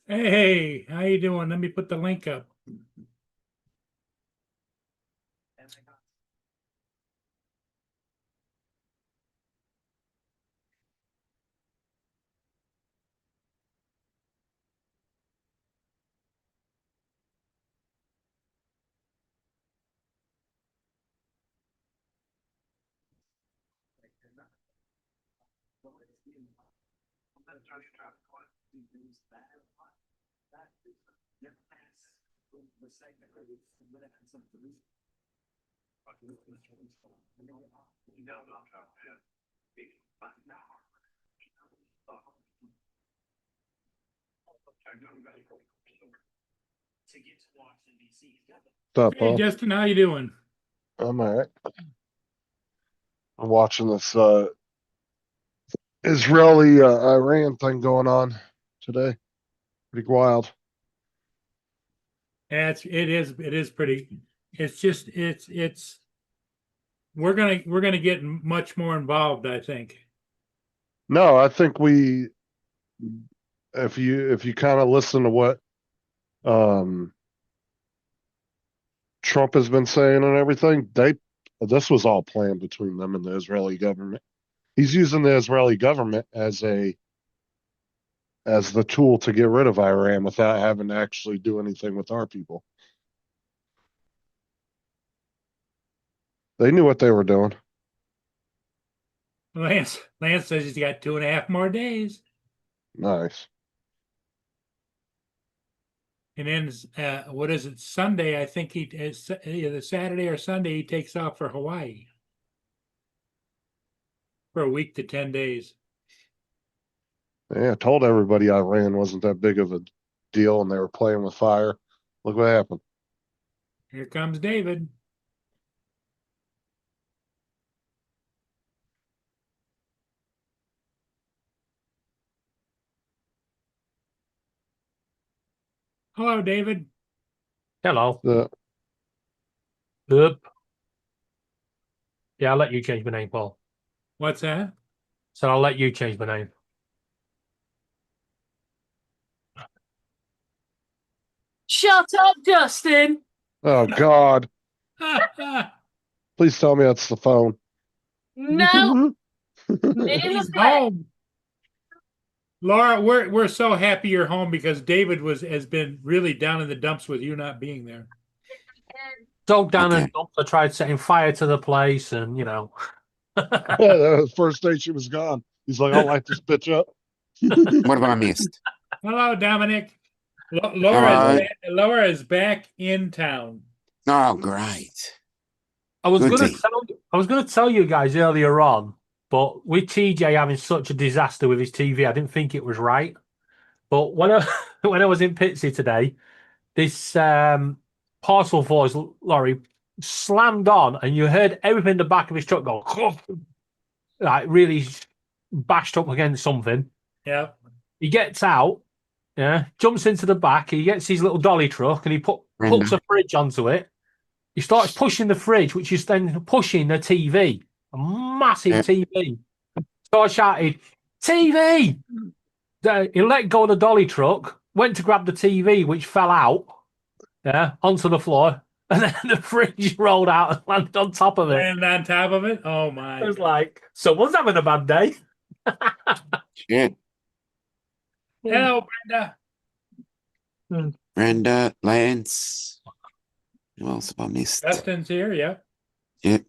Hey, how you doing? Let me put the link up. What's up, Hey, Paul? Justin, how you doing? I'm all right. I'm watching this Israeli Iran thing going on today. Pretty wild. Yeah, it is pretty. It's just it's we're gonna get much more involved, I think. No, I think if you kind of listen to what um Trump has been saying and everything, this was all planned between them and the Israeli government. He's using the Israeli government as the tool to get rid of Iran without having to actually do anything with our people. They knew what they were doing. Lance says he's got 2.5 more days, Nice. and then what is it? Sunday, I think either Saturday or Sunday he takes off for Hawaii for a week to 10 days. Yeah, I told everybody Iran wasn't that big of a deal and they were playing with fire. Look what happened. Here comes David. Hello, David. Hello. The Yep. Yeah, I'll let you change my name, Paul. What's that? So I'll let you change my name. Shut up, Justin. Oh God! Please tell me that's the phone. No. He's home. Laura, we're so happy you're home because David has been really down in the dumps with you not being there. Dog down Okay. and I tried setting fire to the place, and Yeah, that was the first day she was gone. He's like, I'll light this bitch up. What have I missed? Hello, Dominic. Hello. Laura is back in town. Oh, great. I was Good gonna tell you guys earlier on, but with TJ having such a disaster with his TV, I didn't think it was right. But when I when I was in Pitsy today, this parcel voice lorry slammed on, and you heard everything in the back of his truck go, like really bashed up against something. Yeah. He gets out, yeah, jumps into the back. He gets his little dolly truck and he hooks a fridge onto it. He starts pushing the fridge, which is then pushing the TV, a massive TV. So I shouted, TV! He let go of the dolly truck, went to grab the TV, which fell out, yeah, onto the floor, and then the fridge rolled out and landed on top of it. And on top of it, oh my! I was like, someone's having a bad day. Shit. Hello, Brenda. Brenda, Lance. Who else have I missed? Justin's here. Yeah. Yep.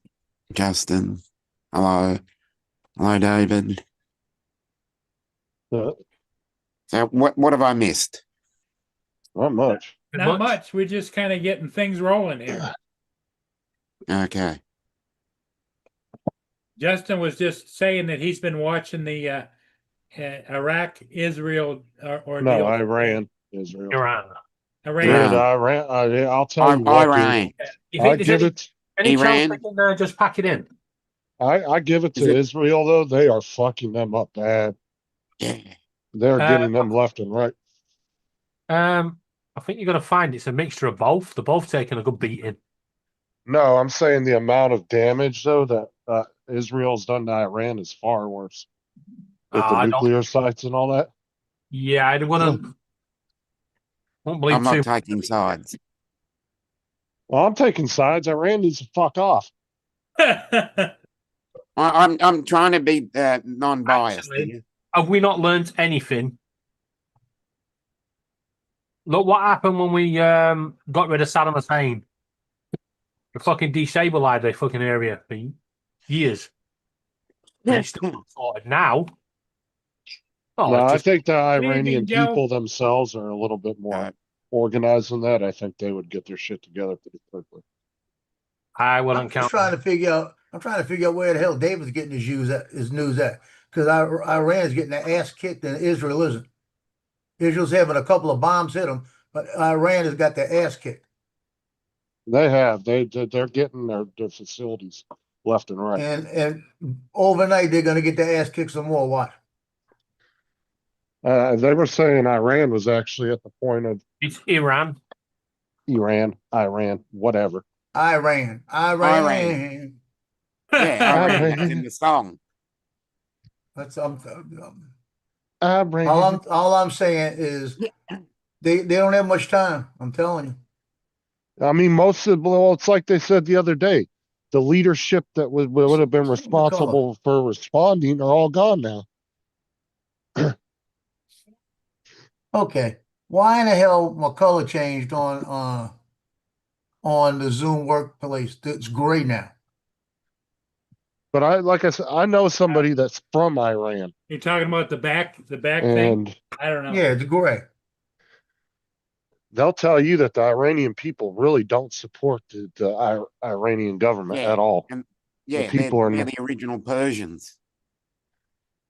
Justin. Hello. Hello, David. Uh, So what have I missed? Not much. Not much. We're just kind of getting things rolling here. Okay. Justin was just saying that he's been watching the Iraq Israel ordeal. No, Iran, Israel. Iran. Dude, Iran. I'll tell you what, Iran. dude. You think there's any chance Iran. they can just pack it in? I give it Is to it- Israel though. They are fucking them up bad. Yeah. They're getting them left and right. I think you're going to find it's a mixture of both. They're both taking a good beating. No, I'm saying the amount of damage though that Israel's done to Iran is far worse with the I don't. nuclear sites and all that. Yeah, I won't believe I'm not too. taking sides. Well, I'm taking sides. Iran needs to fuck off. I'm trying to be non-biased Actually, here. Have we not learned anything? Look what happened when we got rid of Saddam Hussein. We fucking destabilized the fucking area for years. And it's still not sorted now. Oh, No, it's I just think the Anything, Iranian Joe? people themselves are a little bit more organized than that. I think they would get their shit together pretty quickly. I I'm wouldn't just count. trying to figure out. I'm trying to figure out where the hell David's getting his news at, because Iran is getting their ass kicked and Israel isn't. Israel's having a couple of bombs hit them, but Iran has got their ass kicked. They have. They're getting their facilities left and right. And overnight they're gonna get their ass kicked some more. Watch. They were saying Iran was actually at the point of It's Iran. Iran, whatever. Iran. Yeah, Iran. Iran. That's in the song. That's Iran. all I'm saying is they don't have much time. I'm telling you. I mean, well, it's like they said the other day. The leadership that would have been responsible for responding are all gone now. Okay. Why in the hell my color changed on the Zoom workplace? It's gray now. But like I said, I know somebody that's from Iran, You're talking about the back thing? and I don't know. Yeah, it's gray. they'll tell you that the Iranian people really don't support the Iranian government Yeah. at all. And The yeah, people they're the original Persians.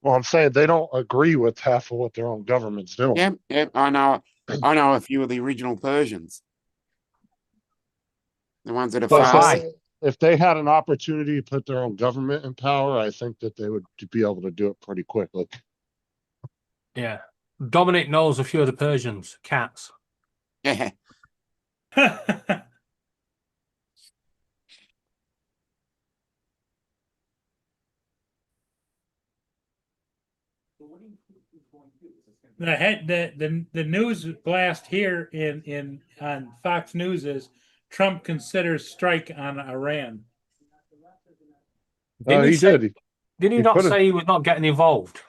Well, I'm saying they don't agree with half of what their own government's doing. Yeah, I know a few of the original Persians. The ones that are But fast. if they had an opportunity to put their own government in power, I think that they would be able to do it pretty quickly. Yeah. Dominic knows a few of the Persians, cats. Yeah. The news blast here in on Fox News is Trump considers strike on Iran. He did. Did he He not put say he was not getting involved?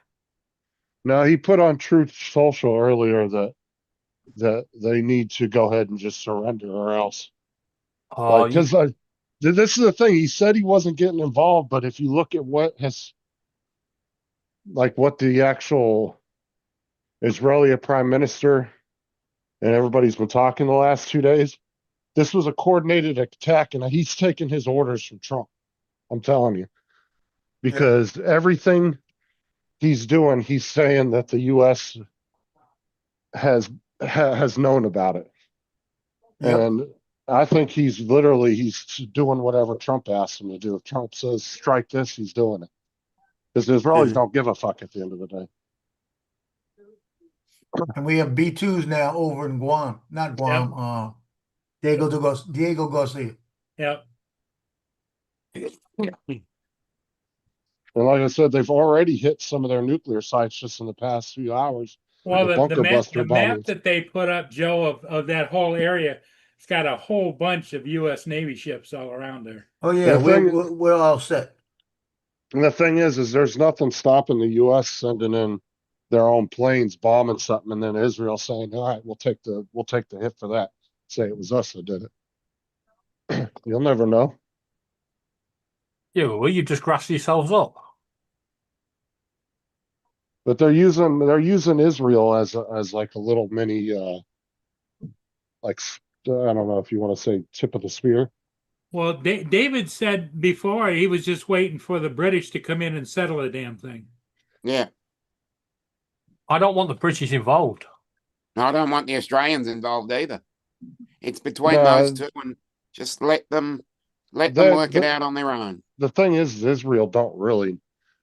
No, he put on Truth Social earlier that they need to go ahead and just surrender or else. Oh, Because this is the thing. He said he wasn't getting involved, but if you look at what the actual Israeli prime minister and everybody's been talking the last 2 days, this was a coordinated attack, and he's taking his orders from Trump. I'm telling you, because everything he's doing, he's saying that the U.S. has known about it, and I think he's doing whatever Trump asks him to do. If Trump says strike this, he's doing it, because the Israelis don't give a fuck at the end of the day. And we have B2s now over in Guam, not Guam. Diego Garcia. Yep. And like I said, they've already hit some of their nuclear sites just in the past few hours. Well, with the bunker map buster bombings. that they put up, Joe, of that whole area, it's got a whole bunch of U.S. Navy ships all around there. Oh yeah, we're all set. And the thing is there's nothing stopping the U.S. sending in their own planes bombing something, and then Israel saying, "All right, we'll take the hit for that." Say it was us that did it. You'll never know. Yeah, well, you just grassed yourselves up. But they're using Israel as like a little mini I don't know if you want to say tip of the spear. Well, David said before he was just waiting for the British to come in and settle the damn thing. Yeah. I don't want the British involved. No, I don't want the Australians involved either. It's between those No, two, and just let them work it out on their own. the thing is Israel don't really,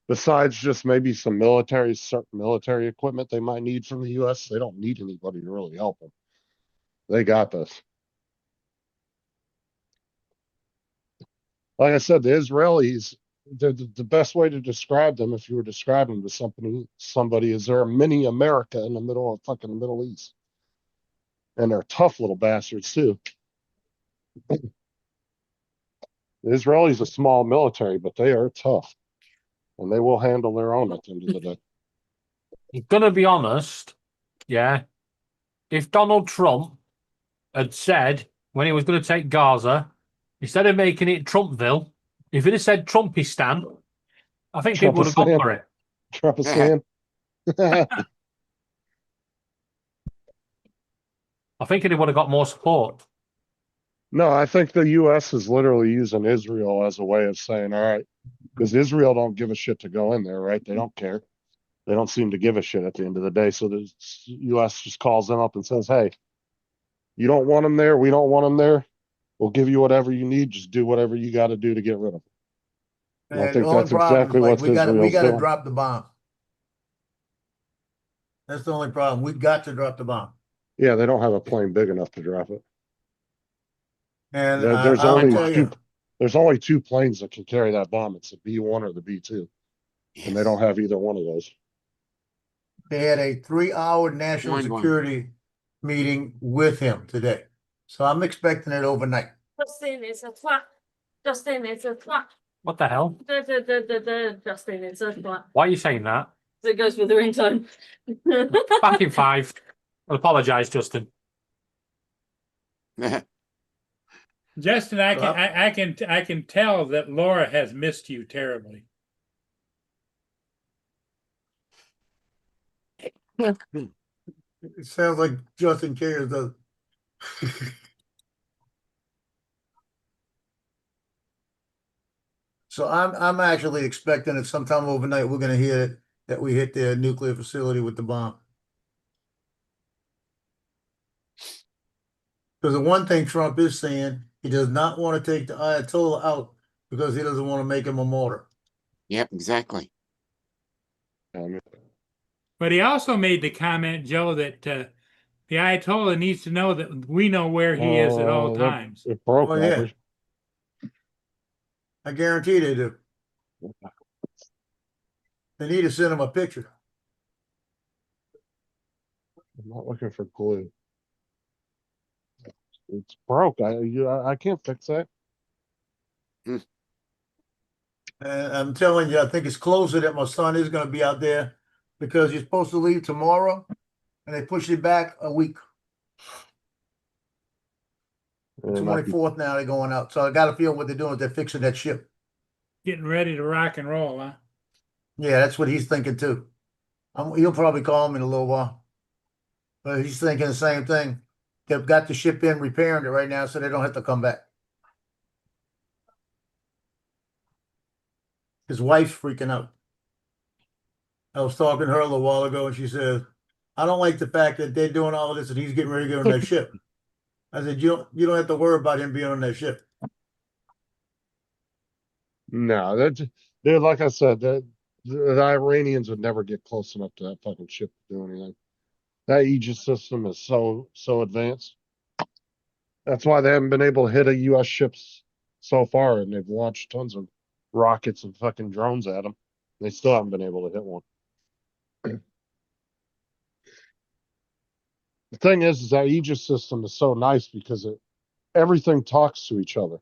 besides just maybe some certain military equipment they might need from the U.S., they don't need anybody to really help them. They got this. Like I said, the Israelis, the best way to describe them, if you were describing to somebody, is they're a mini America in the middle of fucking Middle East. And they're tough little bastards too. The Israelis a small military, but they are tough. And they will handle their own at the end of the day. I'm gonna be honest, yeah. If Donald Trump had said when he was going to take Gaza, instead of making it Trumpville, if he'd have said Trumpistan, I think people would have gone for it. Trumpistan. I think it would have got more support. No, I think the U.S. is literally using Israel as a way of saying, all right, because Israel don't give a shit to go in there, right? They don't care. They don't seem to give a shit at the end of the day. So the U.S. just calls them up and says, hey, you don't want them there. We don't want them there. We'll give you whatever you need. Just do whatever you got to do to get rid of them. And I think that's exactly what Israel's we gotta doing. drop the bomb. That's the only problem. We've got to drop the bomb. Yeah, they don't have a plane big enough to drop it. And There's I'll only tell you, there's only two planes that can carry that bomb. It's the B-1 or the B-2. And they don't have either one of those. they had a 3-hour national Mind blowing. security meeting with him today. So I'm expecting it overnight. Justin is a twat. Justin is a twat. What the hell? Justin is a twat. Why are you saying that? So it goes with the ringtone. Back in 5. I apologise, Justin. Justin, I can tell that Laura has missed you terribly. It sounds like Justin cares, does. So I'm actually expecting that sometime overnight we're gonna hear that we hit their nuclear facility with the bomb. Because the one thing Trump is saying, he does not want to take the Ayatollah out because he doesn't want to make him a martyr. Yep, exactly. But he also made the comment, Joe, that the Ayatollah needs to know that we know where he is at all times. It broke. Oh, yeah. I guarantee they do. They need to send him a picture. I'm not looking for glue. It's broke. I can't fix that. And I'm telling you, I think it's closer that my son is going to be out there because he's supposed to leave tomorrow, and they pushed it back a week. And it might be- 24th now they're going out. So I got a feeling what they're doing is they're fixing that ship. Getting ready to rock and roll, huh? Yeah, that's what he's thinking too. He'll probably call me in a little while. But he's thinking the same thing. They've got the ship in repairing it right now so they don't have to come back. His wife's freaking out. I was talking to her a little while ago and she said, I don't like the fact that they're doing all of this and he's getting ready to get on that ship. I said, you don't have to worry about him being on that ship. No, they're like I said, the Iranians would never get close enough to that fucking ship to do anything. That Aegis system is so advanced. That's why they haven't been able to hit a U.S. ships so far, and they've launched tons of rockets and fucking drones at them. They still haven't been able to hit one. The thing is that Aegis system is so nice because everything talks to each other.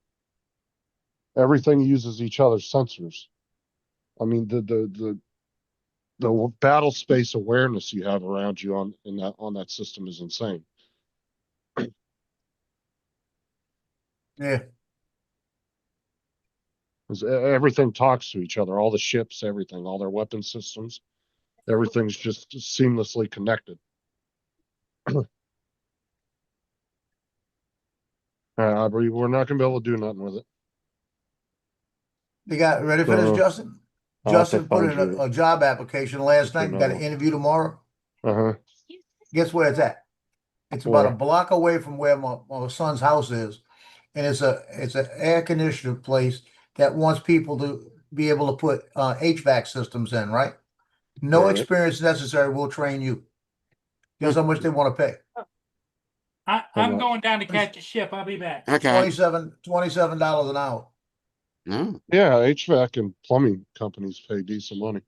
Everything uses each other's sensors. I mean, the battle space awareness you have around you on that system is insane. Yeah. Because everything talks to each other, all the ships, everything, all their weapon systems, everything's just seamlessly connected. We're not gonna be able to do nothing with it. You got ready for this, So, Justin? I'll have to Justin put find in you a job application last night. Got an another interview tomorrow. Uh-huh. Guess where it's at? It's about a Where? block away from where my son's house is, and it's an air conditioner place that wants people to be able to put HVAC systems in. Right? No Right. experience necessary. We'll train you. Guess how much they want to pay? I'm much? going down to catch a ship. I'll be back. Okay. $27 an hour. No. Yeah, HVAC and plumbing companies pay decent money.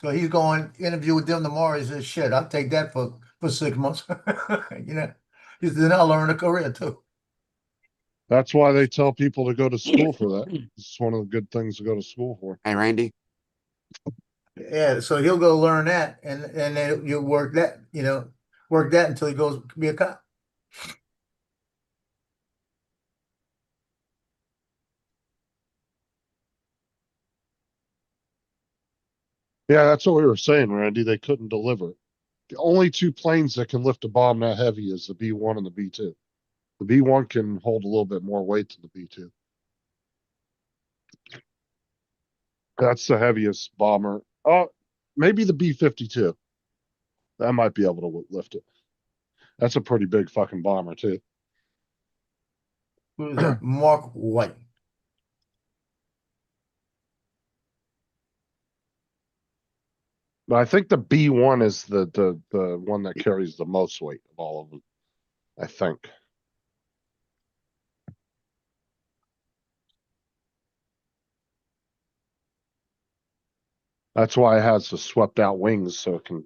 So he's going interview with them tomorrow. He says, "Shit, I'll take that for 6 months." You know, he said, "Then I'll learn a career too." That's why they tell people to go to school for that. It's one of the good things to go to school for. Hey, Randy. Yeah, so he'll go learn that, and then you work that, work that until he goes be a cop. Yeah, that's what we were saying, Randy. They couldn't deliver it. The only two planes that can lift a bomb that heavy is the B-1 and the B-2. The B-1 can hold a little bit more weight than the B-2. That's the heaviest bomber. Oh, maybe the B-52. That might be able to lift it. That's a pretty big fucking bomber, too. Who is that? Mark White. But I think the B-1 is the one that carries the most weight of all of them. I think. That's why it has the swept out wings so it can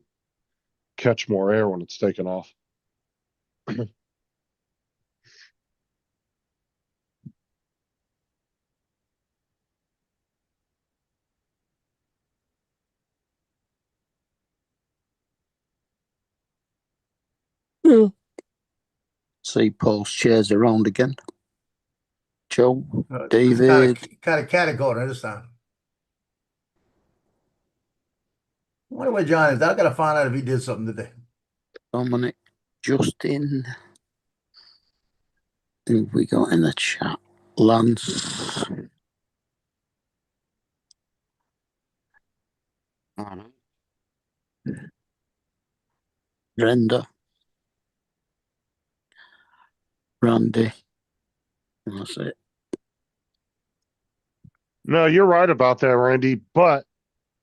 catch more air when it's taken off. See Paul's chairs around again. Joe, Kind David. of category this time. I wonder where John is. I gotta find out if he did something today. Dominic, Justin. Who we got in the chat? Lance. Brenda. Randy. And that's it. No, you're right about that, Randy. But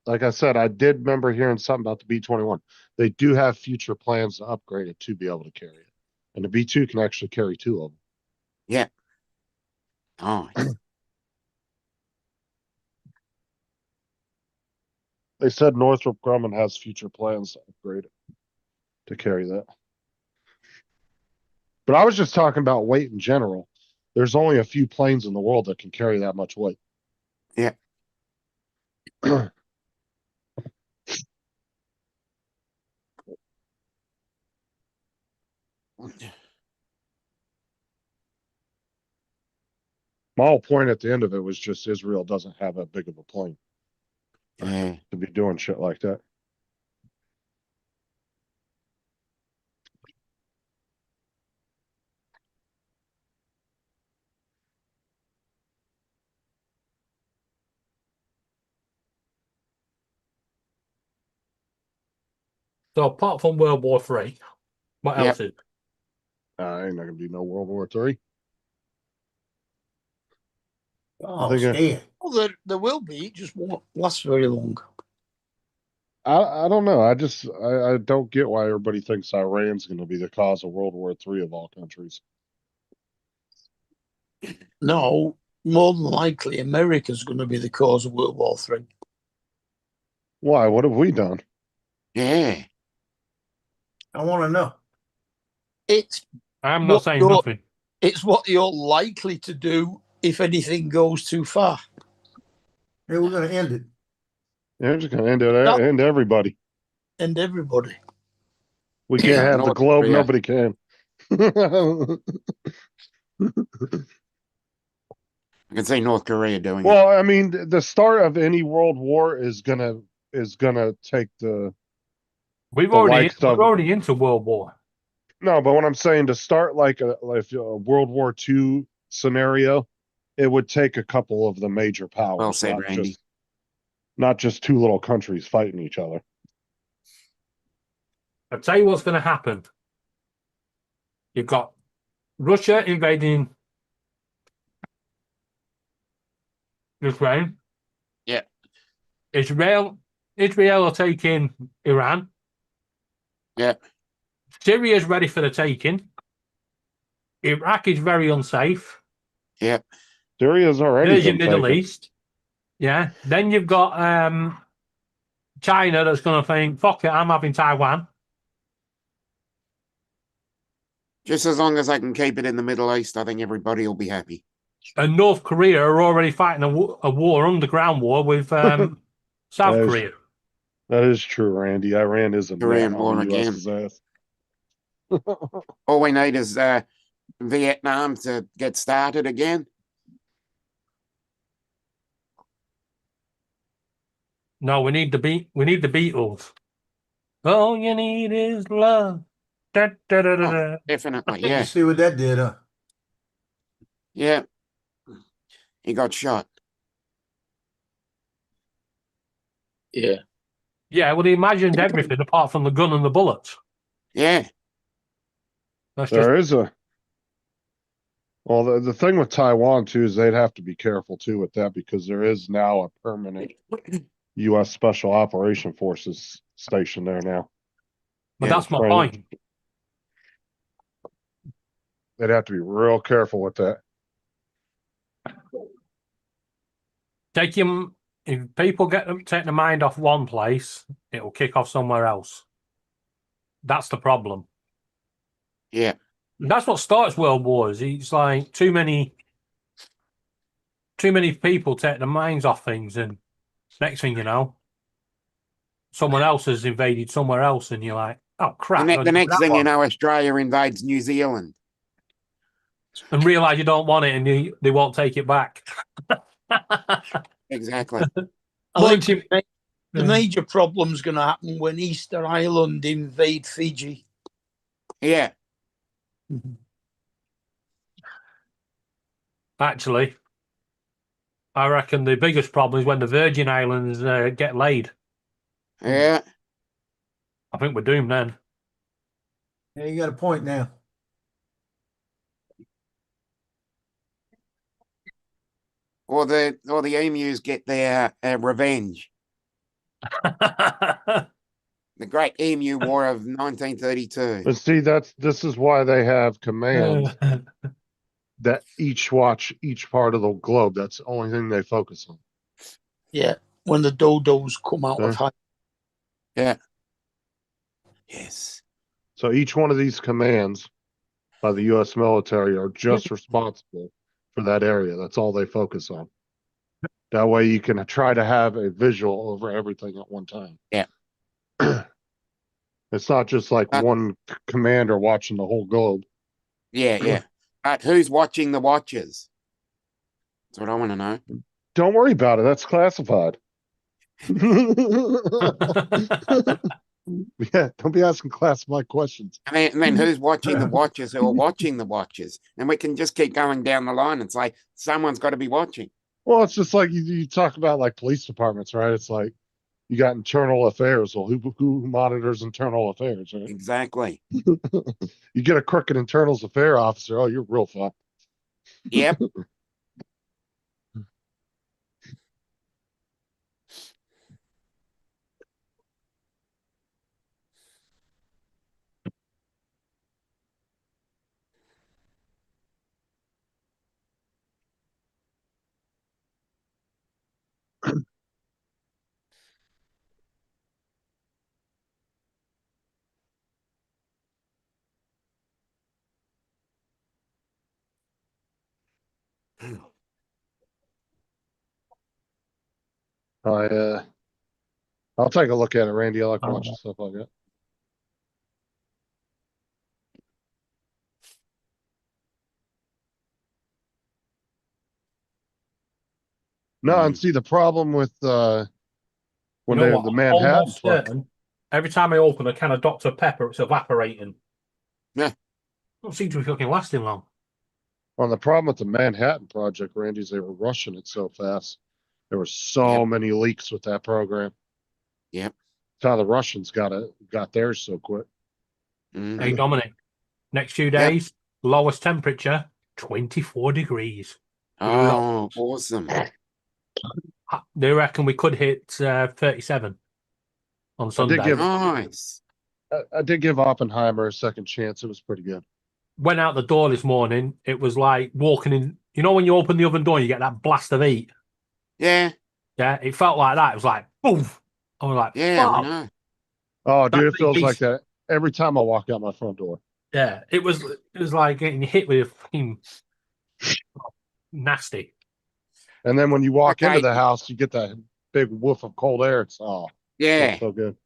like I said, I did remember hearing something about the B-21. They do have future plans to upgrade it to be able to carry it. And the B-2 can actually carry two of them. Yeah. Oh. They said Northrop Grumman has future plans to upgrade it to carry that. But I was just talking about weight in general. There's only a few planes in the world that can carry that much weight. Yeah. My whole point at the end of it was just Israel doesn't have that big of a plane Yeah. to be doing shit like that. So apart from World War Three, what Yep. else is? Ain't not gonna be no World War III. Oh, think, scared. Well, there will be. It just won't last very long. I don't know. I don't get why everybody thinks Iran's going to be the cause of World War III of all countries. No, more than likely, America's going to be the cause of World War III. Why? What have we done? Yeah. I want to know. It's I'm What not saying you're- nothing. it's what you're likely to do if anything goes too far. Hey, we're gonna end it. They're just going to end it. No. End everybody. And everybody. We can't Yeah, have the North globe. Korea. Nobody can. I can see North Korea doing it. Well, I mean, the start of any world war is gonna take the We're the already likes of into World War. No, but what I'm saying, to start like a World War II scenario, it would take a couple of the major powers, Well said, Randy. not just two little countries fighting each other. I'll tell you what's going to happen. You've got Russia invading Ukraine. Yeah. Israel are taking Iran. Yeah. Syria is ready for the taking. Iraq is very unsafe. Yeah. Syria's already There's your been Middle taken. East. Yeah. Then you've got China that's going to think, fuck it, I'm having Taiwan. Just as long as I can keep it in the Middle East, I think everybody will be happy. And North Korea are already fighting a war, underground war with South Korea. That is true, Randy. Iran is a Korean gnat War on the again. US's ass. All we need is Vietnam to get started again. No, we need the Beatles. All you need is love. Da, da, da, da, Oh, da. definitely, You yeah. see what that did, huh? Yeah. He got shot. Yeah. Yeah, well, he imagined everything apart from the gun and the bullets. Yeah. That's just There is a. Well, the thing with Taiwan too is they'd have to be careful too with that, because there is now a permanent U.S. Special Operation Forces station there now. but Yeah. that's my point. They'd have to be real careful with that. If people take the mind off one place, it will kick off somewhere else. That's the problem. Yeah. That's what starts world wars. It's like too many people take the minds off things, and next thing you know, someone else has invaded somewhere else, and you're like, oh crap! The next thing you know, Australia invades New Zealand. And realize you don't want it, and they won't take it back. Exactly. I think But the major problem's going to happen when Easter Island invade Fiji. Yeah. actually, I reckon the biggest problem is when the Virgin Islands get laid. Yeah. I think we're doomed then. Yeah, you got a point now. Or the emus get their revenge. The Great Emu War of 1932. But see, this is why they have commands that each watch each part of the globe. That's the only thing they focus on. Yeah, when the dodos come out of hiding. Yeah. Yes. So each one of these commands by the U.S. military are just responsible for that area. That's all they focus on. That way you can try to have a visual over everything at one time. Yeah. It's not just like one commander watching the whole globe. Yeah, yeah. But who's watching the watches? That's what I want to know. Don't worry about it. That's classified. Yeah, don't be asking classified questions. And then who's watching the watches who are watching the watches? And we can just keep going down the line and say, someone's got to be watching. Well, it's just like you talk about like police departments, right? It's like you got internal affairs. Well, who monitors internal affairs, right? Exactly. You get a crooked internal affairs officer, oh, you're real fucked. Yep. I'll take a look at it, Randy. I like watching stuff like that. No, and see the problem with when the Manhattan Almost certain. Every time I open a can of Dr. Pepper, it's evaporating. Don't seem to be fucking lasting long. Well, the problem with the Manhattan Project, Randy, is they were rushing it so fast. There were so Yep. many leaks with that program. Yep. That's how the Russians got theirs so quick. Mhm. Hey, Dominic, next few Yep. days, lowest temperature, 24 degrees. Oh, awesome. They reckon we could hit 37 on Sunday. give- Nice. I did give Oppenheimer a second chance. It was pretty good. Went out the door this morning. It was like walking in. You know when you open the oven door, you get that blast of heat. Yeah. Yeah, it felt like that. It was like boom. I was like, Yeah, I fuck. know. Oh, dude, That it feels big like piece. that every time I walk out my front door. Yeah, it was like getting hit with a fucking nasty. And then when you walk into Okay. the house, you get that big woof of cold air. It's Yeah. so good.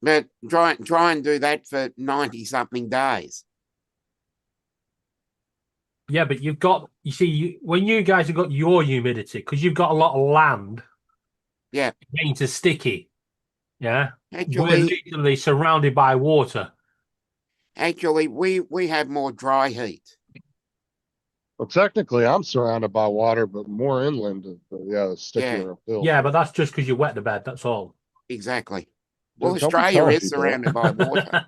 But try and do that for 90 something days. Yeah, but you see, when you guys have got your humidity, because you've got a lot of land, Yeah. it means it's sticky. Yeah. We're Actually, literally surrounded by water. we have more dry heat. Well, technically, I'm surrounded by water, but more inland. Yeah, the stickier it feels. Yeah, but that's just because you wet the bed. That's all. Exactly. Well, Don't be Australia telling is people that. surrounded by water.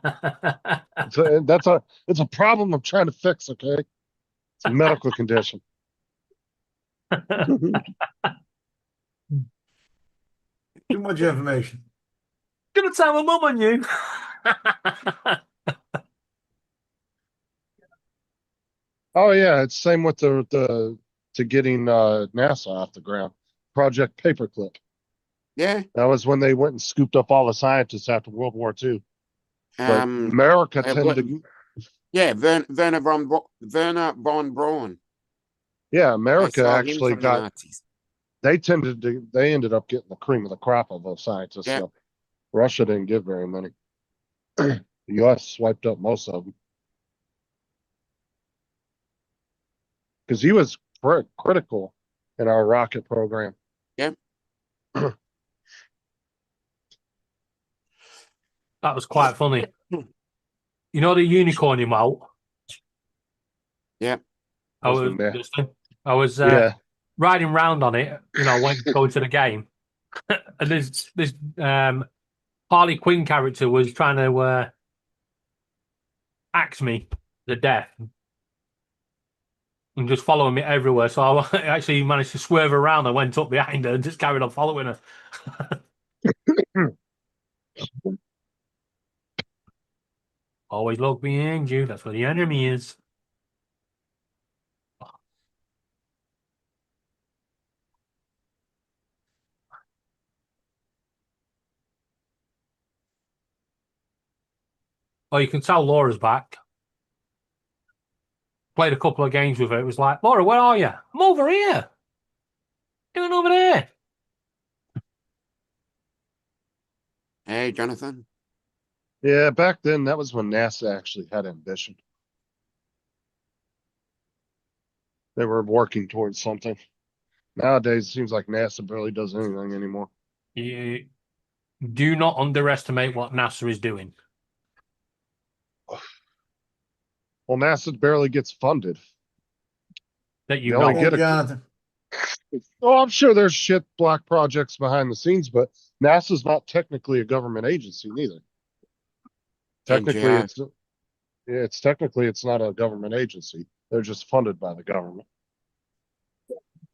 It's a problem I'm trying to fix. Okay, it's a medical condition. Too much information. Gonna tell my mum on you. Oh yeah, it's same with the to getting NASA off the ground. Project Paperclip. Yeah. That was when they went and scooped up all the scientists after World War II. But Um. America uh, tended to, Yeah. Werner von Braun. yeah, They America stole him actually from the got. Nazis. They ended up getting the cream of the crop of those scientists. Yeah. So Russia didn't give very many. The U.S. swiped up most of them because he was critical in our rocket program. Yeah. That was quite funny. You know the unicorn you out? Yeah. I was Yeah. Justin, I was Yeah. riding round on it, when going to the game. And this Harley Quinn character was trying to axe me to death and just following me everywhere. So I actually managed to swerve around and went up behind her and just carried on following her. Always look behind you. That's where the enemy is. Oh, you can tell Laura's back. Played a couple of games with her. It was like, Laura, where are you? I'm over here. Doing over there. Hey, Jonathan. Yeah, back then that was when NASA actually had ambition. They were working towards something. Nowadays, it seems like NASA barely does anything anymore. You do not underestimate what NASA is doing. Well, NASA barely gets funded. That you They know. only get Jonathan. Oh, I'm sure there's shit black projects behind the scenes, but NASA's not technically a government agency neither. Technically, NGO. it's not a government agency. They're just funded by the government.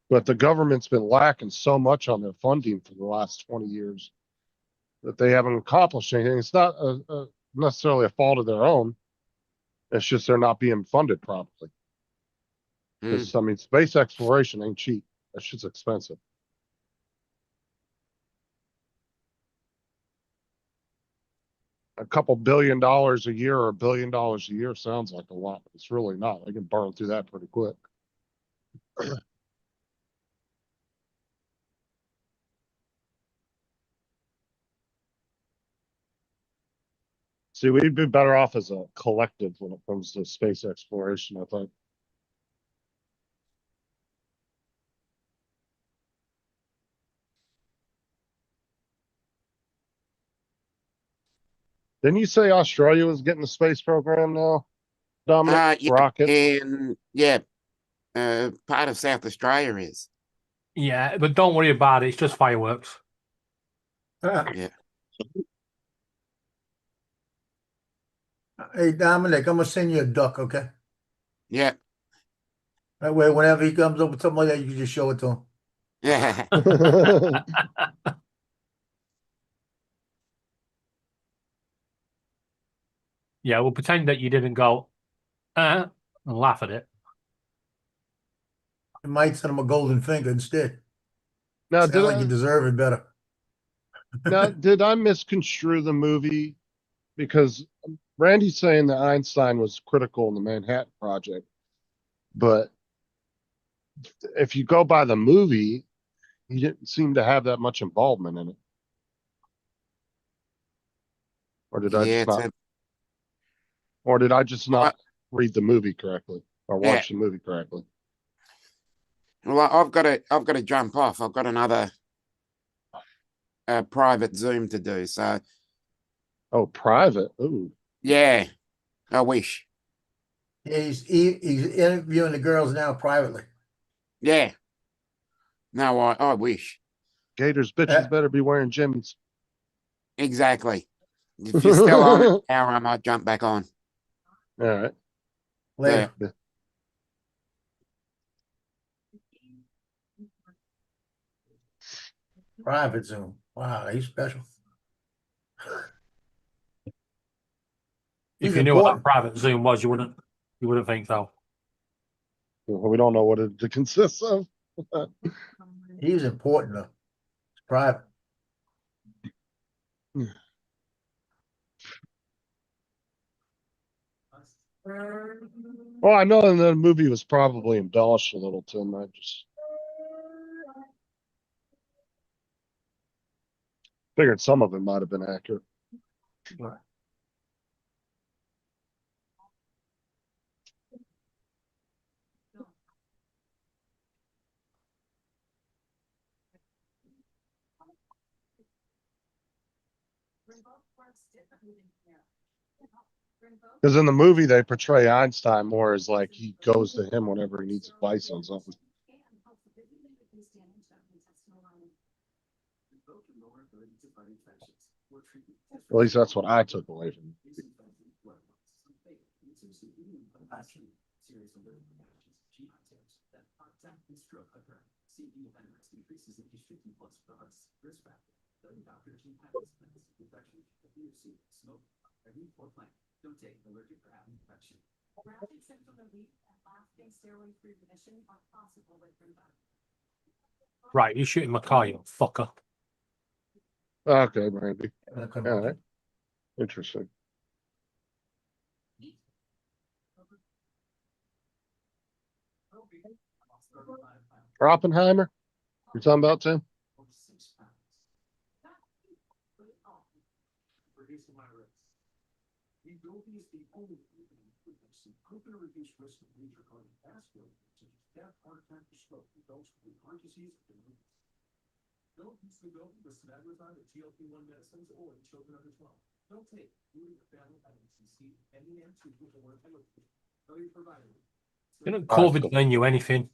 But the government's been lacking so much on their funding for the last 20 years that they haven't accomplished anything. It's not necessarily a fault of their own. It's just they're not being funded properly. Mm. I mean, space exploration ain't cheap. That shit's expensive. A couple $1 billion a year or $1 billion a year sounds like a lot, but it's really not. They can burn through that pretty quick. See, we'd be better off as a collective when it comes to space exploration, I think. Didn't you say Australia was getting a space program now, Dominic? Yeah, Rockets. and yeah, part of South Australia is. Yeah, but don't worry about it. It's just fireworks. Yeah. Hey, Dominic, I'm gonna send you a duck, okay? Yeah. That way, whenever he comes up with something like that, you can just show it to him. Yeah. Yeah, we'll pretend that you didn't go, and laugh at it. You might send him a golden finger instead. Now, Sound like you deserve it better. did I misconstrue the movie? Because Randy's saying that Einstein was critical in the Manhattan Project, but if you go by the movie, he didn't seem to have that much involvement in it. Or did I Yeah, just it's not? a, Or did I just well, not read the movie correctly or yeah. watch the movie correctly? Well, I've got to jump off. I've got another private Zoom to do. So Oh, private. Ooh. yeah, I wish. Yeah, he's interviewing the girls now privately. Yeah. No, I wish. Gators Uh, bitches better be wearing jimmies. Exactly. If you're still on it now, I might jump back on. All right. Later. Yeah. Private Zoom. Wow, he's special. If He's you knew what that important. private Zoom was, you wouldn't think so. We don't know what it consists of. He's important though. It's private. Well, I know the movie was probably embellished a little, Tim. I just figured some of it might have been accurate. Because in the movie, they portray Einstein more as like he goes to him whenever he needs advice on something. At least that's what I took away from it. Right, you're shooting my car, you fucker. Okay, Randy. All right. Interesting. Oppenheimer? You're talking about, Tim? Didn't COVID learn you anything?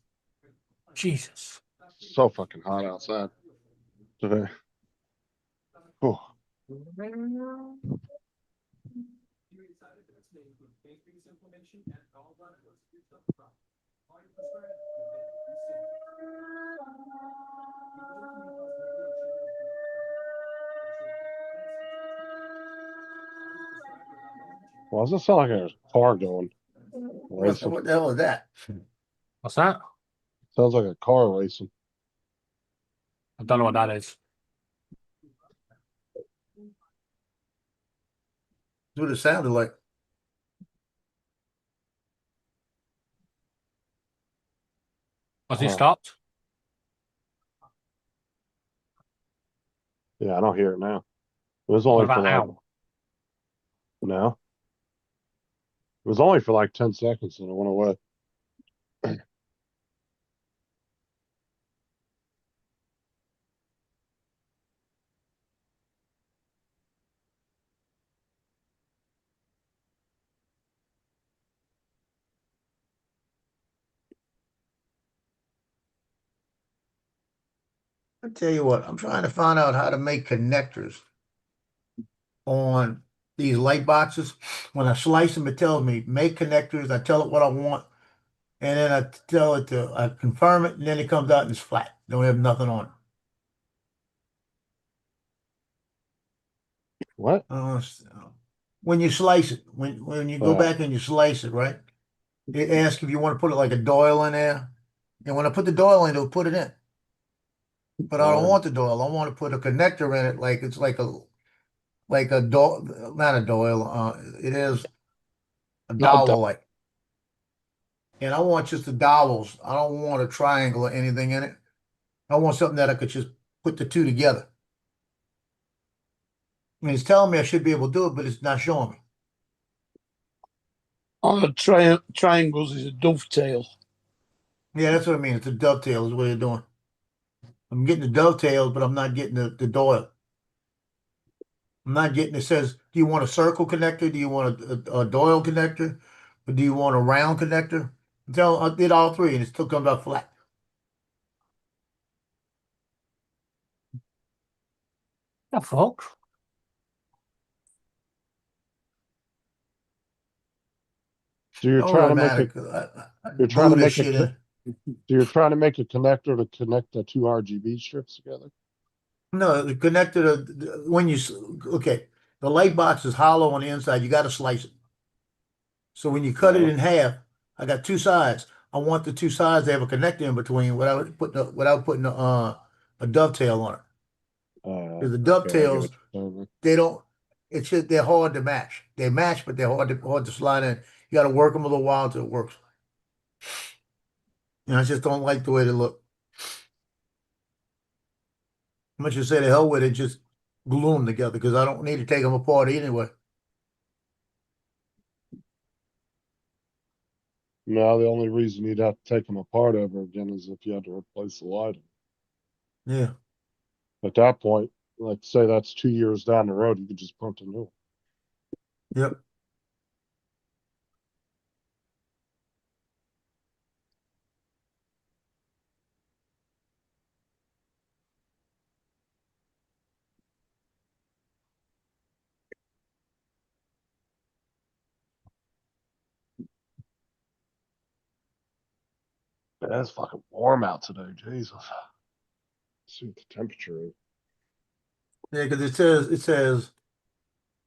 Jesus. So fucking hot outside today. Oh. Well, does it sound like a car going? Racing. What the hell is that? What's that? Sounds like a car racing. I don't know what that is. That's what it sounded like. Has it stopped? Yeah, I don't hear it now. It was What only for about like now? no. It was only for like 10 seconds and it went away. I tell you what, I'm trying to find out how to make connectors on these light boxes. When I slice them, it tells me make connectors. I tell it what I want, and then I tell it to I confirm it, and then it comes out and it's flat. Don't have nothing on it. What? When you slice it, when you go back and you slice it, right? It asks if you want to put it like a Doyle in there. And when I put the Doyle in, it'll put it in. But I don't want the Doyle. I want to put a connector in it, like it's like a Doyle, not a Doyle. It is a Not a dowel like. And I want just the dowels. I don't want a triangle or anything in it. I want something that I could just put the two together. I mean, it's telling me I should be able to do it, but it's not showing me. on a triangles is a dovetail. Yeah, that's what I mean. It's a dovetail is what you're doing. I'm getting the dovetails, but I'm not getting the Doyle. I'm not getting, it says, do you want a circle connector? Do you want a Doyle connector? Or do you want a round connector? I did all three and it still comes out flat. The fuck? So you're Don't trying really to make matter. a 'Cause I you're trying glue to this make a shit in. so you're trying to make a connector to connect the two RGB strips together. No, the connector, when you, okay, the light box is hollow on the inside. You got to slice it. So when you cut it in half, I got two sides. I want the two sides to have a connector in between without putting a dovetail on it. Because the Okay, I get what dovetails, you're saying. they don't, it's just, they're hard to match. They match, but they're hard to slide in. You got to work them a little while until it works. And I just don't like the way they look. Much as say the hell with it, just glue them together because I don't need to take them apart anyway. No, the only reason you'd have to take them apart ever again is if you had to replace the lighting. Yeah. At that point, like say that's 2 years down the road, you could just print a new one. Yep. Man, it's fucking warm out today, Jesus. Let's see what the temperature is. Yeah, because it says,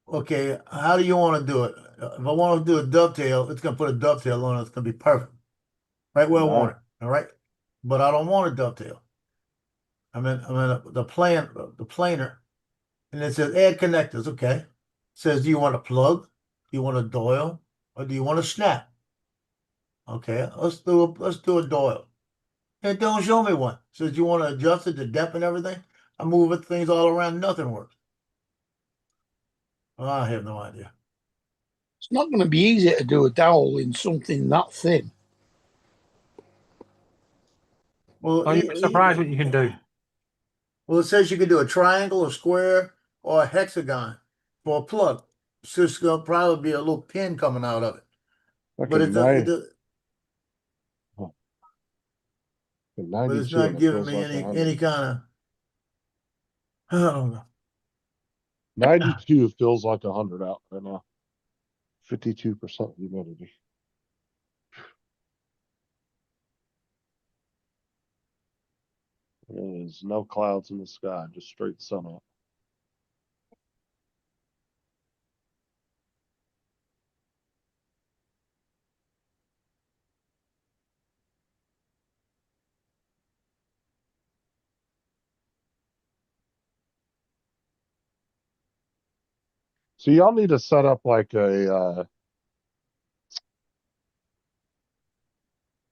okay, how do you want to do it? If I want to do a dovetail, it's gonna put a dovetail on it. It's gonna be perfect, right where I want Right. it. All right, but I don't want a dovetail. I'm in the planer, and it says add connectors. Okay, it says do you want a plug? Do you want a Doyle? Or do you want a snap? Okay, let's do a Doyle. It don't show me one. It says you want to adjust it, the depth and everything. I move it, things all around, nothing works. Well, I have no idea. It's not going to be easy to do a dowel in something that thin. Well, Oh, you'd be surprised what you can do. Well, it says you can do a triangle, a square, or a hexagon for a plug. So it's gonna probably be a little pin coming out of it. Like But a it does, nine, a but it's 92 and not it giving feels me like any 100. kind of I don't know. 92 feels like 100 out right now. 52% humidity. There's no clouds in the sky, just straight sun out. So y'all need to set up like y'all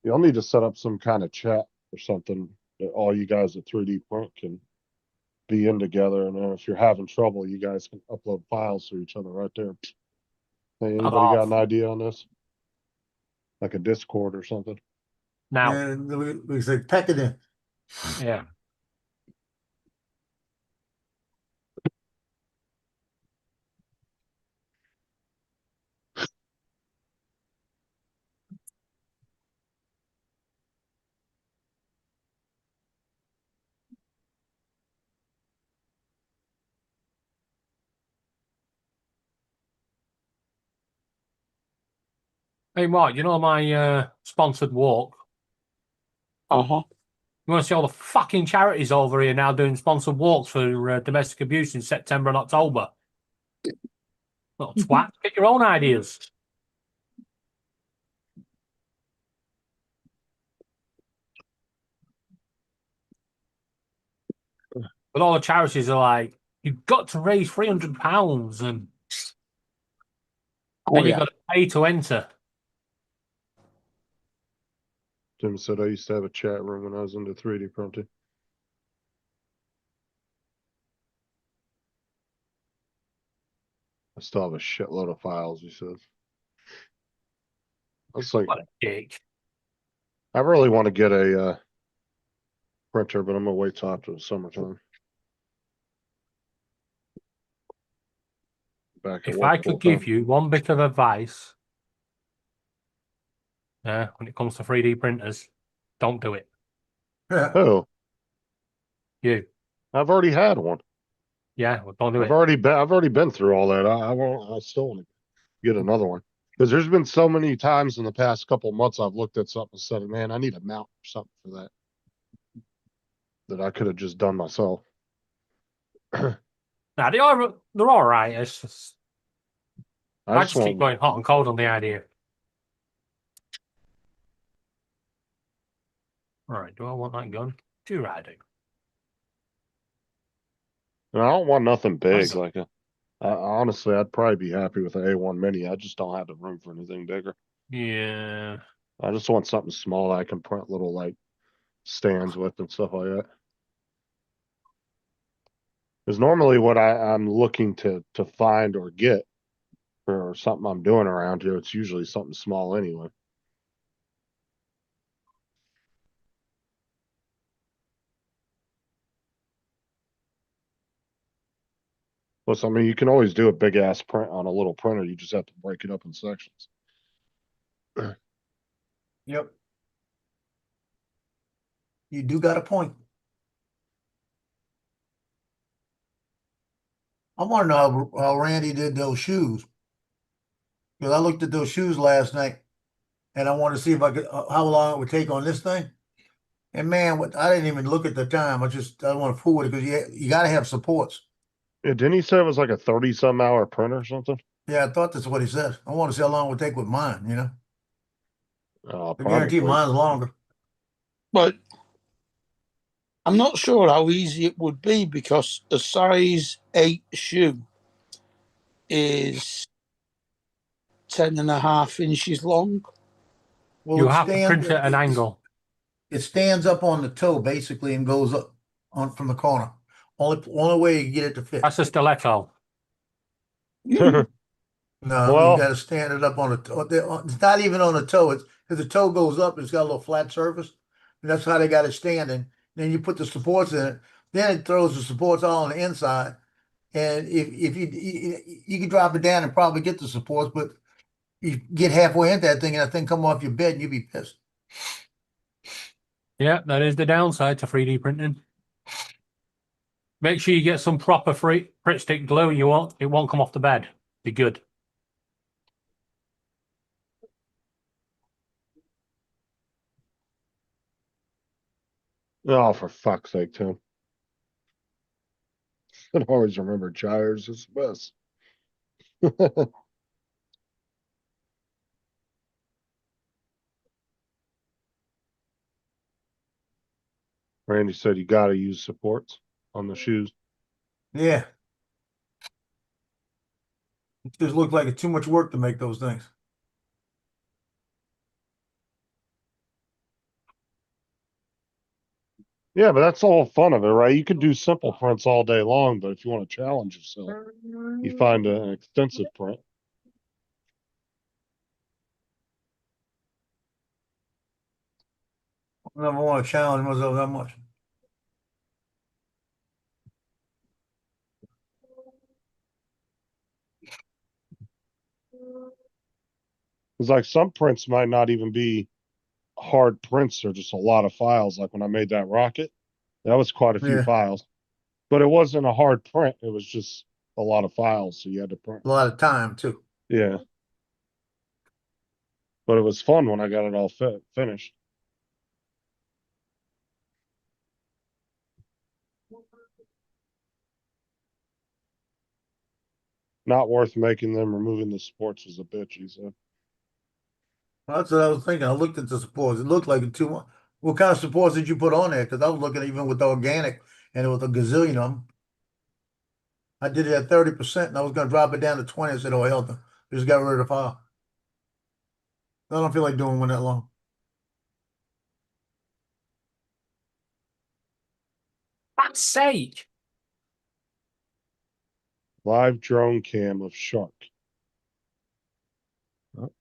need to set up some kind of chat or something that all you guys at 3D Print can be in together. And then if you're having trouble, you guys can upload files to each other right there. Hey, anybody got an idea on this? Like a Discord or something? Now, And we say pack it in. yeah. Hey, Mark, you know my sponsored walk? Uh-huh. You want to see all the fucking charities over here now doing sponsored walks for domestic abuse in September and October? Little twat, get your own ideas. But all the charities are like, you've got to raise £300 and Oh, then you've yeah. got to pay to enter. Tim said I used to have a chat room when I was into 3D printing. I still have a shitload of files, he says. I was like, What a dick. I really want to get a printer, but I'm gonna wait till after the summertime. Back at If work I full could give time. you one bit of advice, when it comes to 3D printers, don't do it. Oh, You. I've already had one. Yeah, well, don't do I've it. already been through all that. I still want to get another one. Because there's been so many times in the past couple months I've looked at something and said, man, I need a mount or something for that. That I could have just done myself. Now, they're all right. It's just, I I just just keep going want hot and cold on the idea. All right, do I want that gun? Do I do? I don't want nothing big. That's- Like honestly, I'd probably be happy with an A1 Mini. I just don't have the room for anything bigger. Yeah. I just want something small that I can print little like stands with and stuff like that. Because normally what I'm looking to find or get for something I'm doing around here, it's usually something small anyway. Plus, I mean, you can always do a big ass print on a little printer. You just have to break it up in sections. Yep. You do got a point. I want to know how Randy did those shoes. Because I looked at those shoes last night and I wanted to see if I could, how long it would take on this thing. And man, I didn't even look at the time. I don't want to fool with it because you got to have supports. Yeah, didn't he say it was like a 30-some hour print or something? Yeah, I thought that's what he said. I want to see how long it would take with mine, you know? I guarantee Probably. mine's longer. But I'm not sure how easy it would be because a size 8 shoe is 10.5 inches long. Well, You have to print it at an angle. it stands up on the toe basically and goes up on from the corner. Only way you can get it to fit. That's a stiletto. No, you Well, got to stand it up on the toe. It's not even on the toe. It's because the toe goes up. It's got a little flat surface, and that's how they got it standing. Then you put the supports in it. Then it throws the supports all on the inside. And if you can drop it down and probably get the supports, but you get halfway into that thing and that thing come off your bed and you'd be pissed. Yeah, that is the downside to 3D printing. Make sure you get some proper free Pritt stick glue. It won't come off the bed. Be good. oh, for fuck's sake, Tim. I always remember gyres is the best. Randy said you got to use supports on the shoes. Yeah. It just looked like it's too much work to make those things. Yeah, but that's the whole fun of it, right? You can do simple prints all day long, but if you want to challenge yourself, you find an extensive print. I never want to challenge myself that much. It's like some prints might not even be hard prints, they're just a lot of files. Like when I made that rocket, that was quite a few Yeah, files, but it wasn't a hard print. It was just a lot of files, so you had to print. a lot of time too. Yeah. but it was fun when I got it all finished. Not worth making them. Removing the supports was a bitch, he said. That's what I was thinking. I looked at the supports. It looked like too much. What kind of supports did you put on there? Because I was looking even with the organic and it was a gazillion of them. I did it at 30% and I was going to drop it down to 20. I said, oh, hell no. Just got rid of the file. I don't feel like doing one that long. Fuck's sake. Live drone cam of shark. Oh.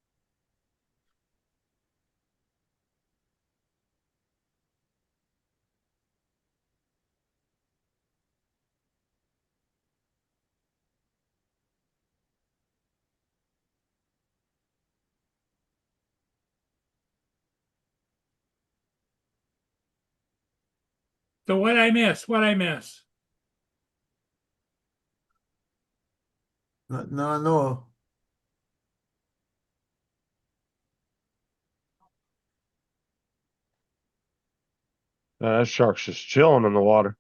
So what I miss? What I miss? No, I know of. That shark's just chilling in the water.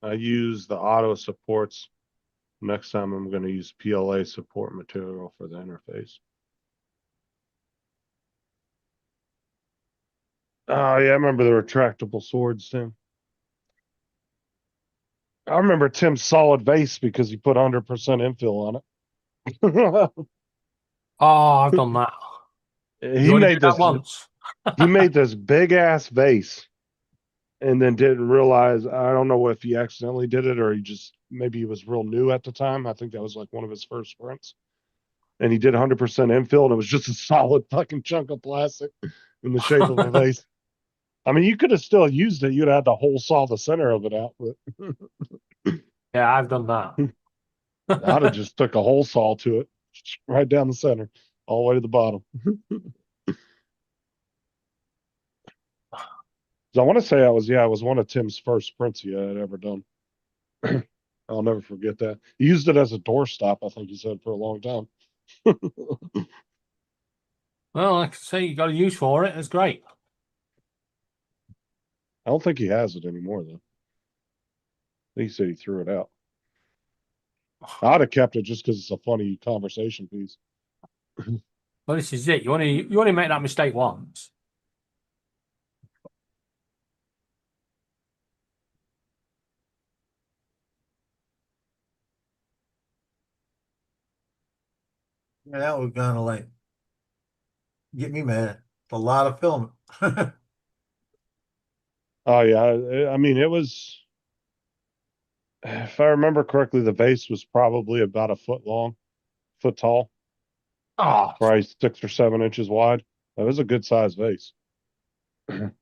I use the auto supports. Next time I'm going to use PLA support material for the interface. Oh, yeah, I remember the retractable swords, Tim. I remember Tim's solid vase because he put 100% infill on it. Oh, I've done that. he You only made did that this. once. He made this big ass vase, and then didn't realize. I don't know if he accidentally did it or he just maybe he was real new at the time. I think that was like one of his first sprints, and he did 100% infill, and it was just a solid fucking chunk of plastic in the shape of a vase. I mean, you could have still used it. You'd have had to hole saw the center of it out, but Yeah, I've done that. I'd have just took a hole saw to it, right down the center, all the way to the bottom. So I want to say I was one of Tim's first sprints he had ever done. I'll never forget that. He used it as a doorstop, I think he said, for a long time. Well, like I say, you got a use for it. It's great. I don't think he has it anymore, though. He said he threw it out. I'd have kept it just because it's a funny conversation piece. Well, this is it. You only make that mistake once. Yeah, that was kind of like get me mad. It's a lot of filming. Oh yeah, I mean it was. If I remember correctly, the vase was probably about a foot long, foot tall, Oh, probably 6 or 7 inches wide. That was a good sized vase. Well,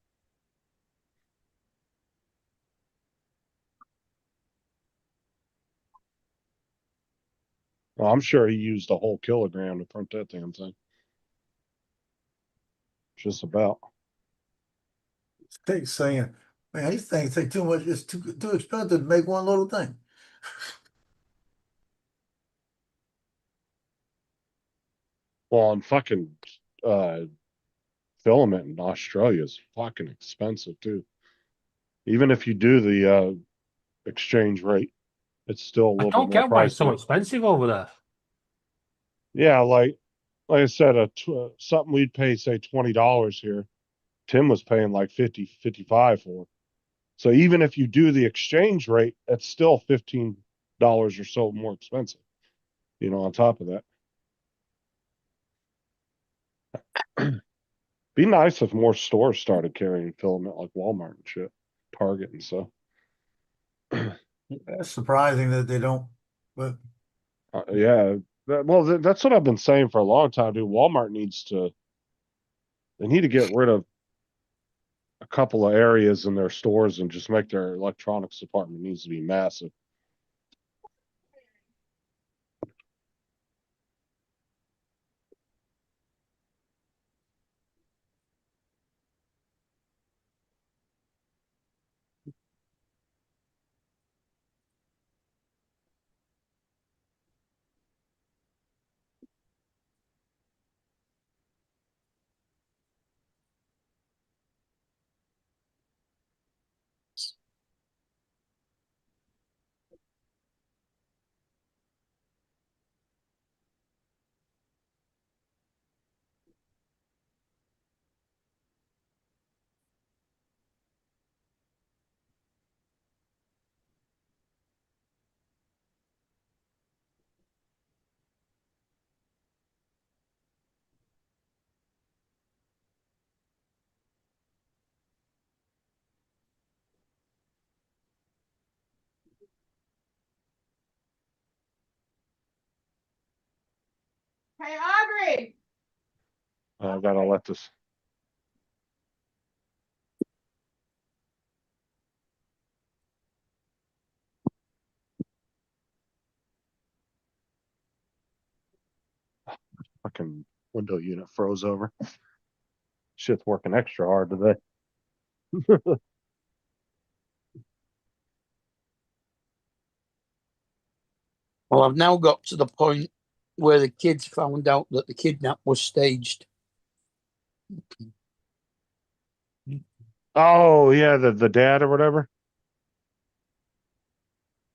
I'm sure he used a whole kilogram to print that damn thing. Just about. They saying, man, these things take too much. It's too expensive to make one little thing. Well, and fucking uh, filament in Australia is fucking expensive too. Even if you do the exchange rate, it's still a I little bit don't more get why it's so pricey. expensive over there. Yeah, like I said, something we'd pay say $20 here, Tim was paying like 50, 55 for. So even if you do the exchange rate, it's still $15 or so more expensive. On top of that. Be nice if more stores started carrying filament like Walmart and shit, Target and stuff. That's surprising that they don't. But Yeah, that's what I've been saying for a long time, dude. Walmart they need to get rid of a couple of areas in their stores and just make their electronics department needs to be massive. Hey, Aubrey. I gotta let this. Fucking window unit froze over. Shit's working extra hard today. Well, I've now got to the point where the kids found out that the kidnap was staged. Oh yeah, the dad or whatever.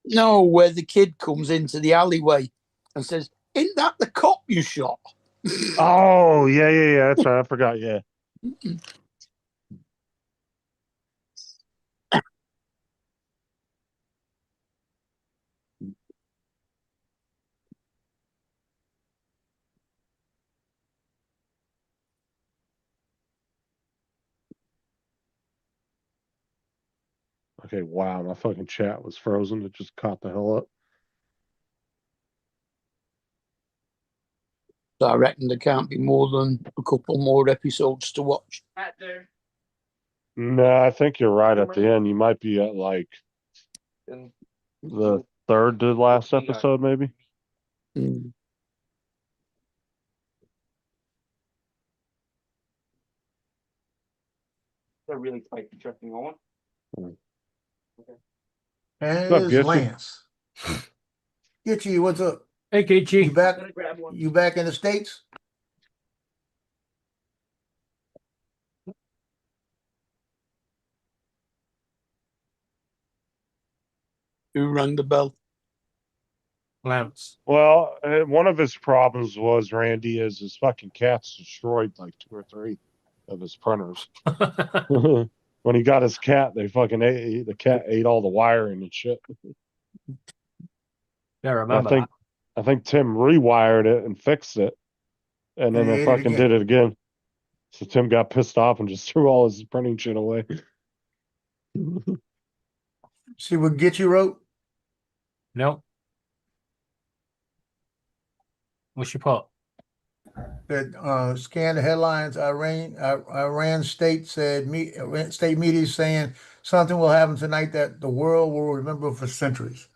No, where the kid comes into the alleyway and says, "Isn't that the cop you shot?" Oh yeah. That's right. I forgot. Yeah. Okay. Wow, my fucking chat was frozen. It just caught the hell up. So I reckon there can't be more than a couple more episodes to watch. No, I think you're right. At the end, you might be at like the third to last episode, maybe. Mm. They're really quite interesting on. And What's up, it's Gitchy? Lance. Gitchy, what's up? Hey, You Gitchy. back? Gonna grab one. You back in the States? Who rang the bell? Lance. Well, one of his problems was Randy is his fucking cats destroyed like 2 or 3 of his printers. When he got his cat, they fucking ate. The cat ate all the wiring and shit. Yeah, I remember that. I think Tim rewired it and fixed it, and then And he they ate it fucking again. did it again. So Tim got pissed off and just threw all his printing shit away. See what Gitchy wrote? No. What's your pot? That scan the headlines. Iran state said state media is saying something will happen tonight that the world will remember for centuries.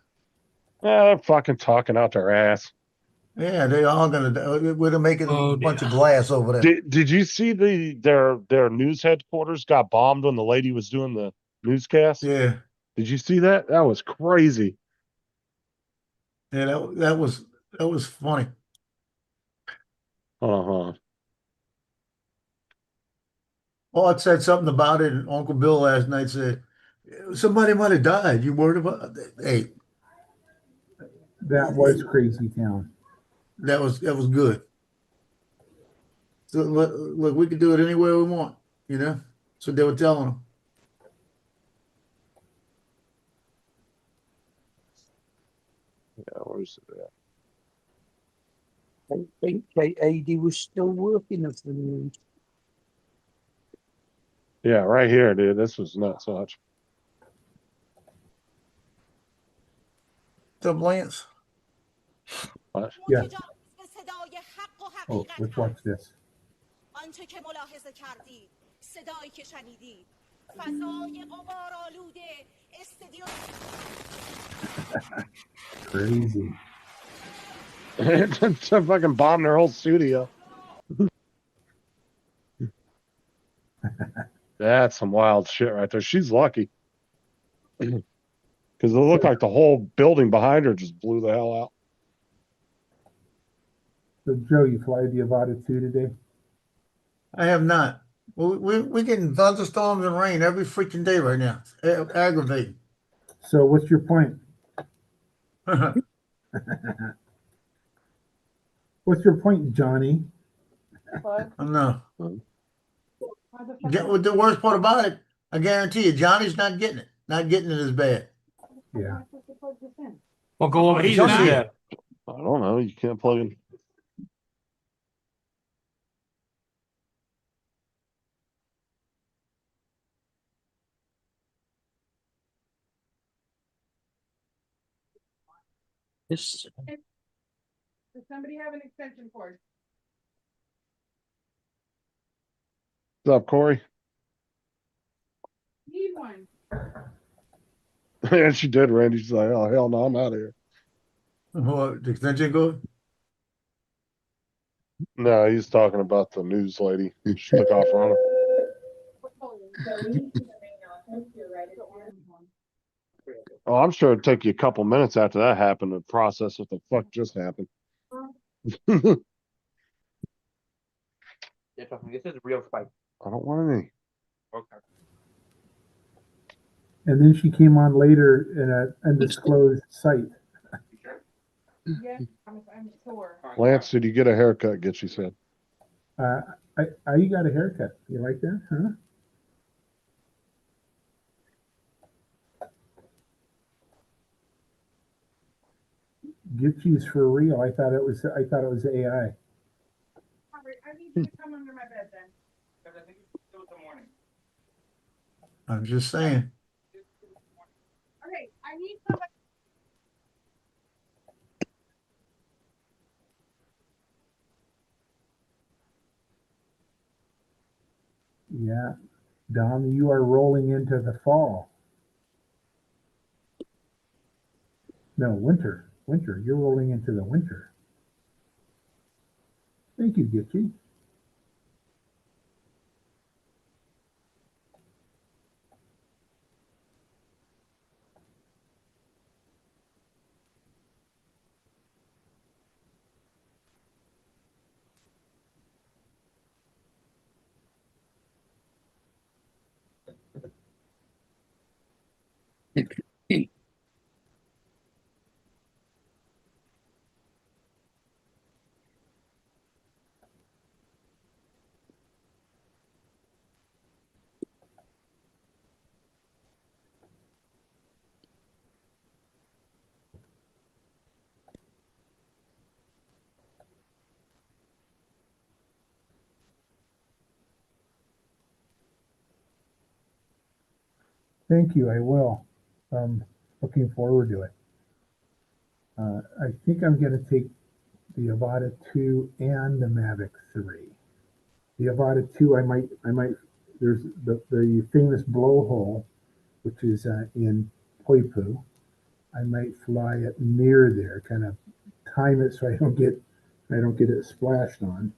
Yeah, they're fucking talking out their ass. Yeah, they all gonna. We're making Oh, a bunch of dear. glass over there. Did you see their news headquarters got bombed when the lady was doing the newscast? Yeah, Did you see that? That was crazy. yeah, that was funny. Uh-huh. Art said something about it, and Uncle Bill last night said somebody might have died. You worried about that? Hey, That was Crazy Town. that was good. So look, we can do it anywhere we want, you know. So they were telling them. Yeah, where's it at? I think KAD was still working at the news. Yeah, right here, dude. This was nuts. Watch. What's up, Lance? Watch. Yeah. Oh, let's watch this. آنچه که ملاحظه کردید صدایی که شنیدید فضای غبارآلوده استدیو Crazy. To fucking bomb their whole studio. That's some wild shit right there. She's lucky. Because it looked like the whole building behind her just blew the hell out. So, Joe, you fly the Avada 2 today? I have not. We're getting thunderstorms and rain every freaking day right now. Aggravating. So, what's your point? What's your point, Johnny? No. The worst part about it, I guarantee you, Johnny's not getting it. Not getting it as bad. Yeah. Well, go over to He's Johnny not. there. I don't know. You can't plug in. This Does somebody have an extension cord? What's up, Corey? Need one. And she did, Randy. She's like, oh, hell no, I'm out of here. What, the extension cord? No, he's talking about the news lady. She took off on him. Oh, I'm sure it'd take you a couple minutes after that happened to process what the fuck just happened. Yeah, trust me, this is a real spike. I don't want any. Okay. And then she came on later in an undisclosed site. Yeah, I'm sure. Lance, did you get a haircut? She said. You got a haircut. You like that, huh? Gitchy's for real. I thought it was AI. I need you to come under my bed then. Because I think it's still the morning. I'm just saying. Okay, I need somebody. Yeah. Dom, you are rolling into the fall. No, winter. Winter. You're rolling into the winter. Thank you, Gitchy. Thank you. I will. Looking forward to it. I think I'm going to take the Avata 2 and the Mavic 3. The Avata 2, I might. There's the famous blowhole, which is in Poipu. I might fly it near there, kind of time it so I don't get it splashed on,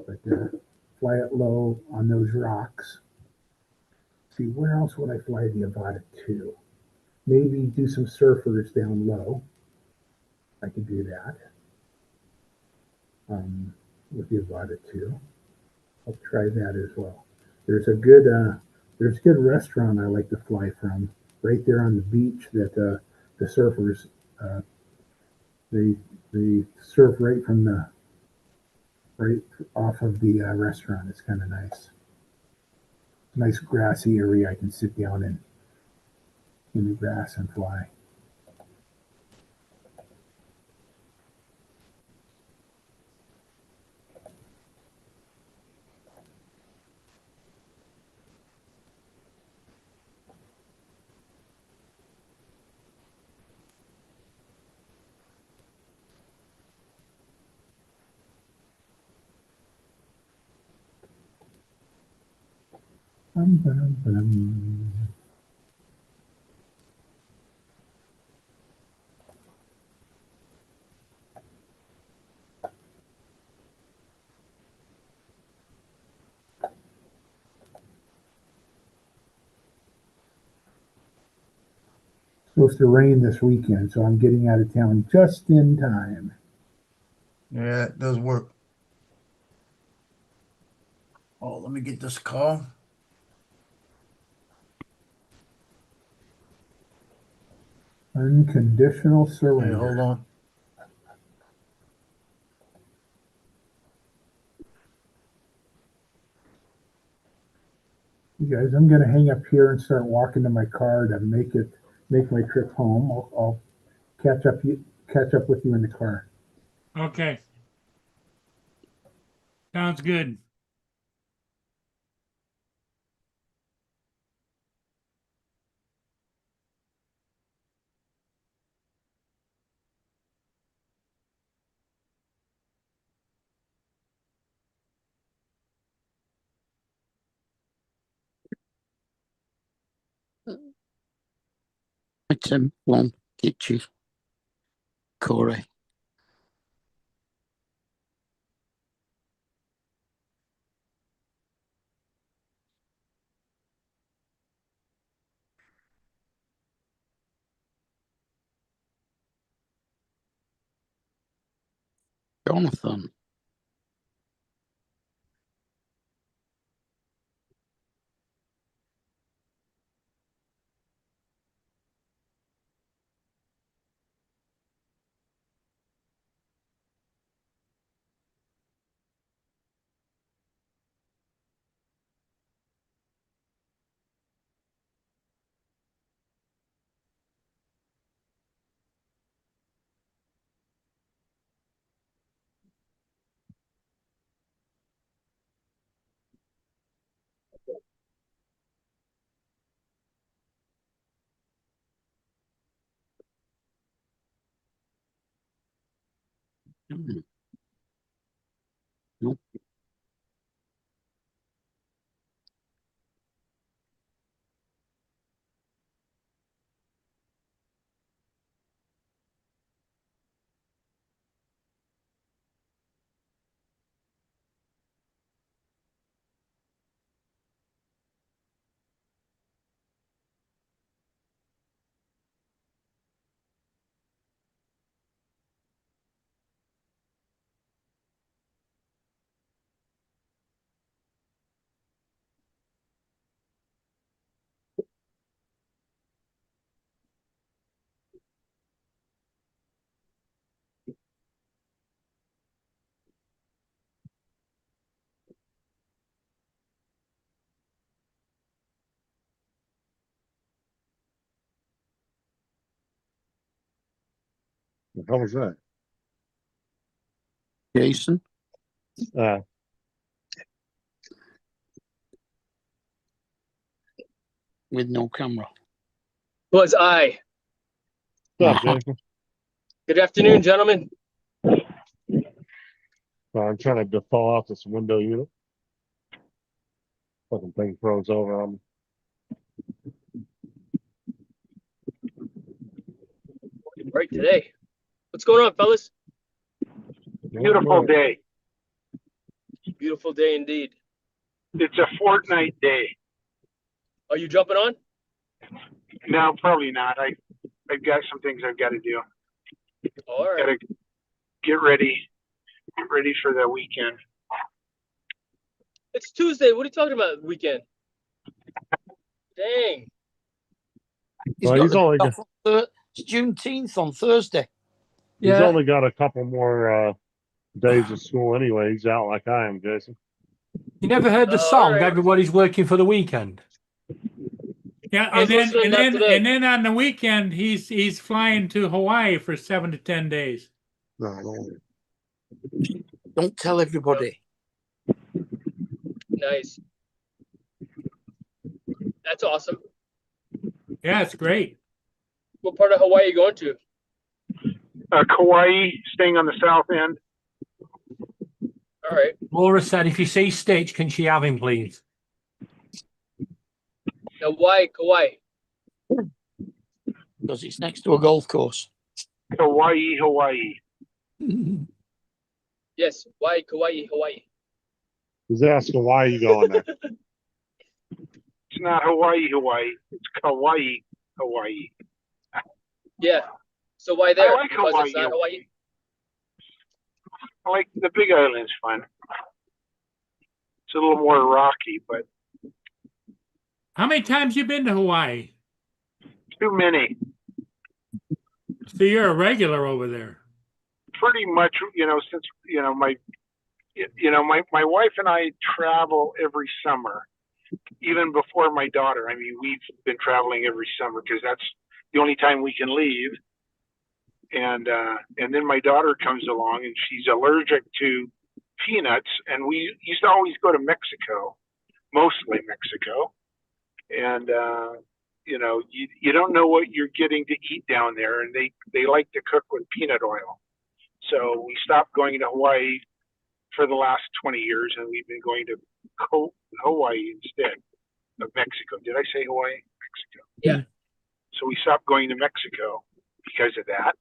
but fly it low on those rocks. See, where else would I fly the Avata 2? Maybe do some surfers down low. I could do that with the Avata 2. I'll try that as well. There's a good restaurant I like to fly from right there on the beach that the surfers uh, they surf right off of the restaurant. It's kind of nice. Nice grassy area I can sit down in the grass and fly. Bum. Supposed to rain this weekend, so I'm getting out of town just in time. Yeah, it does work. Oh, let me get this call. Unconditional Hey, surrender. hold on. You guys, I'm going to hang up here and start walking to my car to make my trip home. I'll catch up with you in the car. Okay. Sounds good. Item 1, kitchen. Corey. Jonathan. No. The hell was that? Jason. Uh, With no camera. Was I. what's up, Jason? Good afternoon, gentlemen. I'm trying to fall out this window unit. Fucking thing froze over on me. Right today. What's going on, fellas? Beautiful day. Beautiful day indeed. It's a fortnight day. Are you jumping on? No, probably not. I've got some things I've got to do. All right. Got to get ready for the weekend. It's Tuesday. What are you talking about? Weekend. Dang. Well, only got, it's Juneteenth on Thursday. he's only got a couple more days of school anyway. He's out like I am, Jason. You never heard the song, right. Everybody's Working for the Weekend? Yeah, I was listening to that today. and then on the weekend he's flying to Hawaii for 7 to 10 days. No. Don't tell everybody. Nice. That's awesome. Yeah, it's great. What part of Hawaii are you going to? Kauai, staying on the south end. All right. Laura said, if you see Stitch, can she have him, please? Now, why Kauai? Because it's next to a golf course. Kauai, Hawaii. Yes, why Kauai, Hawaii? He's asking why you going there. It's not Hawaii, Hawaii. It's Kauai, Hawaii. Yeah. So why there? I like Because Hawaii, it's not Hawaii? I like the Big Island's fun. It's a little more rocky, but How many times you been to Hawaii? too many. So you're a regular over there. Pretty much, since my wife and I travel every summer, even before my daughter. I mean, we've been traveling every summer because that's the only time we can leave. And then my daughter comes along and she's allergic to peanuts, and we used to always go to Mexico, mostly Mexico, and you don't know what you're getting to eat down there, and they like to cook with peanut oil. So we stopped going to Hawaii for the last 20 years, and we've been going to Hawaii instead of Mexico. Did I say Hawaii? Mexico. Yeah. So we stopped going to Mexico because of that,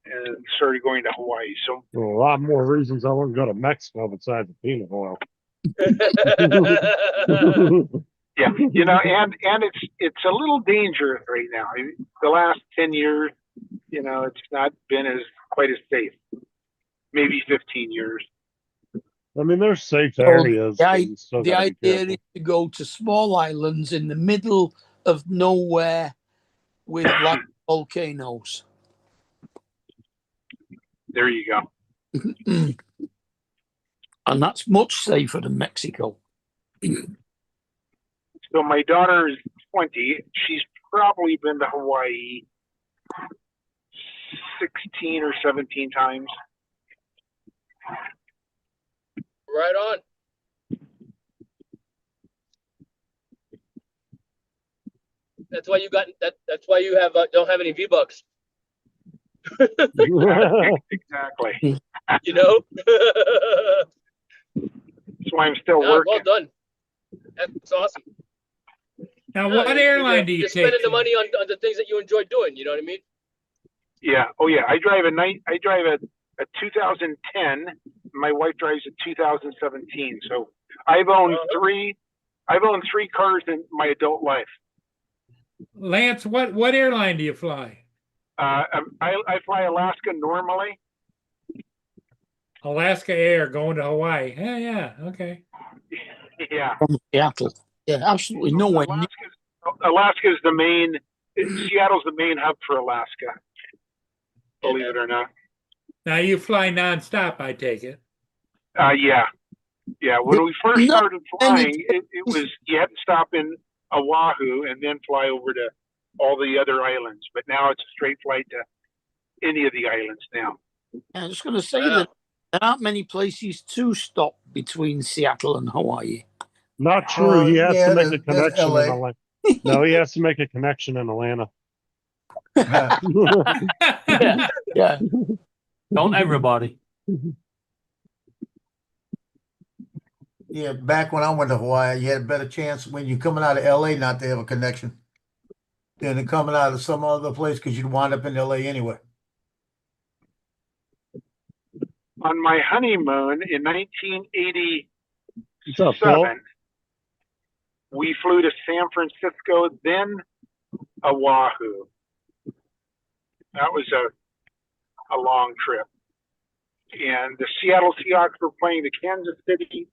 and started going to Hawaii. So Well, a lot more reasons I wouldn't go to Mexico besides the peanut oil. yeah, and it's a little dangerous right now. The last 10 years, it's not been quite as safe. Maybe 15 years. I mean, there's safe So areas, but you still the gotta be idea careful. is to go to small islands in the middle of nowhere with like volcanoes. There you go. And that's much safer than Mexico. So my daughter is 20. She's probably been to Hawaii 16 or 17 times. Right on. That's why you got that. That's why you have don't have any V-Bucks. Exactly. You know. That's why I'm still No, working. well done. That's awesome. Now, No, what airline do you you're take? spending the money on the things that you enjoy doing. You know what I mean? Yeah. Oh yeah. I drive a 2010. My wife drives a 2017. So I've owned three cars in my adult life. Lance, what airline do you fly? I fly Alaska normally. Alaska Air going to Hawaii. Yeah, okay. Yeah. From Seattle. Yeah, absolutely no way. Alaska's the main. Seattle's the main hub for Alaska. Believe it or not. Now you fly nonstop, I take it. Yeah. When we first started flying, it was you had to stop in Oahu and then fly over to all the other islands. But now it's a straight flight to any of the islands now. I was going to say that there aren't many places to stop between Seattle and Hawaii. Not true. He has to make a there's connection in LA. Atlanta. No, he has to make a connection in Atlanta. Yeah. Don't everybody. Yeah, back when I went to Hawaii, you had a better chance when you're coming out of LA not to have a connection than coming out of some other place because you'd wind up in LA anyway. On my honeymoon in 1987, What's up, Phil? we flew to San Francisco, then Oahu. That was a long trip. And the Seattle Seahawks were playing the Kansas City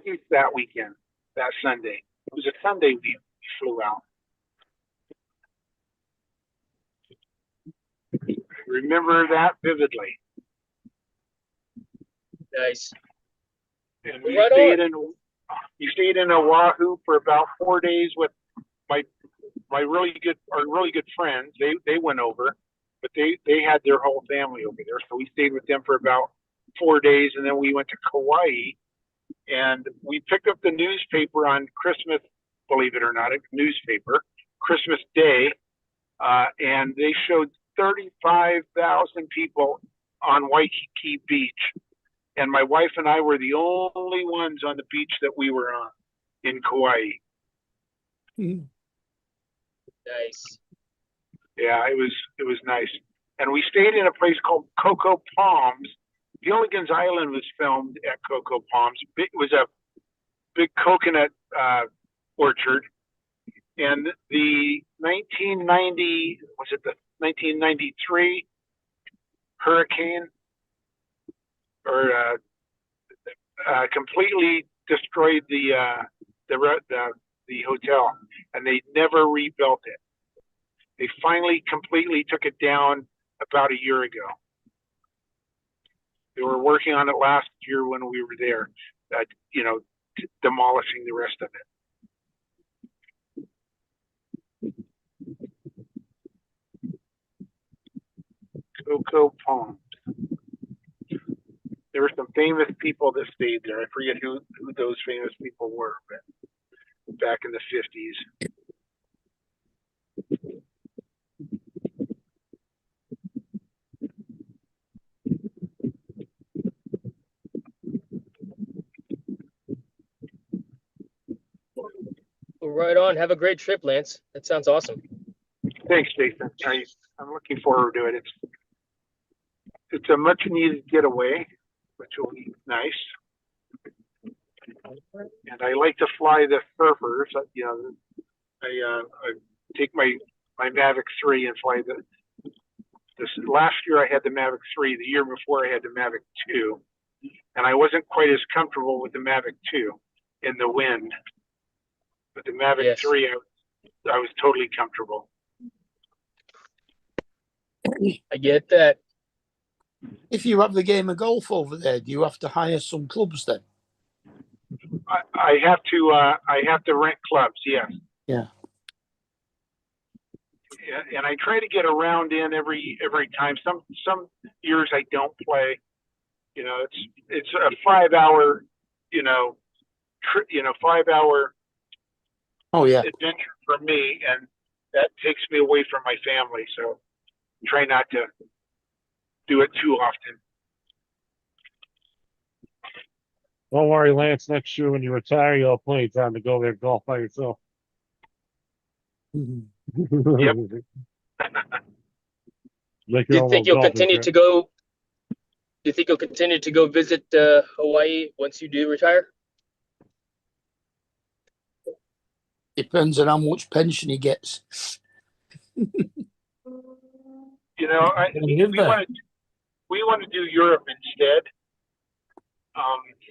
Chiefs that weekend, that Sunday. It was a Sunday we flew out. Remember that vividly. Nice. And we stayed in Oahu for about 4 days with my really good friends. They went over, but they had their whole family over there. So we stayed with them for about 4 days, and then we went to Kauai, and we picked up the newspaper on Christmas, believe it or not, a newspaper, Christmas Day, and they showed 35,000 people on Waikiki Beach. And my wife and I were the only ones on the beach that we were on in Kauai. Nice. Yeah, it was nice. And we stayed in a place called Cocoa Palms. Gilligan's Island was filmed at Cocoa Palms. It was a big coconut orchard. And the 1993 hurricane completely destroyed the hotel, and they never rebuilt it. They finally completely took it down about a year ago. They were working on it last year when we were there, demolishing the rest of it. Cocoa Palms. There were some famous people that stayed there. I forget who those famous people were, but back in the 50s. Well, right on. Have a great trip, Lance. That sounds awesome. Thanks, Jason. I'm looking forward to it. It's a much needed getaway, which will be nice. And I like to fly the surfers. You know, I take my Mavic 3 and fly this last year I had the Mavic 3. The year before I had the Mavic 2, and I wasn't quite as comfortable with the Mavic 2 in the wind. But the Mavic Yes. 3, I was totally comfortable. I get that. If you have the game of golf over there, do you have to hire some clubs then? I have to rent clubs. Yes. Yeah. And I try to get a round in every time. Some years I don't play. You know, it's a 5 hour, 5 hour Oh yeah. adventure for me, and that takes me away from my family. So try not to do it too often. Don't worry, Lance. Next year when you retire, you'll have plenty of time to go there and golf by yourself. Yep. Make Do your you own think little you'll golf continue trip. to go? Do you think you'll continue to go visit Hawaii once you do retire? Depends on how much pension he gets. You know, we want to do Europe instead.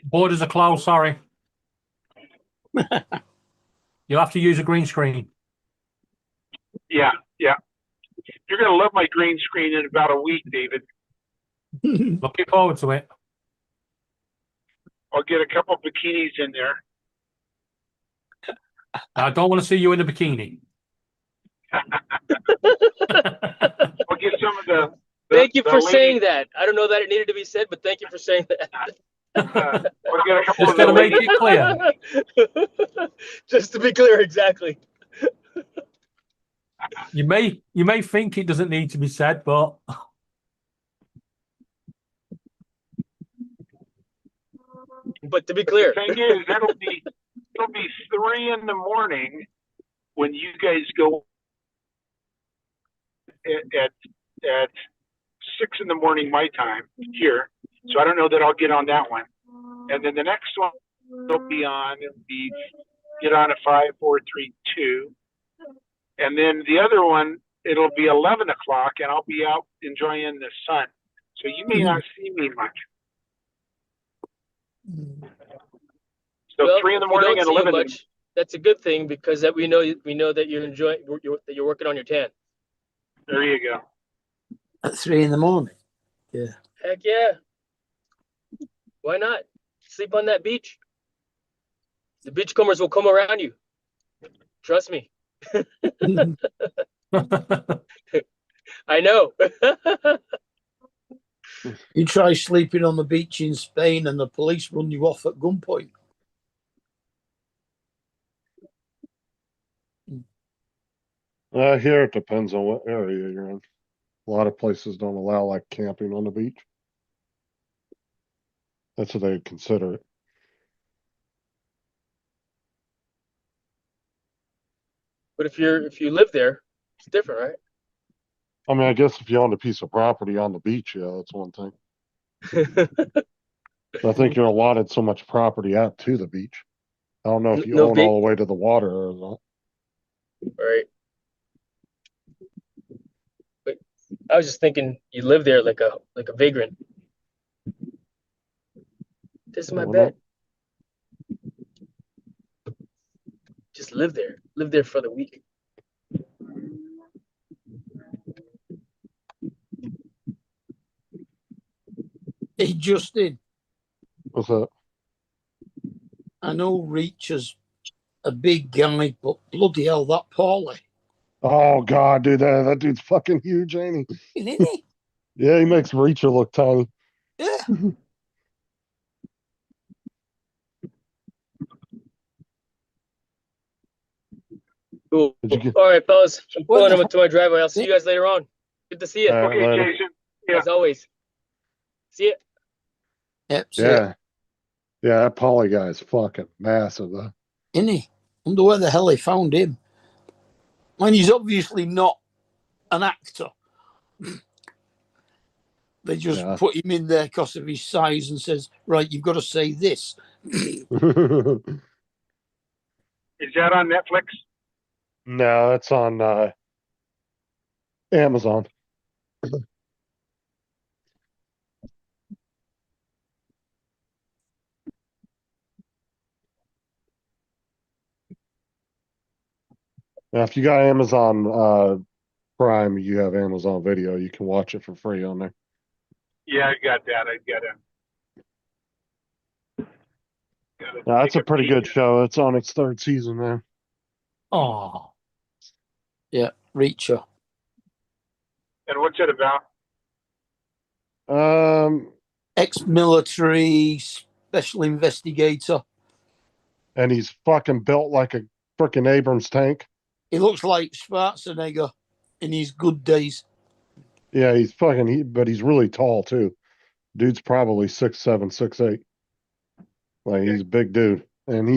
Borders are closed, sorry. You'll have to use a green screen. Yeah. You're gonna love my green screen in about a week, David. Looking forward to it. I'll get a couple bikinis in there. I don't want to see you in a bikini. I'll get some of the Thank you for ladies- saying that. I don't know that it needed to be said, but thank you for saying that. I'll get a couple Just of gotta the make ladies. it clear. Just to be clear, exactly. You may think it doesn't need to be said, but But to be clear, The thing is, it'll be 3 a.m. when you guys go at 6 a.m. my time here. So I don't know that I'll get on that one. And then the next one will be on. It'll be get on at 5, 4, 3, 2. And then the other one, it'll be 11 o'clock, and I'll be out enjoying the sun. So you may not see me much. So well, 3 in the if we morning don't and see you 11 in the much, that's a good thing because that we know that you're enjoying that you're working on your tan. There you go. At 3 a.m. Yeah. Heck yeah. Why not? Sleep on that beach. The beachcombers will come around you. Trust me. I know. You try sleeping on the beach in Spain and the police run you off at gunpoint. Here it depends on what area you're in. A lot of places don't allow like camping on the beach. That's what they consider it. But if you live there, it's different, right? I mean, I guess if you own a piece of property on the beach, yeah, that's one thing. I think you're allotted so much property out to the beach. I don't know if you No own all the way to the water or not. Right. But I was just thinking you live there like a vagrant. This is my Why bed. not? Just live there. Live there for the week. Hey, Justin, What's that? I know Reach is a big guy, but bloody hell, that Paulie. Oh God, dude, that dude's fucking huge, ain't he? Isn't he? Yeah, he makes Reacher look tiny. Yeah. Cool. Did you get- All right, fellas. I'm What pulling the them to my driveway. I'll see you guys later on. Good to see you. All right, Okay, later. Jason. Yeah. As always. See you. Yep, see Yeah. Yeah, that Polly guy is fucking massive, though. Isn't he? Wonder where the hell they found him. And he's obviously not an actor. They just Yeah. put him in there because of his size and says, right, you've got to say this. Is that on Netflix? No, it's on Amazon. Now, if you got Amazon Prime, you have Amazon Video. You can watch it for free on there. Yeah, I got that. I got it. Now, that's a pretty good show. It's on its 3rd season now. Oh, Yeah, Reacher. And what's it about? Ex-military special investigator. And he's fucking built like a freaking Abrams tank. He looks like Schwarzenegger in his good days. Yeah, he's fucking, but he's really tall too. Dude's probably 6'7", 6'8". Like, he's a big dude. And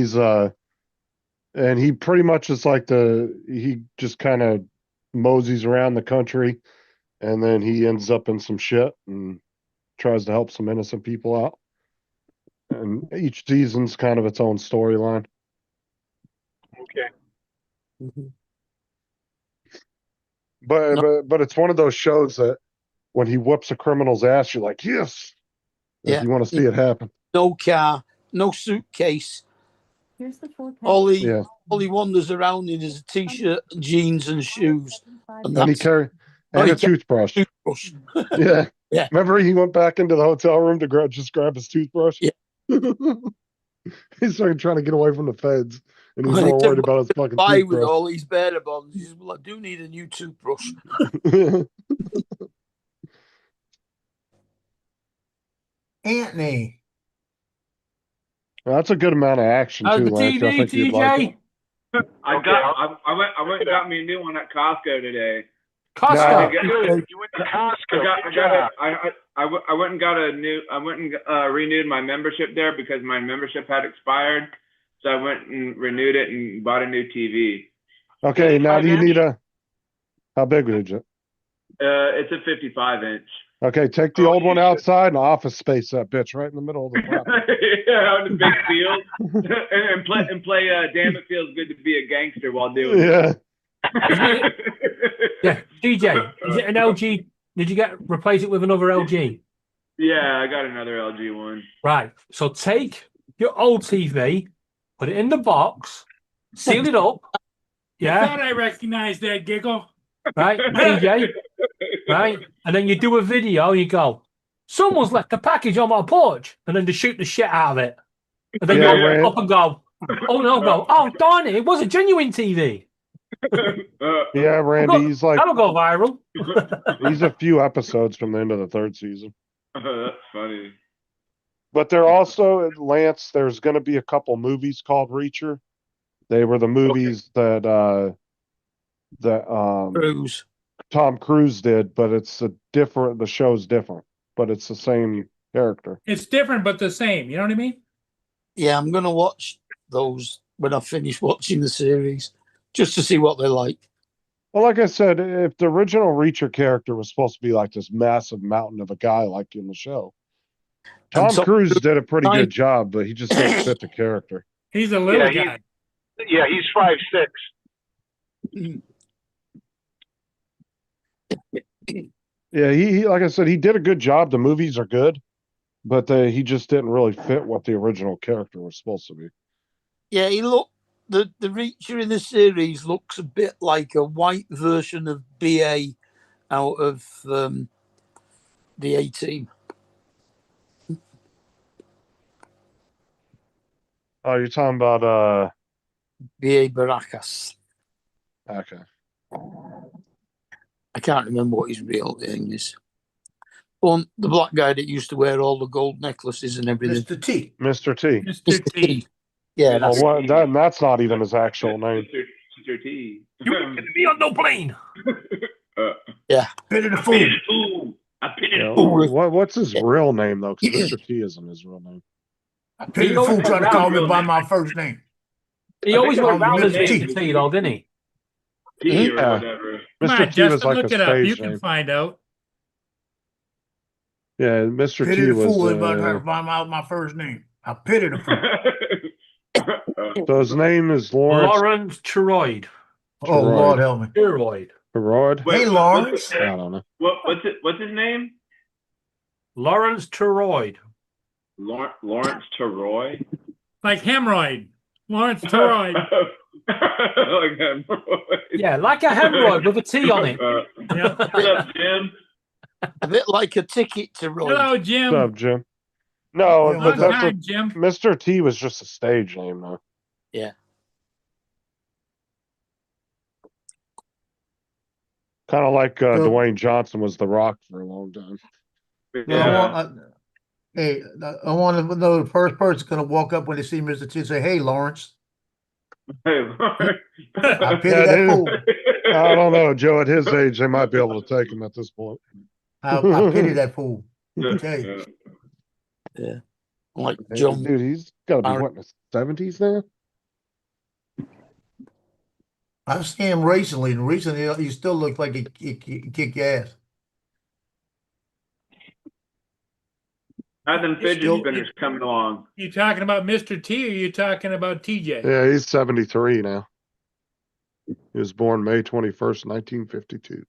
and he pretty much is like he just kind of moseys around the country, and then he ends up in some shit and tries to help some innocent people out. And each season's kind of its own storyline. Okay. Mm-hmm. But it's one of those shows that when he whoops a criminal's ass, you're like, yes. Yeah. You want to see it happen. No car, no suitcase. Here's the forecast. All he wanders around in is a t-shirt, jeans, and shoes. And he carries a toothbrush. Yeah. Yeah. Remember, he went back into the hotel room to grab his toothbrush? Yeah. He's trying to get away from the feds, and he's more worried about his fucking toothbrush. toothbrush. With all these bearer bonds, he says, well, I do need a new toothbrush. Anthony. That's a good amount of action how's too, the Lance. I TV, think you'd like TJ? it. I went and got me a new one at Costco today. Costco. You went to Costco. I went and got renewed my membership there because my membership had expired. So I went and renewed it and bought a new TV. Okay, now do you need how big is it? It's a 55-inch. Okay, take the old one outside and office space that bitch right in the middle of the property. Yeah, on the big field. and play Damn It Feels Good to Be a Gangster while doing it. Yeah, TJ, is it an LG? Did you replace it with another LG? Yeah, I got another LG one. Right. So take your old TV, put it in the box, seal it up. Yeah. I thought I recognized that giggle. Right, TJ. Right. And then you do a video, you go, someone's left a package on my porch, and then to shoot the shit out of it. And then you up and go, oh, darn it was a genuine TV. Yeah, Randy, he's like, that'll go viral. He's a few episodes from the end of the 3rd season. That's funny. But they're also, Lance, there's going to be a couple movies called Reacher. They were the movies that Tom Cruise did, but the show's different, but it's the same character. It's different, but the same. You know what I mean? Yeah, I'm going to watch those when I finish watching the series, just to see what they're like. Well, like I said, if the original Reacher character was supposed to be like this massive mountain of a guy like in the show, Tom Cruise did a pretty good job, but he just didn't fit the character. He's a little guy. He's 5'6". Yeah, he like I said, he did a good job. The movies are good, but he just didn't really fit what the original character was supposed to be. Yeah, the Reacher in the series looks a bit like a white version of BA out of the A-Team. Oh, you're talking about B.A. Baracus. Okay. I can't remember what his real name is. The black guy that used to wear all the gold necklaces and everything. Mr. T. Mr. T. Mr. T. Yeah, that's not even his actual name. Mr. T. You ain't gonna be on no plane. Yeah. Pity the fool. What's his real name though? Because Mr. T isn't his real name. Pity the fool trying to call me by my first name. He always went around as Mr. T, though, didn't he? T or Yeah. whatever. Come Mr. on, T was Justin, like a look it up. You stage can name. find out. Yeah, Mr. Pity T the was. fool is about trying to find out my first name. I pity the fool. So his name is Lawrence Lawrence Troyd. Oh Lord Troyd. help me. Troyd. Gerard? Hey Lawrence. I don't know. What's his name? Lawrence Troyd. Lawrence Taroy. Like hemorrhoid. Lawrence Toroid. Like hemorrhoid. Yeah, like a hemorrhoid with a T on it. Yeah. What's up, Jim? A bit like a ticket to ride. Hello, What's Jim. up, Jim? No, Yeah, but Long that's time, Jim. Mr. T was just a stage name, though. Yeah. Kind of like So- Dwayne Johnson was The Rock for a long time. Yeah. I want to know the first person going to walk up when they see Mr. T and say, "Hey, Lawrence." Hey, Lawrence. I pity Yeah, that dude. fool. I don't know, Joe. At his age, they might be able to take him at this point. I pity that fool. I tell you. Yeah. Like Hey, John. dude, he's got to be Barrett. what, in his 70s now? I've seen him recently, and recently he still looks like he kick your ass. How them fidget Still- spinners coming along? You talking about Mr. T or you talking about TJ? Yeah, he's 73 now. He was born May 21st, 1952.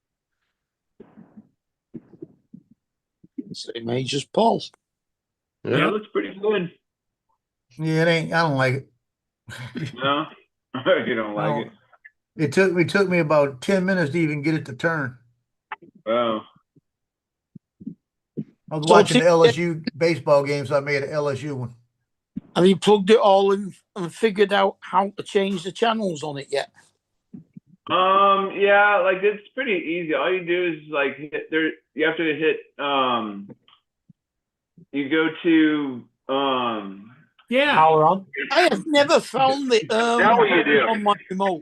Same age as Paul. Yeah, Yeah. it looks pretty good. Yeah, it ain't. I don't like it. No, you don't I like don't- It took me about 10 minutes to even get it to turn. it. Wow. I was So watching the T- LSU baseball game, so I made an LSU one. Have you plugged it all in and figured out how to change the channels on it yet? Yeah, like it's pretty easy. All you do is like hit there. You have to hit. You go to. Yeah. Power on. I have never found the Now what you do? on my remote.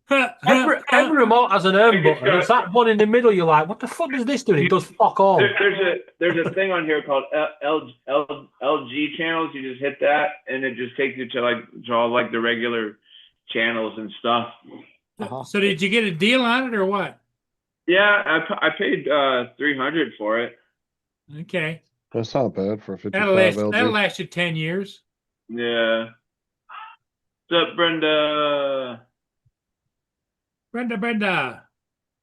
Every remote has an button. It's that one in the middle. You're like, what the fuck does this do? And it does fuck all. There's a thing on here called LG channels. You just hit that, and it just takes you to all like the regular channels and stuff. So did you get a deal on it or what? Yeah, I paid $300 for it. Okay. That's not bad for a 55 That'll LG. last you 10 years. Yeah. What's up, Brenda? Brenda.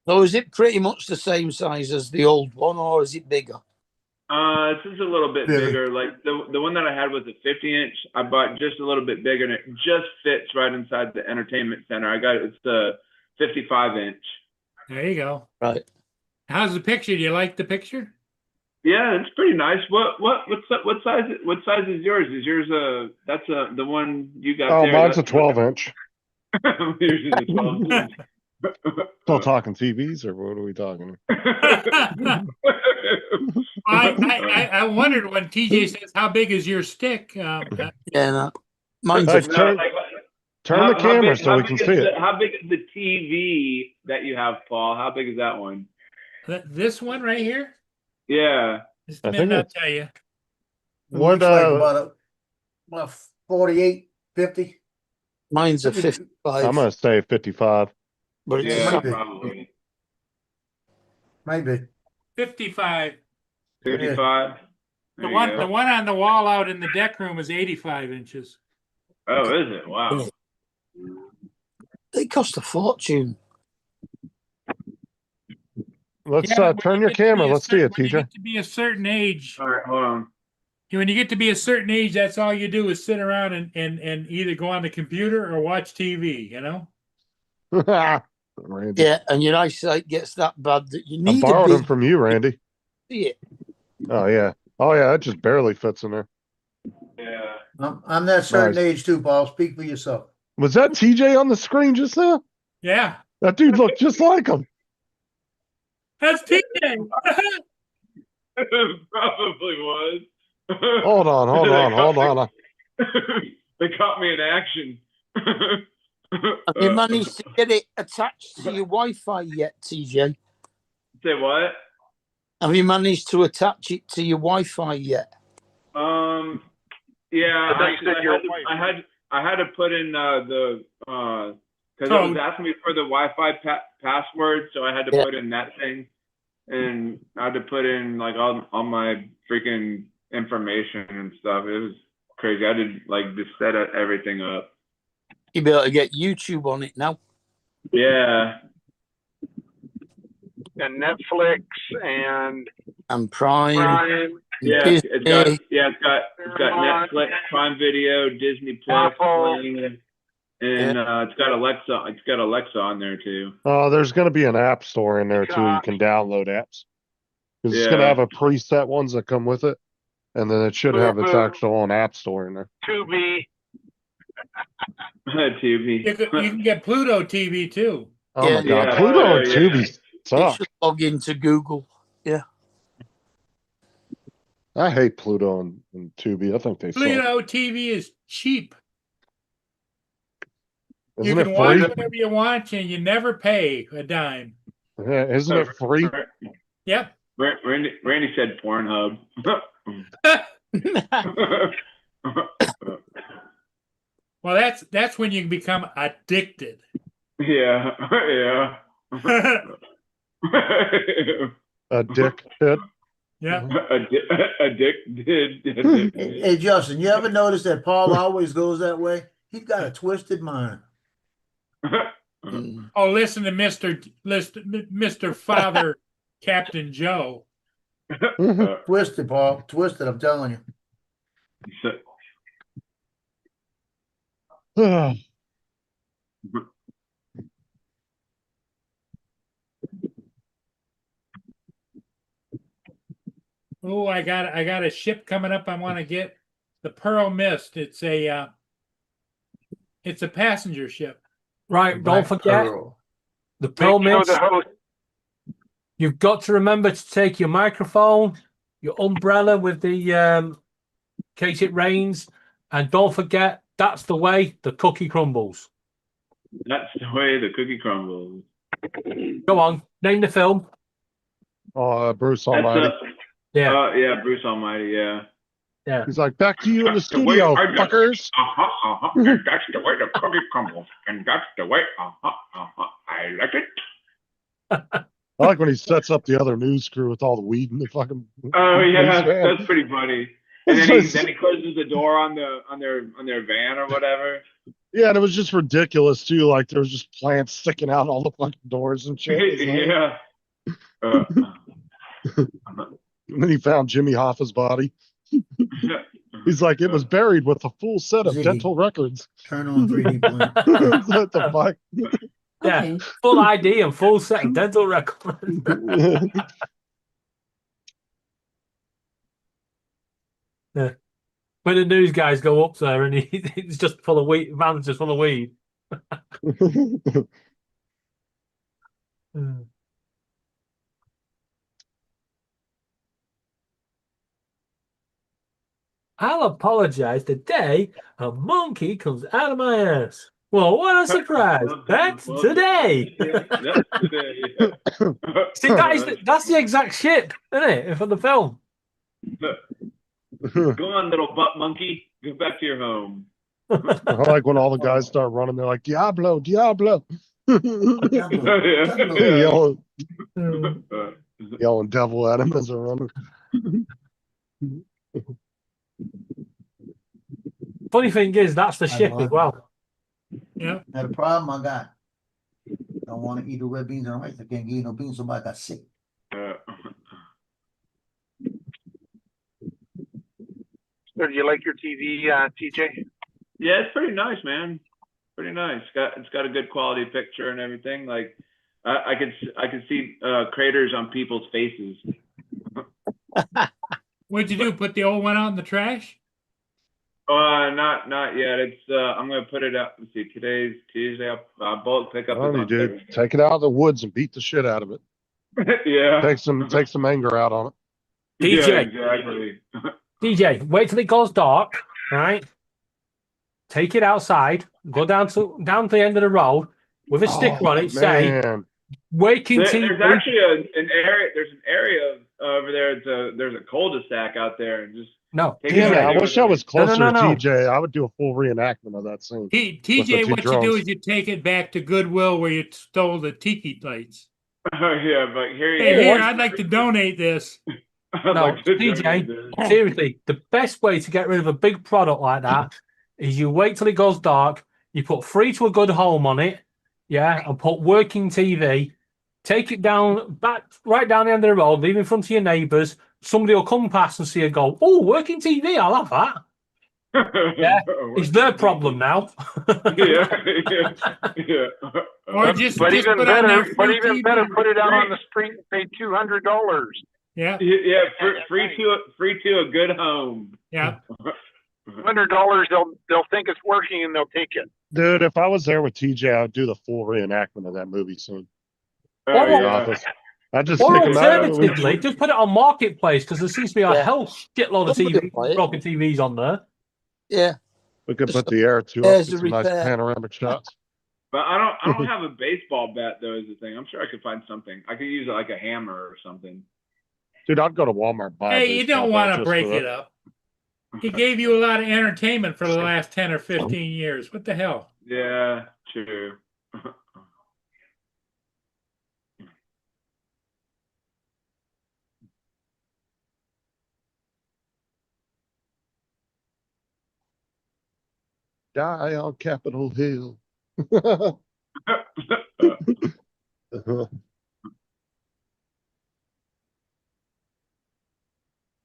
So is it pretty much the same size as the old one, or is it bigger? It's just a little bit bigger. Like the one that I had was a 50-inch. I bought just a little bit bigger, and it just fits right inside the entertainment center. It's the 55-inch. There you go. Right. How's the picture? Do you like the picture? Yeah, it's pretty nice. What size is yours? Is yours that's the one you got Oh, there? mine's a 12-inch. Yours is a 12-inch. Still talking TVs, or what are we talking? I wondered when TJ says, "How big is your stick?" Yeah, no. Mine's Hey, a turn the camera so we can see it. How big is the TV that you have, Paul? How big is that one? This one right here. Yeah. Just a I minute, think I'll tell you. It What, looks like about 48, 50. Mine's a 55. I'm going to say 55. But it's Yeah, might be. probably. Might be. 55. 55. The one on the wall out in the deck room is 85 inches. Oh, is it? Wow. They cost a fortune. Let's Yeah, when turn you your get to be camera. a Let's see it, when you TJ. get to be a certain age, All right, hold on. when you get to be a certain age, that's all you do is sit around and either go on the computer or watch TV. You know. Randy. Yeah, and your eyesight gets that bad that you I need a borrowed them big from you, Randy. see it. Oh, yeah. Oh, yeah. It just barely fits in there. Yeah. I'm that certain Nice. age too, Paul. Speak for yourself. Was that TJ on the screen just now? Yeah, That dude looked just like him. that's TJ. Probably was. Hold on. They caught me in action. Have you managed to get it attached to your Wi-Fi yet, TJ? Say what? Have you managed to attach it to your Wi-Fi yet? Yeah, I thought you said your wife. I had to put in because it was asking me for the Wi-Fi password, so I had to put in that thing, and I had to put in like all my freaking information and stuff. It was crazy. I did like just set everything up. You be able to get YouTube on it now. Yeah. And Netflix and Prime. Yeah, Disney. it's got Netflix, Prime Video, Disney Plus, Sling, and it's got Alexa. It's got Alexa on there too. There's going to be an app store in there too. You can download apps. Because it's going to have a preset ones that come with it, and then it should have its actual own app store in there. Tubi. Tubi. You can get Pluto TV too. Oh my God, Pluto and Tubi suck. Should log into Google. Yeah. I hate Pluto and Tubi. I think they suck. Pluto TV is cheap. Isn't you it can watch free? whatever you want, and you never pay a dime. Yeah, isn't it free? Yep. Randy said Pornhub. Well, that's when you become addicted. Yeah. Addicted. Yeah. Addicted. Hey, Justin, you ever notice that Paul always goes that way? He's got a twisted mind. Oh, listen to Mr. Father Captain Joe. Twisted, Paul. Twisted, I'm telling you. Oh, I got a ship coming up. I want to get the Pearl Mist. It's a passenger ship. Right, don't forget the Pearl Mist. You've got to remember to take your microphone, your umbrella with the in case it rains, and don't forget that's the way the cookie crumbles. That's the way the cookie crumbles. Go on, name the film. Bruce Almighty. Yeah, Bruce Almighty. Yeah. Yeah. He's like, back to you in the studio, fuckers. And that's the way the cookie crumbles. And that's the way. I like it. I like when he sets up the other news crew with all the weed in the fucking. Oh yeah, that's pretty funny. And then he closes the door on their van or whatever. Yeah, and it was just ridiculous too. Like there was just plants sticking out all the fucking doors and shit. Yeah. And then he found Jimmy Hoffa's body. He's like, it was buried with a full set of dental records. Turn on 3D print. What the fuck? Yeah, full ID and full set of dental records. Yeah. When the news guys go up there and he's just full of weed, van's just full of weed. I'll apologize the day a monkey comes out of my ass. Well, what a surprise! That's today. See, that's the exact shit, isn't it, for the film? Go on, little butt monkey. Go back to your home. I like when all the guys start running. They're like, Diablo, Diablo. Yelling devil at him as they're running. Funny thing is, that's the ship as well. Yeah. Now the problem I got, I don't want to eat the red beans and rice. I can't eat no beans. Somebody got sick. So do you like your TV, TJ? Yeah, it's pretty nice, man. Pretty nice. It's got a good quality picture and everything. Like I could see craters on people's faces. What'd you do? Put the old one out in the trash? Not yet. It's I'm gonna put it out. Let's see. Today's Tuesday. I'll bulk pick up. Dude, take it out of the woods and beat the shit out of it. Yeah. Take some anger out on it. DJ, yeah, exactly. DJ, wait till it goes dark, right? Take it outside, go down to the end of the road with a sticker on it, say, "Waking TV." There's actually an area. There's an area over there. There's a cul-de-sac out there, and just No, Take Damn it, it I out wish there I with was No, no, closer no, to no. TJ. I would do a full reenactment of that scene with the TJ, two what you do drones. is you take it back to Goodwill where you stole the tiki lights. Oh yeah, but here, Hey, Oh, here, I- I'd like to donate this. I'd No, like to TJ, donate this. seriously, the best way to get rid of a big product like that is you wait till it goes dark, you put free to a good home on it, yeah, and put working TV, take it down, back right down the end of the road, leave in front of your neighbours. Somebody will come past and see it go, oh, working TV, I'll have that. Yeah, it's their problem now. Yeah, yeah, yeah. Or just But even put on better, there but free even TV. better, put it out on the street and pay $200. Yeah, Yeah, free to a good home. yeah. $100, they'll think it's working and they'll take it. Dude, if I was there with TJ, I would do the full reenactment of that movie scene. Oh Or in the what- yeah. office. I'd just Or stick him out. alternatively, just put it on Marketplace because there seems to be a Yeah. hell shitload of Somebody TV, buy it. broken TVs on there. Yeah. We could Just put the air too up, there's get a some nice repair. panoramic shots. But I don't have a baseball bat though. Is the thing. I'm sure I could find something. I could use like a hammer or something. Dude, I'd go to Walmart buy a Hey, you baseball don't bat want to just break for it that. up. He gave you a lot of entertainment for the last 10 or 15 years. What the hell? Yeah, true. Die on Capitol Hill.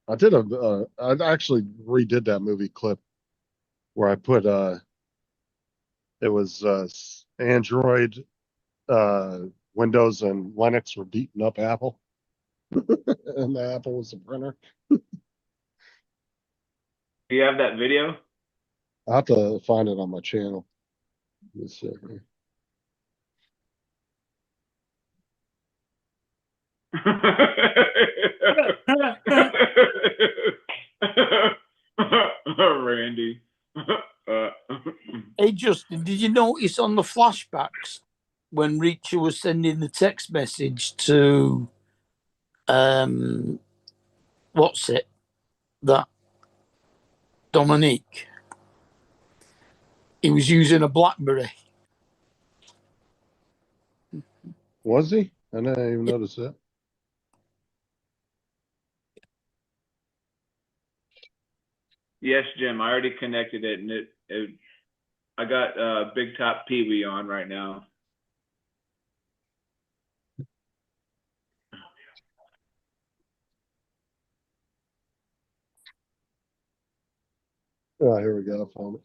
I actually redid that movie clip where I put it was Android, Windows, and Linux were beating up Apple, and the Apple was the printer. Do you have that video? I'll have to find it on my channel. Let's see here. Randy. Hey, Justin, did you notice on the flashbacks when Reacher was sending the text message to, what's it? That Dominique. He was using a BlackBerry. Was he? I didn't even notice that. Yes, Jim. I already connected it, and I got Big Top Pee Wee on right now. Oh, here we go. I found it.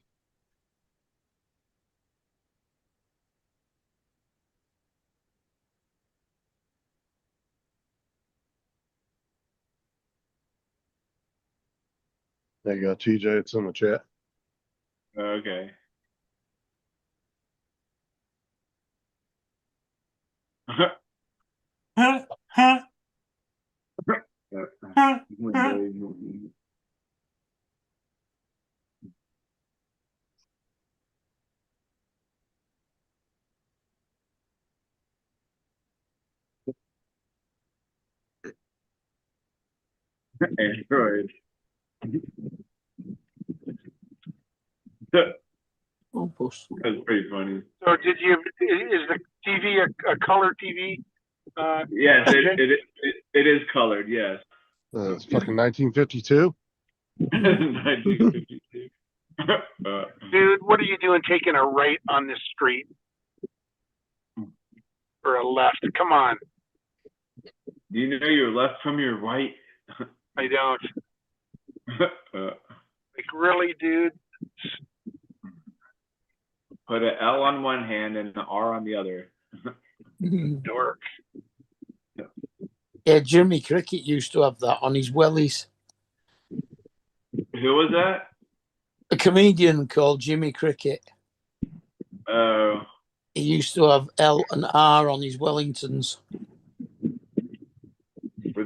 There you go, TJ. It's in the chat. Okay. Android. That's pretty funny. So is the TV a color TV? Yes, TJ? it is colored. Yes. It's fucking 1952. 1952. Dude, what are you doing taking a right on this street? Or a left? Come on. Do you know your left from your right? I don't. Like, really, dude? Put an L on one hand and an R on the other. Dork. Yeah, Jimmy Cricket used to have that on his wellies. Who was that? A comedian called Jimmy Cricket. Oh. He used to have L and R on his Wellingtons. Were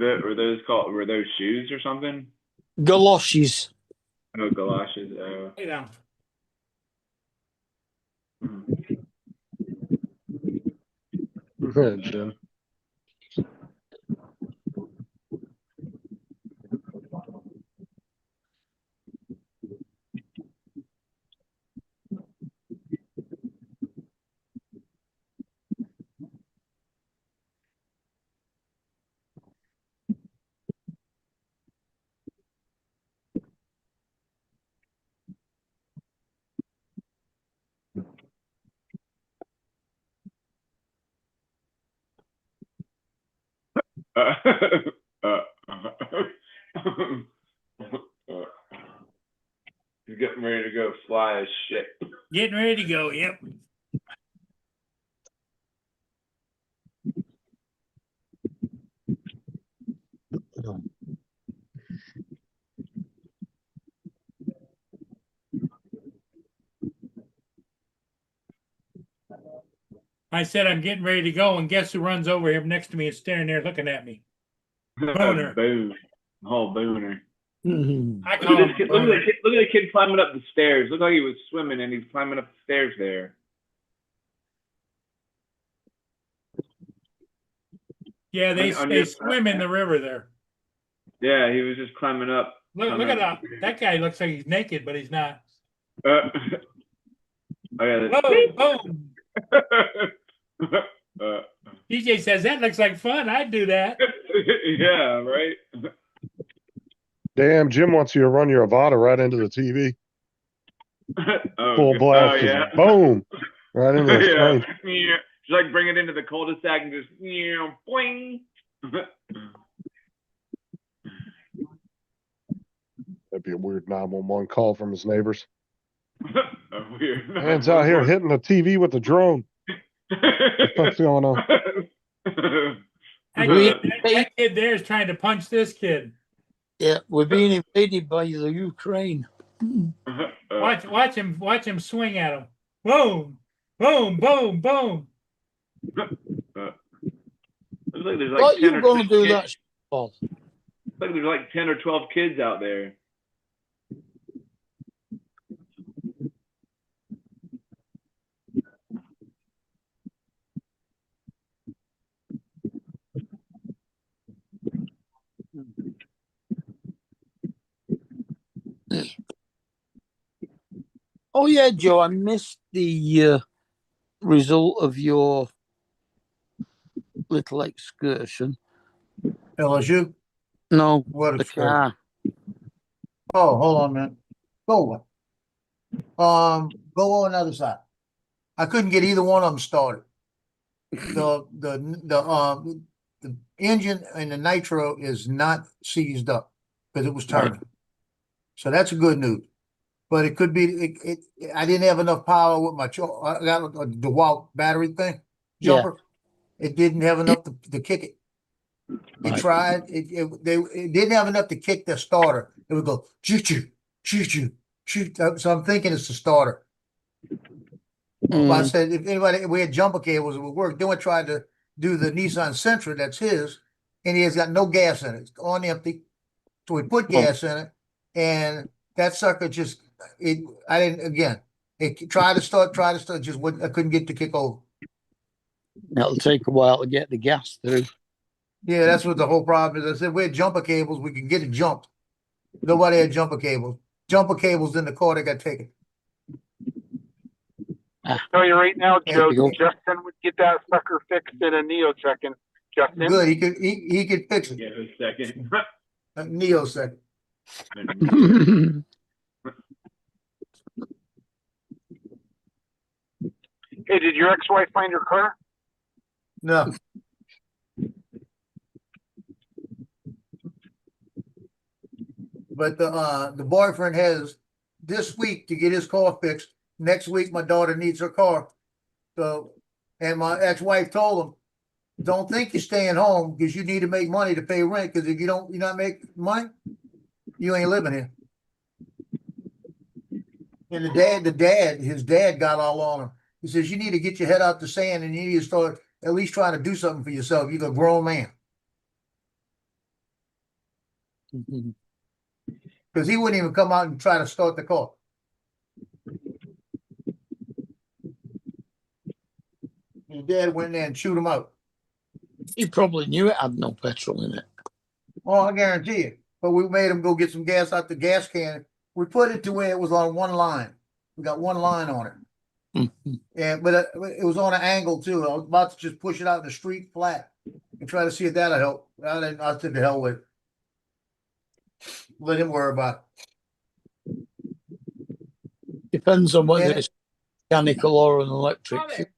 those shoes or something? Galoshes. Oh, galoshes. Oh. Hey down. Jim. uh, uh, he's getting ready to go fly as shit. Getting ready to go. Yep. I said I'm getting ready to go, and guess who runs over here next to me and staring there looking at me? Boner. Boom. Oh, Booner. I Look call at him this kid. Look Boner. at the kid climbing up the stairs. Looked like he was swimming and he's climbing up the stairs there. Yeah, they swim in the river there. Yeah, he was just climbing up. Look at that guy looks like he's naked, but he's not. Oh yeah. Whoa, boom. DJ says that looks like fun. I'd do that. Yeah, right. Damn, Jim wants you to run your Avada right into the TV. Full blast. Oh, yeah. Boom. Right into the screen. Yeah. Just like bring it into the cul-de-sac and just boing. That'd be a weird 911 call from his neighbors. Weird. Man's out here hitting the TV with the drone. What the fuck's going on? That kid there is trying to punch this kid. Yeah, we're being invaded by the Ukraine. Watch him swing at him. Boom, boom, boom, boom. Looks like there's like What 10 you or going to 12 do kids. that, Paul? Looks like there's like 10 or 12 kids out there. Oh yeah, Joe, I missed the result of your little excursion. LSU? No, What the excursion? car. Oh, hold on, man. Go on the other side. I couldn't get either one of them started. The engine and the nitro is not seized up because it was turning. So that's a good news. But it could be I didn't have enough power with my I got a DeWalt battery thing jumper. Yeah. It didn't have enough to kick it. It tried. It didn't have enough to kick the starter. It would go choo choo choo choo choo. So I'm thinking it's the starter. I said if we had jumper cables, it would work. Then we tried to do the Nissan Sentra. That's his, and he has got no gas in it. It's on empty. So we put gas in it, and that sucker just I didn't again. It tried to start, just wouldn't. I couldn't get the kick over. That'll take a while to get the gas through. Yeah, that's what the whole problem is. I said we had jumper cables, we could get it jumped. Nobody had jumper cables. Jumper cables in the car that got taken. Tell you right now, Joe, Justin would get that sucker fixed in a neosecond. Justin, good. He could fix it. Yeah, a second. A neosecond. Hey, did your ex-wife find her car? No. But the boyfriend has this week to get his car fixed. Next week, my daughter needs her car. So, and my ex-wife told him, don't think you're staying home because you need to make money to pay rent. Because if you're not making money, you ain't living here. And his dad got all on him. He says, you need to get your head out the sand and you need to start at least trying to do something for yourself. You're a grown man. Because he wouldn't even come out and try to start the car. His dad went in there and chewed him out. He probably knew it had no petrol in it. Oh, I guarantee it. But we made him go get some gas out the gas can. We put it to where it was on one line. We got one line on it. But it was on an angle too. I was about to just push it out in the street flat and try to see if that'll help. I said to hell with it. Let him worry about it. Depends on whether it's mechanical or an electric.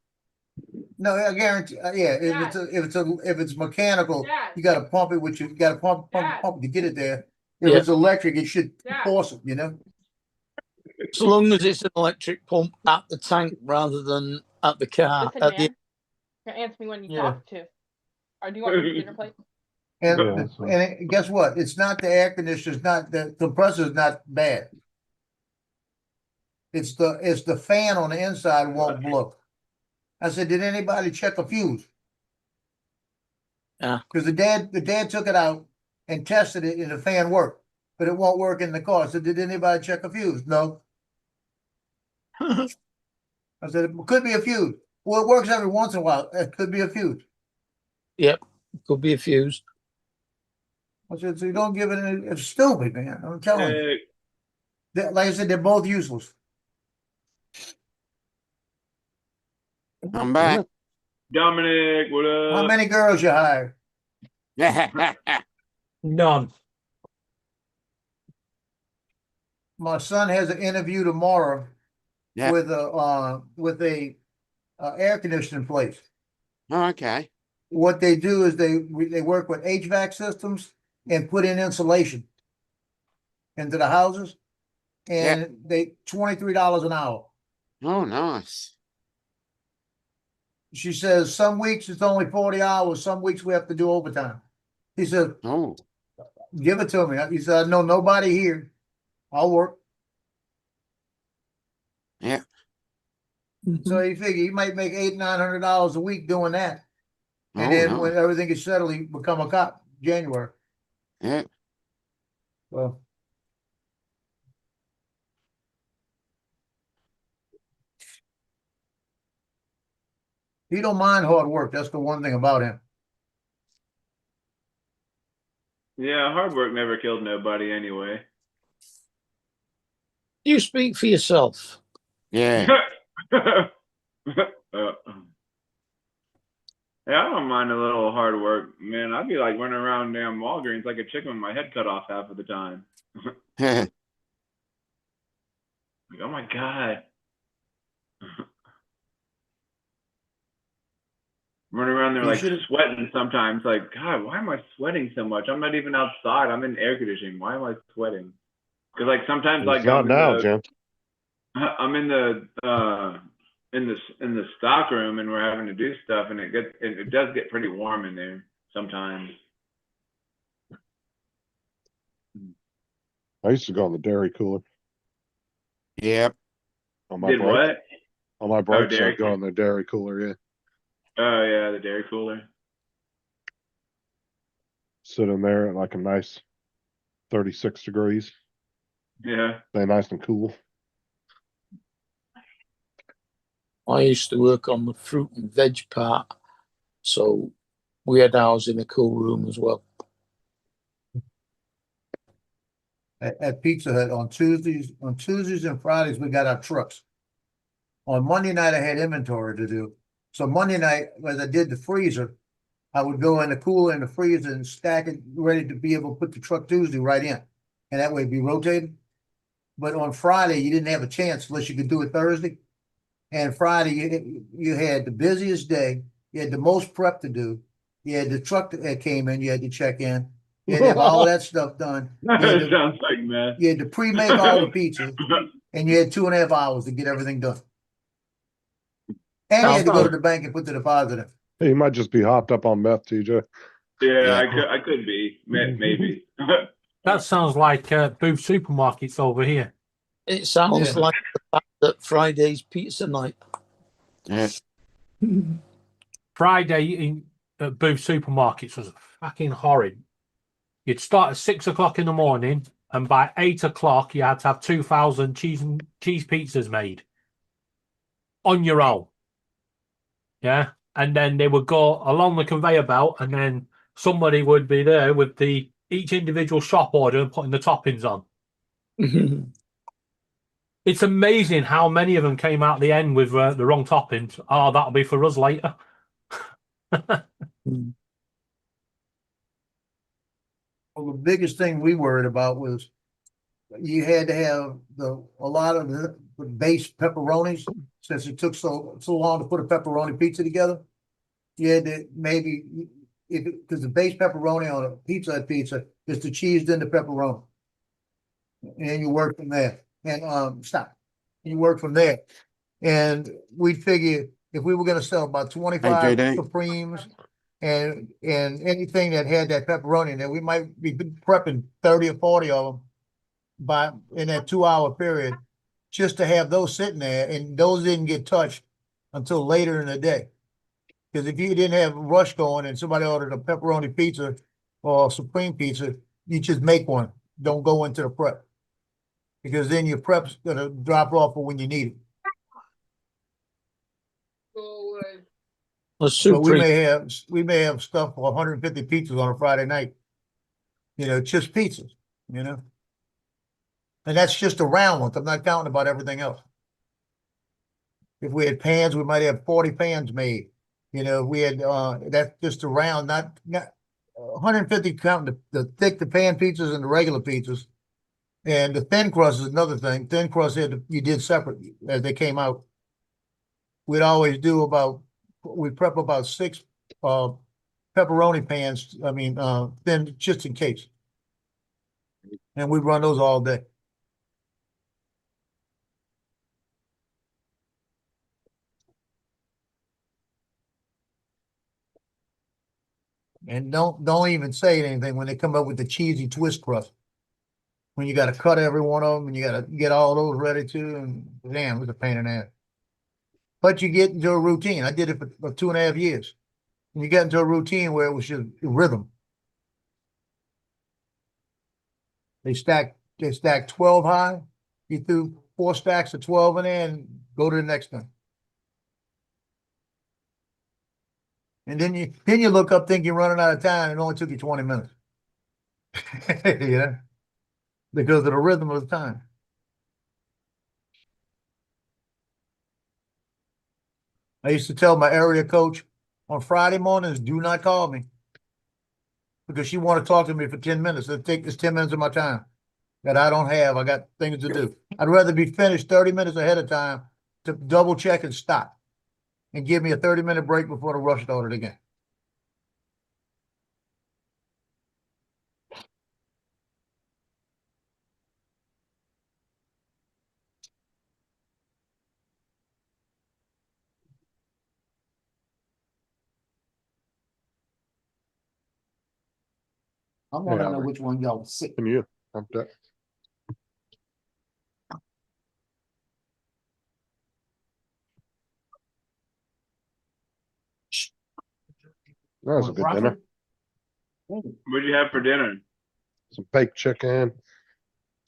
No, I guarantee. Yeah, if it's mechanical, you got to pump it. Which you got to pump to get it there. If Yeah. it's electric, it should force it. You know. So long as it's an electric pump at the tank rather than at the car. Listen, At the, man. You answer me when you Yeah. talk to. Or do you want your dinner plate? And Yeah, that's guess what? It's not the air conditioner. It's not the compressor. Is not bad. It's the fan on the inside won't blow. I said, did anybody check a fuse? Yeah. Because the dad took it out and tested it, and the fan worked, but it won't work in the car. So did anybody check a fuse? No. I said, it could be a fuse. Well, it works every once in a while. It could be a fuse. Yep. Could be a fuse. I said, so you don't give it any, it's stupid, man. I'm telling you. Like I said, they're both useless. I'm back. Dominic, what How up? many girls you hired? None. My son has an interview tomorrow Yeah. with a air conditioning place. Oh, okay. What they do is they work with HVAC systems and put in insulation into the houses, and they $23 an hour. Oh, nice. She says some weeks it's only 40 hours, some weeks we have to do overtime. He said, Oh, give it to me. He said, I know nobody here. I'll work. yeah. So you figure he might make $800-900 a week doing that. And Oh, then no. when everything is settled, he become a cop January. Yeah. Well, he don't mind hard work. That's the one thing about him. Yeah, hard work never killed nobody anyway. You speak for yourself. Yeah. Yeah, I don't mind a little hard work, man. I'd be like running around damn Walgreens like a chicken with my head cut off half of the time. Like, oh my God. Running around there You like should've- sweating sometimes. Like, God, why am I sweating so much? I'm not even outside. I'm in air conditioning. Why am I sweating? Because like sometimes like It's not now, Jim. I'm in the stock room and we're having to do stuff and it does get pretty warm in there sometimes. I used to go on the dairy cooler Yep. on my Did break. what? On my breaks, dairy I'd go on the dairy cooler. Yeah, Oh yeah, the dairy cooler. sit in there at like a nice 36 degrees. Yeah. Stay nice and cool. I used to work on the fruit and veg part, so we had ours in a cool room as well. At Pizza Hut on Tuesdays and Fridays, we got our trucks. On Monday night, I had inventory to do. So Monday night, as I did the freezer, I would go in the cooler and the freezer and stack it ready to be able to put the truck Tuesday right in. And that way it'd be rotated. But on Friday, you didn't have a chance unless you could do it Thursday. And Friday, you had the busiest day. You had the most prep to do. You had the truck that came in, you had to check in. You had to have all that stuff done. You had to, Sounds like mess. you had to pre-make all the pizza, and you had 2.5 hours to get everything done. And you had to go to the bank and put the deposit in. Hey, you might just be hopped up on meth, TJ. Yeah, I could be. Maybe. That sounds like Booth Supermarkets over here. It sounds Yeah. like the fact that Friday's pizza night. Yeah. Friday at Booth Supermarkets was fucking horrid. You'd start at 6 o'clock in the morning, and by 8 o'clock, you had to have 2,000 cheese pizzas made on your own. Yeah. And then they would go along the conveyor belt, and then somebody would be there with each individual shop order and putting the toppings on. It's amazing how many of them came out the end with the wrong toppings. Oh, that'll be for us later. Well, the biggest thing we worried about was you had to have a lot of the base pepperonis, since it took so long to put a pepperoni pizza together. You had to maybe, because the base pepperoni on a pizza is the cheese, then the pepperoni. And you work from there. And you work from there. And we'd figure if we were gonna sell about 25 JD. Supremes and anything that had that pepperoni in there, we might be prepping 30 or 40 of them in that 2 hour period, just to have those sitting there, and those didn't get touched until later in the day. Because if you didn't have a rush going and somebody ordered a pepperoni pizza or a supreme pizza, you just make one. Don't go into the prep. Because then your prep's gonna drop off for when you need it. The But we Supreme. may have stuff for 150 pizzas on a Friday night. Just pizzas, And that's just the round ones. I'm not counting about everything else. If we had pans, we might have 40 pans made. We had that's just a round, not 150 counting the thick, the pan pizzas and the regular pizzas. And the thin crust is another thing. Thin crust you did separate as they came out. We'd always we prep about 6 pepperoni pans. I mean, thin, just in case. And we run those all day. And don't even say anything when they come up with the cheesy twist crust. When you got to cut every one of them and you got to get all those ready too, and damn, it's a pain in the ass. But you get into a routine. I did it for 2.5 years. And you get into a routine where it was just rhythm. They stack 12 high. You threw 4 stacks of 12 in there and go to the next thing. And then you look up, think you're running out of time, and it only took you 20 minutes. Because of the rhythm of the time. I used to tell my area coach on Friday mornings, do not call me. Because she want to talk to me for 10 minutes. It'll take this 10 minutes of my time that I don't have. I got things to do. I'd rather be finished 30 minutes ahead of time to double check and stop. And give me a 30-minute break before the rush started again. I want to know which one y'all sick. Can you? I'm done. That was a good dinner. What'd you have for dinner? Some baked chicken,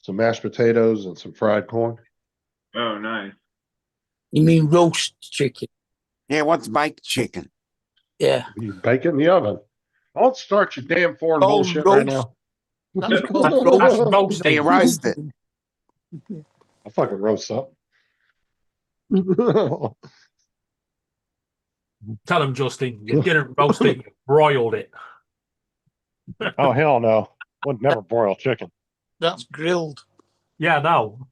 some mashed potatoes, and some fried corn. Oh, nice. You mean roast chicken? Yeah, what's baked chicken? Yeah. You bake it in the oven. Don't start your damn foreign Oh, bullshit right now. That's called That's roast. roasting. So you roast it. I'll fucking roast up. Tell him, Justin, you didn't roast it, you broiled it. Oh, hell no. Would never broil chicken. That's grilled. Yeah, no.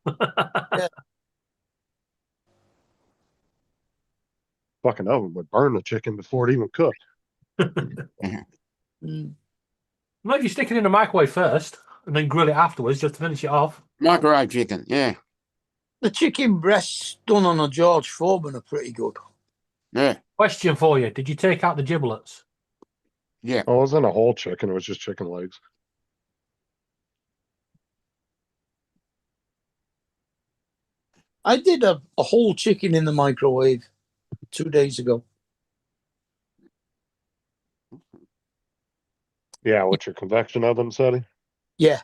Fucking oven would burn the chicken before it even cooked. Maybe you stick it in the microwave first and then grill it afterwards just to finish it off. Microwave chicken, yeah. The chicken breasts done on a George Foreman are pretty good. Yeah. Question for you. Did you take out the giblets? Yeah. Oh, it wasn't a whole chicken. It was just chicken legs. I did a whole chicken in the microwave 2 days ago. Yeah, what's your convection oven setting? Yeah.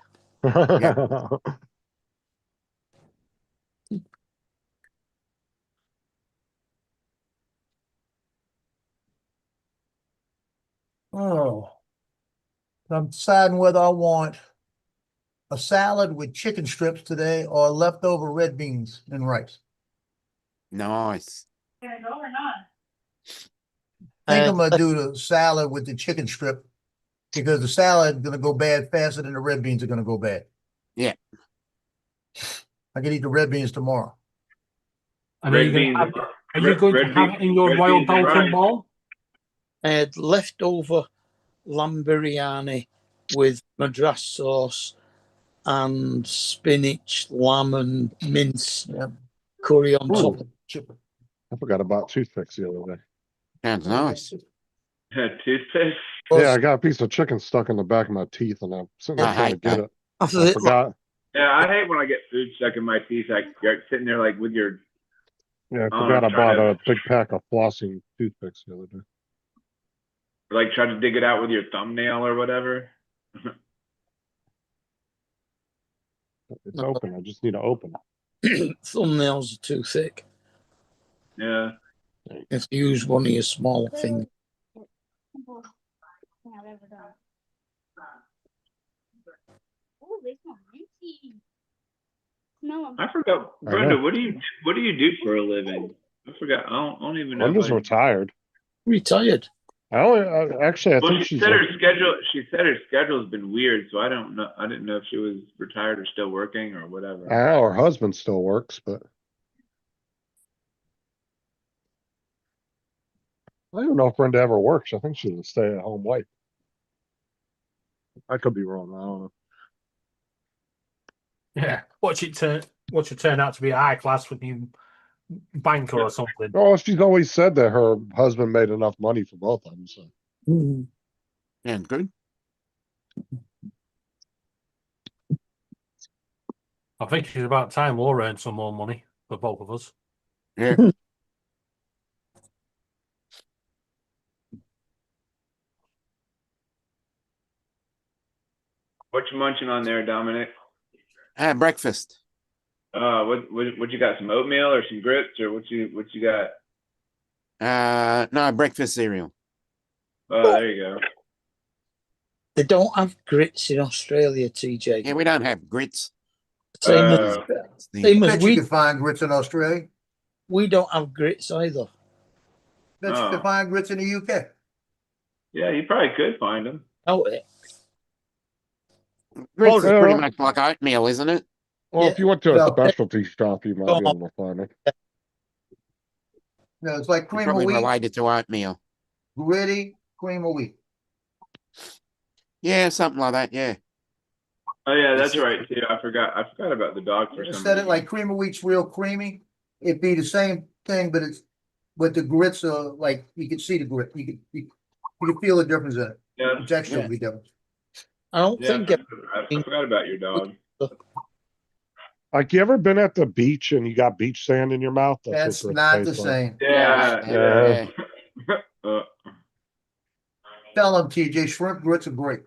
Oh. I'm deciding whether I want a salad with chicken strips today or leftover red beans and rice. Nice. Gonna go or not? I think I'm gonna do the salad with the chicken strip because the salad is gonna go bad faster than the red beans are gonna go bad. Yeah. I can eat the red beans tomorrow. And are you going to have, are you going to have it in your royal Belgian ball? I had leftover lamb biryani with madras sauce and spinach, lamb, and mince curry on top. I forgot about toothpicks the other day. Sounds nice. Toothpaste. Yeah, I got a piece of chicken stuck in the back of my teeth, and I'm sitting there I trying to hate get that. it. I forgot. Yeah, I hate when I get food stuck in my teeth. Like you're sitting there like with your. Yeah, I Oh, forgot I I'm trying bought to- a big pack of flossing toothpicks the other day. Like try to dig it out with your thumbnail or whatever. It's open. I just need to open it. Thumbnails are too thick. Yeah. If you use one of your small fingers. I forgot, Brenda. What do you do for a living? I forgot. I don't even know. Brenda's retired. Retired. Actually, I Well, think she she's. said her schedule. She said her schedule's been weird, so I don't know. I didn't know if she was retired or still working or whatever. I know her husband still works, but I don't know if Brenda ever works. I think she's a stay-at-home wife. I could be wrong. I don't know. Yeah, watch it turn out to be a high class fucking banker or something. Well, she's always said that her husband made enough money for both of them. So Yeah, good. I think it's about time we'll earn some more money for both of us. Yeah. What you munching on there, Dominic? Breakfast. What you got? Some oatmeal or some grits or what you got? No, breakfast cereal. Oh, there you go. They don't have grits in Australia, TJ. Yeah, we don't have grits. Same Uh, as Bet you can find grits in Australia. we don't have grits either. Bet you Oh. can find grits in the UK. Yeah, you probably could find them. Out it. Grits is pretty well, much like oatmeal, isn't it? well, if you went to a No. specialty shop, you might be able to find it. No, it's like cream of Probably wheat, related to oatmeal. gritty, cream of wheat. Yeah, something like that. Yeah. Oh yeah, that's right too. I forgot about the dog for some Instead of reason. like cream of wheat's real creamy, it'd be the same thing, but the grits are like you can see the grit. You can feel the difference in it. Yeah. The texture will be different. I don't Yeah, think I forgot about your dog. Like, you ever been at the beach and you got beach sand in your mouth? That's what grits not the taste like. same. Yeah. Tell them, TJ, shrimp grits are great.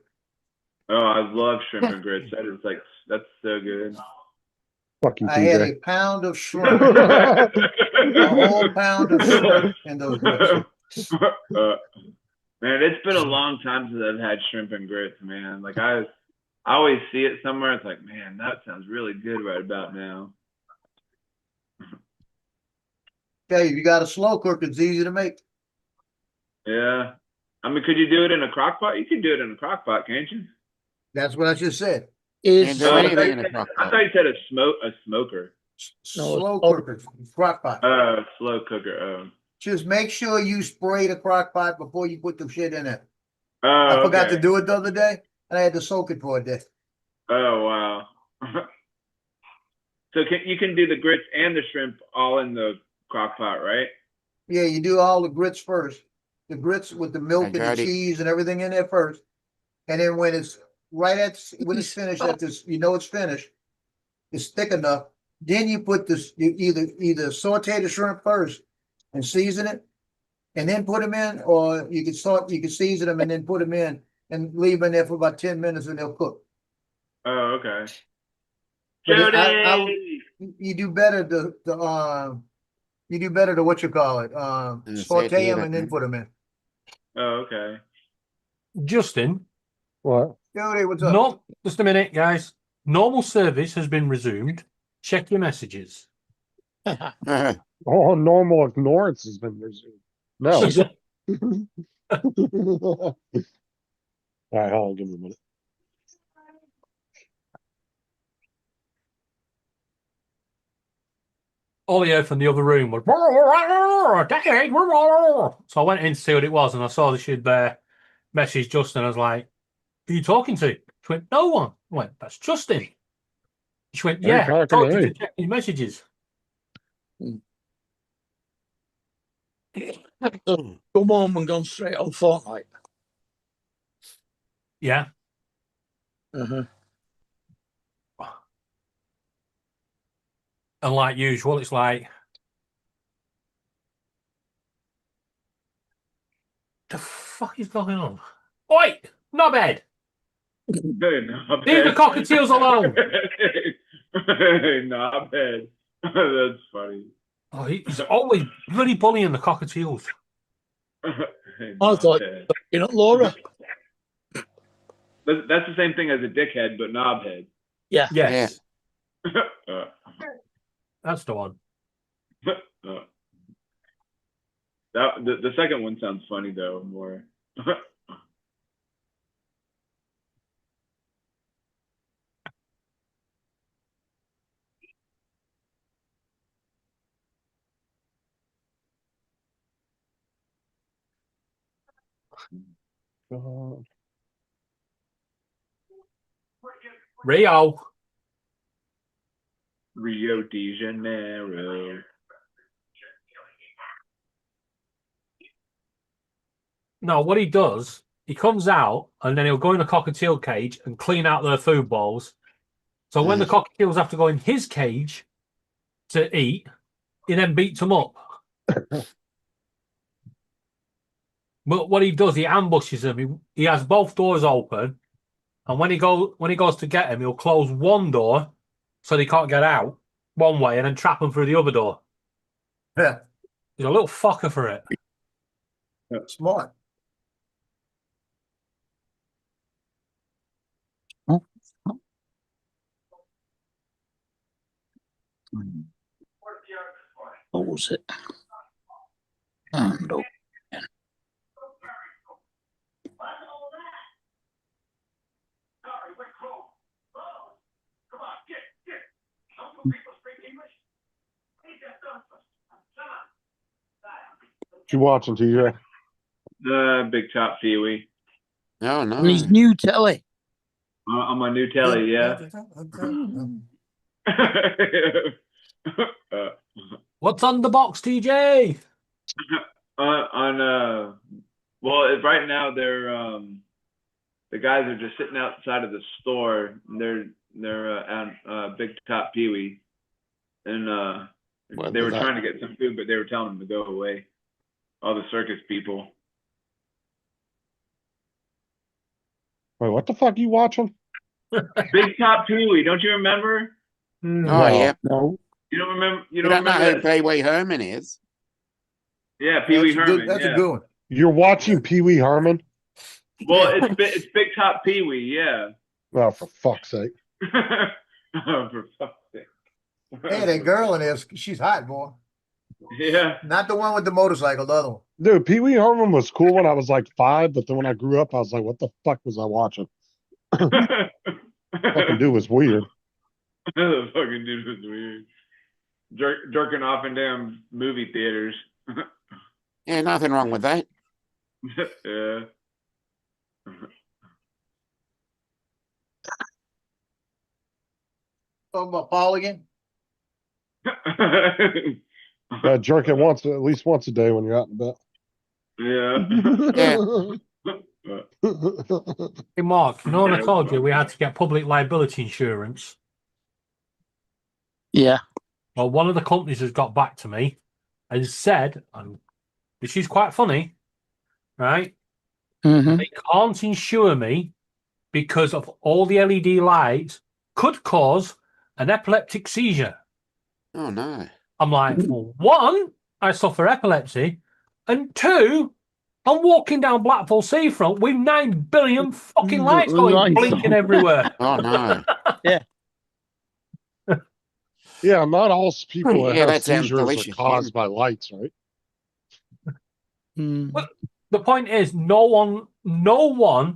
Oh, I love shrimp and grits. That's so good. Fuck you, I had TJ. a pound of shrimp, a whole pound of shrimp in those grits. Man, it's been a long time since I've had shrimp and grits, man. Like I always see it somewhere. It's like, man, that sounds really good right about now. Okay, if you got a slow cook, it's easy to make. Yeah. I mean, could you do it in a crock pot? You can do it in a crock pot, can't you? That's what I just said. is I thought you said a smoker. Slow cooker, crock pot. Slow cooker. Oh. Just make sure you spray the crock pot before you put the shit in it. Oh, I forgot okay. to do it the other day, and I had to soak it for a day. Oh wow. So you can do the grits and the shrimp all in the crock pot, right? Yeah, you do all the grits first. The grits with the milk and the cheese and everything in there first. And then when it's finished, you know it's finished. It's thick enough. Then you put this. You either saute the shrimp first and season it, and then put them in, or you can season them and then put them in and leave them in there for about 10 minutes and they'll cook. Oh, okay. Jody! You do better to what you call it. Saute them and then put them in. Oh, okay. Justin. What? Jody, what's up? No, just a minute, guys. Normal service has been resumed. Check your messages. Oh, normal ignorance has been resumed. No. All right, hold on, give me a minute. all I heard from the other room was, Dad, so I went in to see what it was, and I saw that she'd messaged Justin. I was like, who are you talking to? She went, no one. I went, that's Justin. She went, Why are you yeah, I talking told to you to me? check his messages. Come home and gone straight on Fortnite. Yeah. Uh-huh. And like usual, it's like, the fuck is going on? Oi, knobhead! Leave the cockatiels alone. Knobhead. That's funny. Oh, he's always bloody bullying the cockatiels. I thought, you know, Laura. That's the same thing as a dickhead, but knobhead. Yeah. Yes. That's the one. The second one sounds funny though, more. Rio. Rio de Janeiro. No, what he does, he comes out and then he'll go in the cockatiel cage and clean out their food bowls. So when the cockatiels have to go in his cage to eat, he then beats them up. But what he does, he ambushes them. He has both doors open, and when he goes to get them, he'll close one door so they can't get out one way, and then trap them through the other door. Yeah. He's a little fucker for it. Smart. What was it? Oh, no. What you watching, TJ? The Big Top Pee-wee. Oh, no. And his new telly. On my new telly, yeah. What's on the box, TJ? Well, right now they're the guys are just sitting outside of the store. And they're at Big Top Pee-wee, and they were trying to get some food, but they were telling them to go away. All the circus people. Wait, what the fuck are you watching? Big Top Pee-wee, don't you remember? Oh, yeah. No. You don't remember? You You don't don't know remember who that? Pee Wee Herman is? Yeah, Pee Wee Herman. That's yeah. a good one. You're watching Pee Wee Herman? Well, it's Big Top Pee Wee, yeah. Oh, for fuck's sake. Oh, for fuck's sake. Hey, that girl in there, she's hot, boy. Yeah. Not the one with the motorcycle, the other one. Dude, Pee Wee Herman was cool when I was like 5, but then when I grew up, I was like, what the fuck was I watching? Fucking dude was weird. The fucking dude was weird. Jerking off in damn movie theaters. Yeah, nothing wrong with that. Yeah. Talking about Paul again? Jerk it at least once a day when you're out and about. Yeah. Hey, Mark, you know when I told you we had to get public liability insurance? Yeah. Well, one of the companies has got back to me and said, and this is quite funny, right? Mm-hmm. They can't insure me because of all the LED lights could cause an epileptic seizure. Oh, no. I'm like, well, one, I suffer epilepsy, and two, I'm walking down Blackpool seafront with 9 billion fucking lights going blinking everywhere. Oh, no. Yeah. Yeah, not all people that Yeah, have that sounds seizures are delicious, caused by lights, right? Well, the point is, no one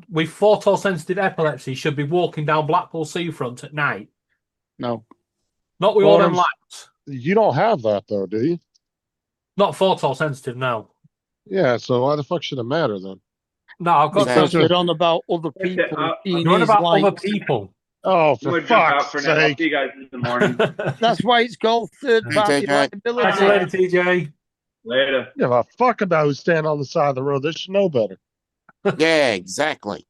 with photosensitive epilepsy should be walking down Blackpool seafront at night. No. Not with Well, all them lights. You don't have that though, do you? Not photo sensitive now. Yeah, so why the fuck should it matter then? No, I've got Because to. they're on about other people seeing You're on his about light. other people. Oh, I'm for gonna jump out fuck's for now. I'll sake. see you guys in the morning. That's why it's called third Hey, party JJ. Catch you liability. later, TJ. Later. Give a fuck about who's standing on the side of the road. They should know better. Yeah, exactly.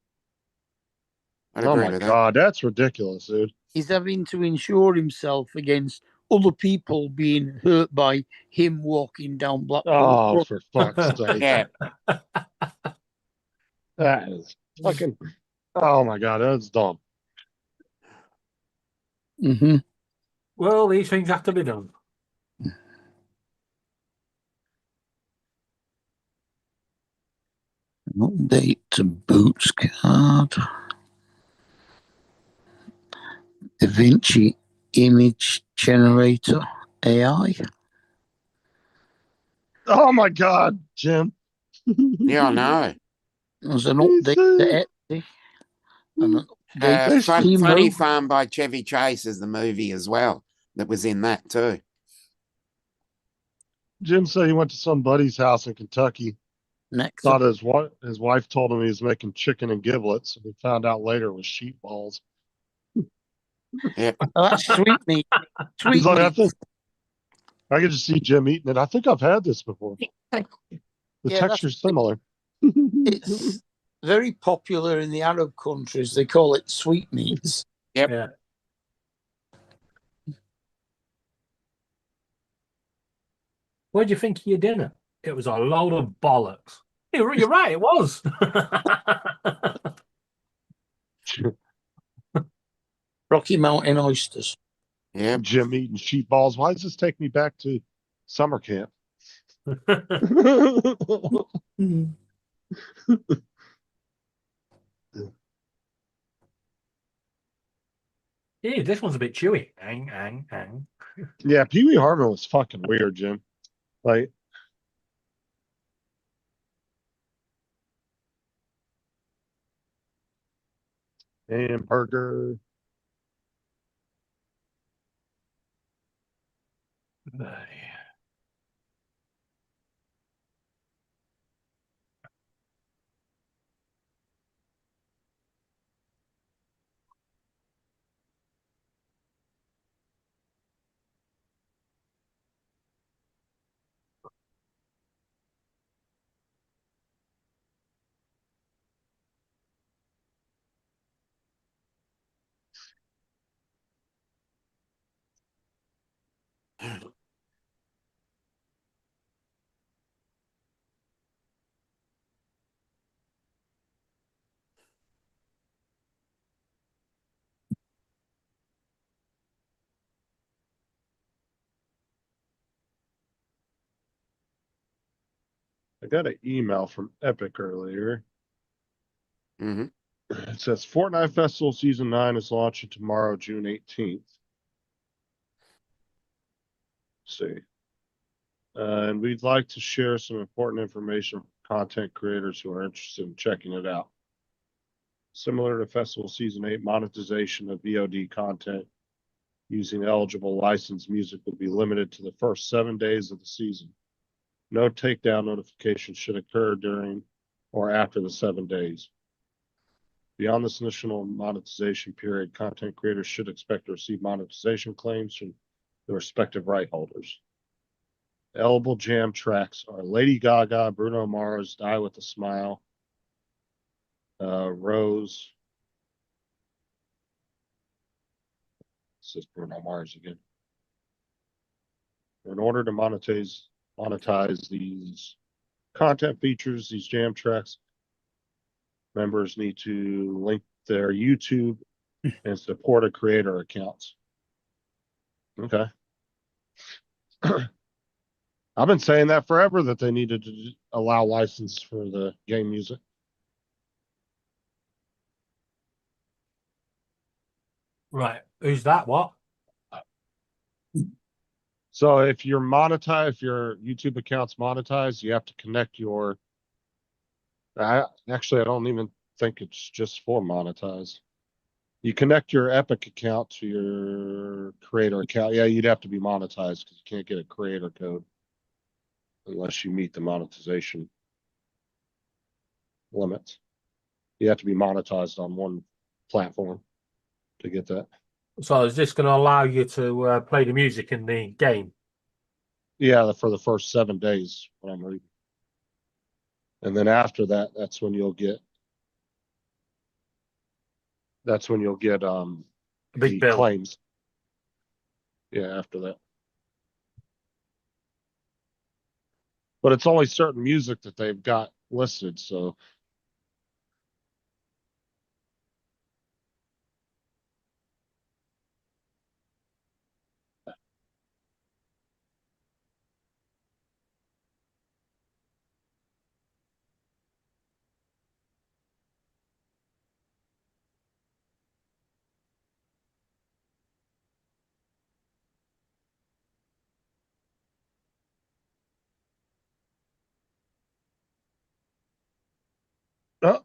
I'd Oh agree my with that. god, that's ridiculous, dude. He's having to insure himself against other people being hurt by him walking down Blackpool Oh, Road. for fuck's sake. Yeah. That is fucking. Oh my god, that's dumb. Mm-hmm. Well, these things have to be done. Update to Boots card. Da Vinci image generator AI. Oh my god, Jim. Yeah, I know. There's an update to Etsy. And an update to Steam Funny Mode. Farm by Chevy Chase is the movie as well that was in that too. Jim said he went to some buddy's house in Kentucky. Next Thought up, his wife told him he was making chicken and giblets, and he found out later it was sheep balls. Yep. oh, that's sweet meat. Sweet He's like, meat. I could just see Jim eating it. I think I've had this before. The Yeah, texture's similar. It's very popular in the Arab countries. They call it sweetmeats. Yep. Yeah. What did you think of your dinner? It was a load of bollocks. You're right, it was. Rocky Mountain oysters. Yeah. Jim eating sheep balls. Why does this take me back to summer camp? Yeah, this one's a bit chewy. Ang, ang, ang. Yeah, Pee Wee Herman was fucking weird, Jim. Like, hamburger. I got an email from Epic earlier. Mm-hmm. It says Fortnite Festival Season 9 is launching tomorrow, June 18th. Let's see. And we'd like to share some important information for content creators who are interested in checking it out. Similar to Festival Season 8, monetization of VOD content using eligible licensed music will be limited to the first 7 days of the season. No takedown notifications should occur during or after the 7 days. Beyond this initial monetization period, content creators should expect to receive monetization claims from the respective right holders. Eligible jam tracks are Lady Gaga, Bruno Mars, Die with a Smile, Rose. This is Bruno Mars again. In order to monetize these content features, these jam tracks, members need to link their YouTube and supported creator accounts. Okay. I've been saying that forever, that they needed to allow license for the game music. Right. Who's that? What? So if you're monetized, if your YouTube account's monetized, you have to connect your. Actually, I don't even think it's just for monetized. You connect your Epic account to your creator account. Yeah, you'd have to be monetized because you can't get a creator code unless you meet the monetization limits. You have to be monetized on one platform to get that. So is this going to allow you to play the music in the game? Yeah, for the first 7 days, what I'm reading. And then after that, that's when you'll get Big the bill. claims. Yeah, after that. But it's only certain music that they've got listed, so oh.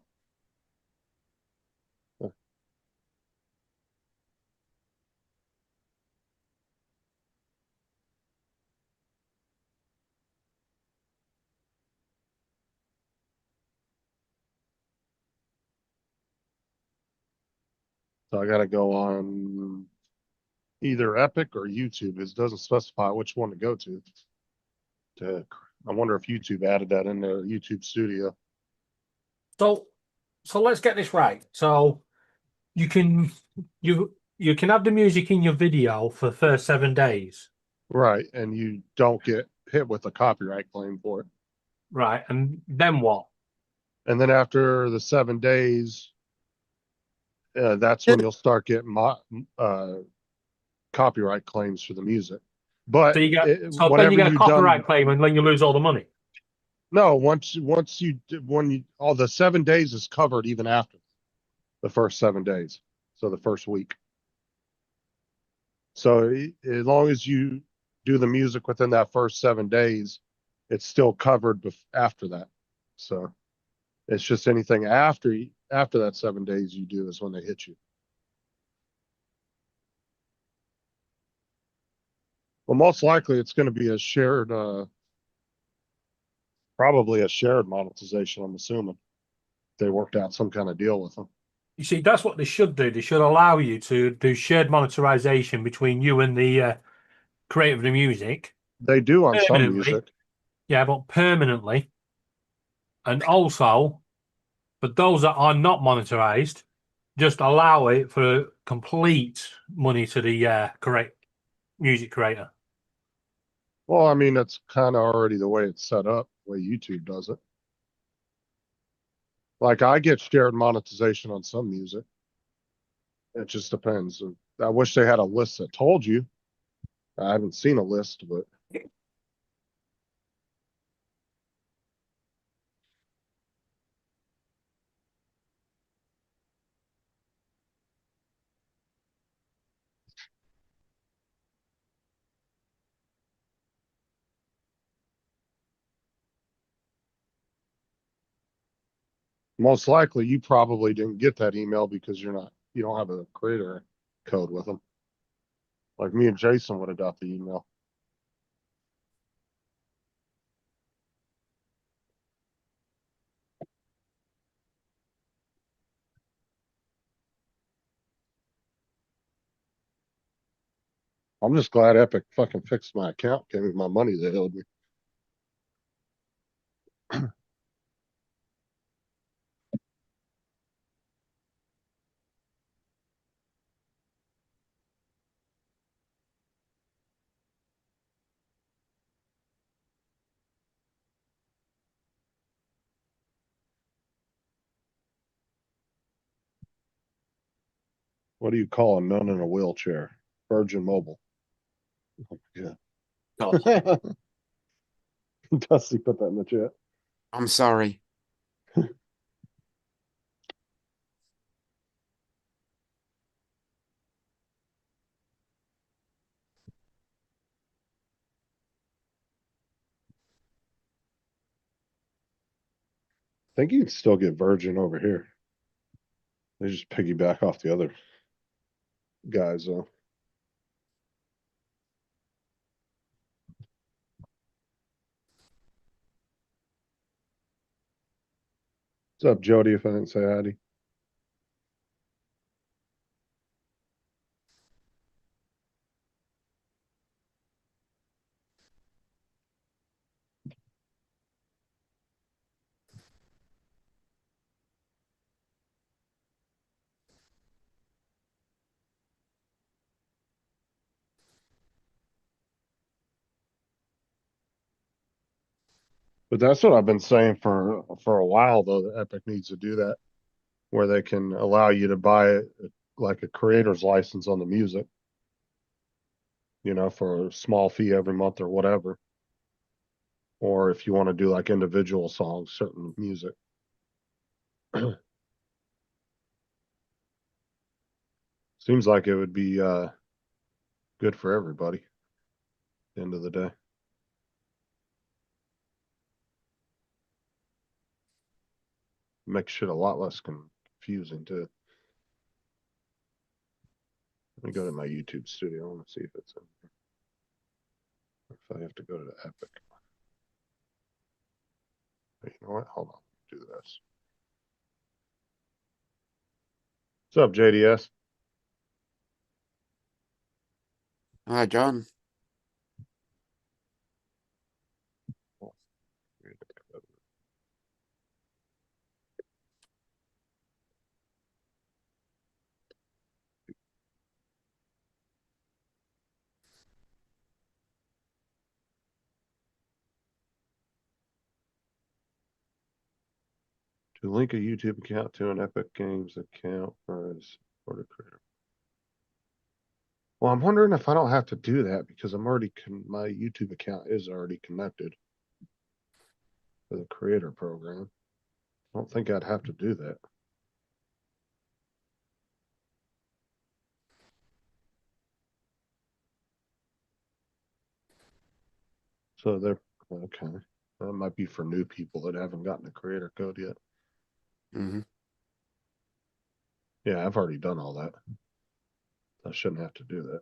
So I gotta go on either Epic or YouTube. It doesn't specify which one to go to. I wonder if YouTube added that in their YouTube Studio. So let's get this right. So you can have the music in your video for the first 7 days. Right, and you don't get hit with a copyright claim for it. Right, and then what? And then after the 7 days, that's when you'll start getting copyright claims for the music. But So you get then whatever you get a you've copyright done, claim and then you lose all the money. no, all the 7 days is covered even after the first 7 days. So the first week. So as long as you do the music within that first 7 days, it's still covered after that. So it's just anything after that 7 days you do is when they hit you. Well, most likely it's going to be a shared, probably a shared monetization, I'm assuming. They worked out some kind of deal with them. You see, that's what they should do. They should allow you to do shared monetization between you and the creator of the music. They do on some Permanently. music. Yeah, but permanently. And also, for those that are not monetized, just allow it for complete money to the correct music creator. Well, I mean, that's kind of already the way it's set up, the way YouTube does it. Like I get shared monetization on some music. It just depends. I wish they had a list that told you. I haven't seen a list, but most likely you probably didn't get that email because you don't have a creator code with them. Like me and Jason would have got the email. I'm just glad Epic fucking fixed my account, gave me my money they owed me. What do you call a nun in a wheelchair? Virgin Mobile. Yeah. Dusty put that in the chat. I'm sorry. I think you can still get Virgin over here. They just piggyback off the other guys though. What's up, Jody? If I didn't say hi to you. But that's what I've been saying for a while, though. That Epic needs to do that, where they can allow you to buy like a creator's license on the music, for a small fee every month or whatever. Or if you want to do like individual songs, certain music. Seems like it would be good for everybody at the end of the day. Makes shit a lot less confusing too. Let me go to my YouTube studio. I want to see if it's in here. If I have to go to the Epic. Wait, you know what? Hold on. Do this. What's up, JDS? Hi, John. To link a YouTube account to an Epic Games account for the creator. Well, I'm wondering if I don't have to do that because I'm already my YouTube account is already connected to the creator program. I don't think I'd have to do that. So they're okay. That might be for new people that haven't gotten the creator code yet. Mm-hmm. Yeah, I've already done all that. I shouldn't have to do that.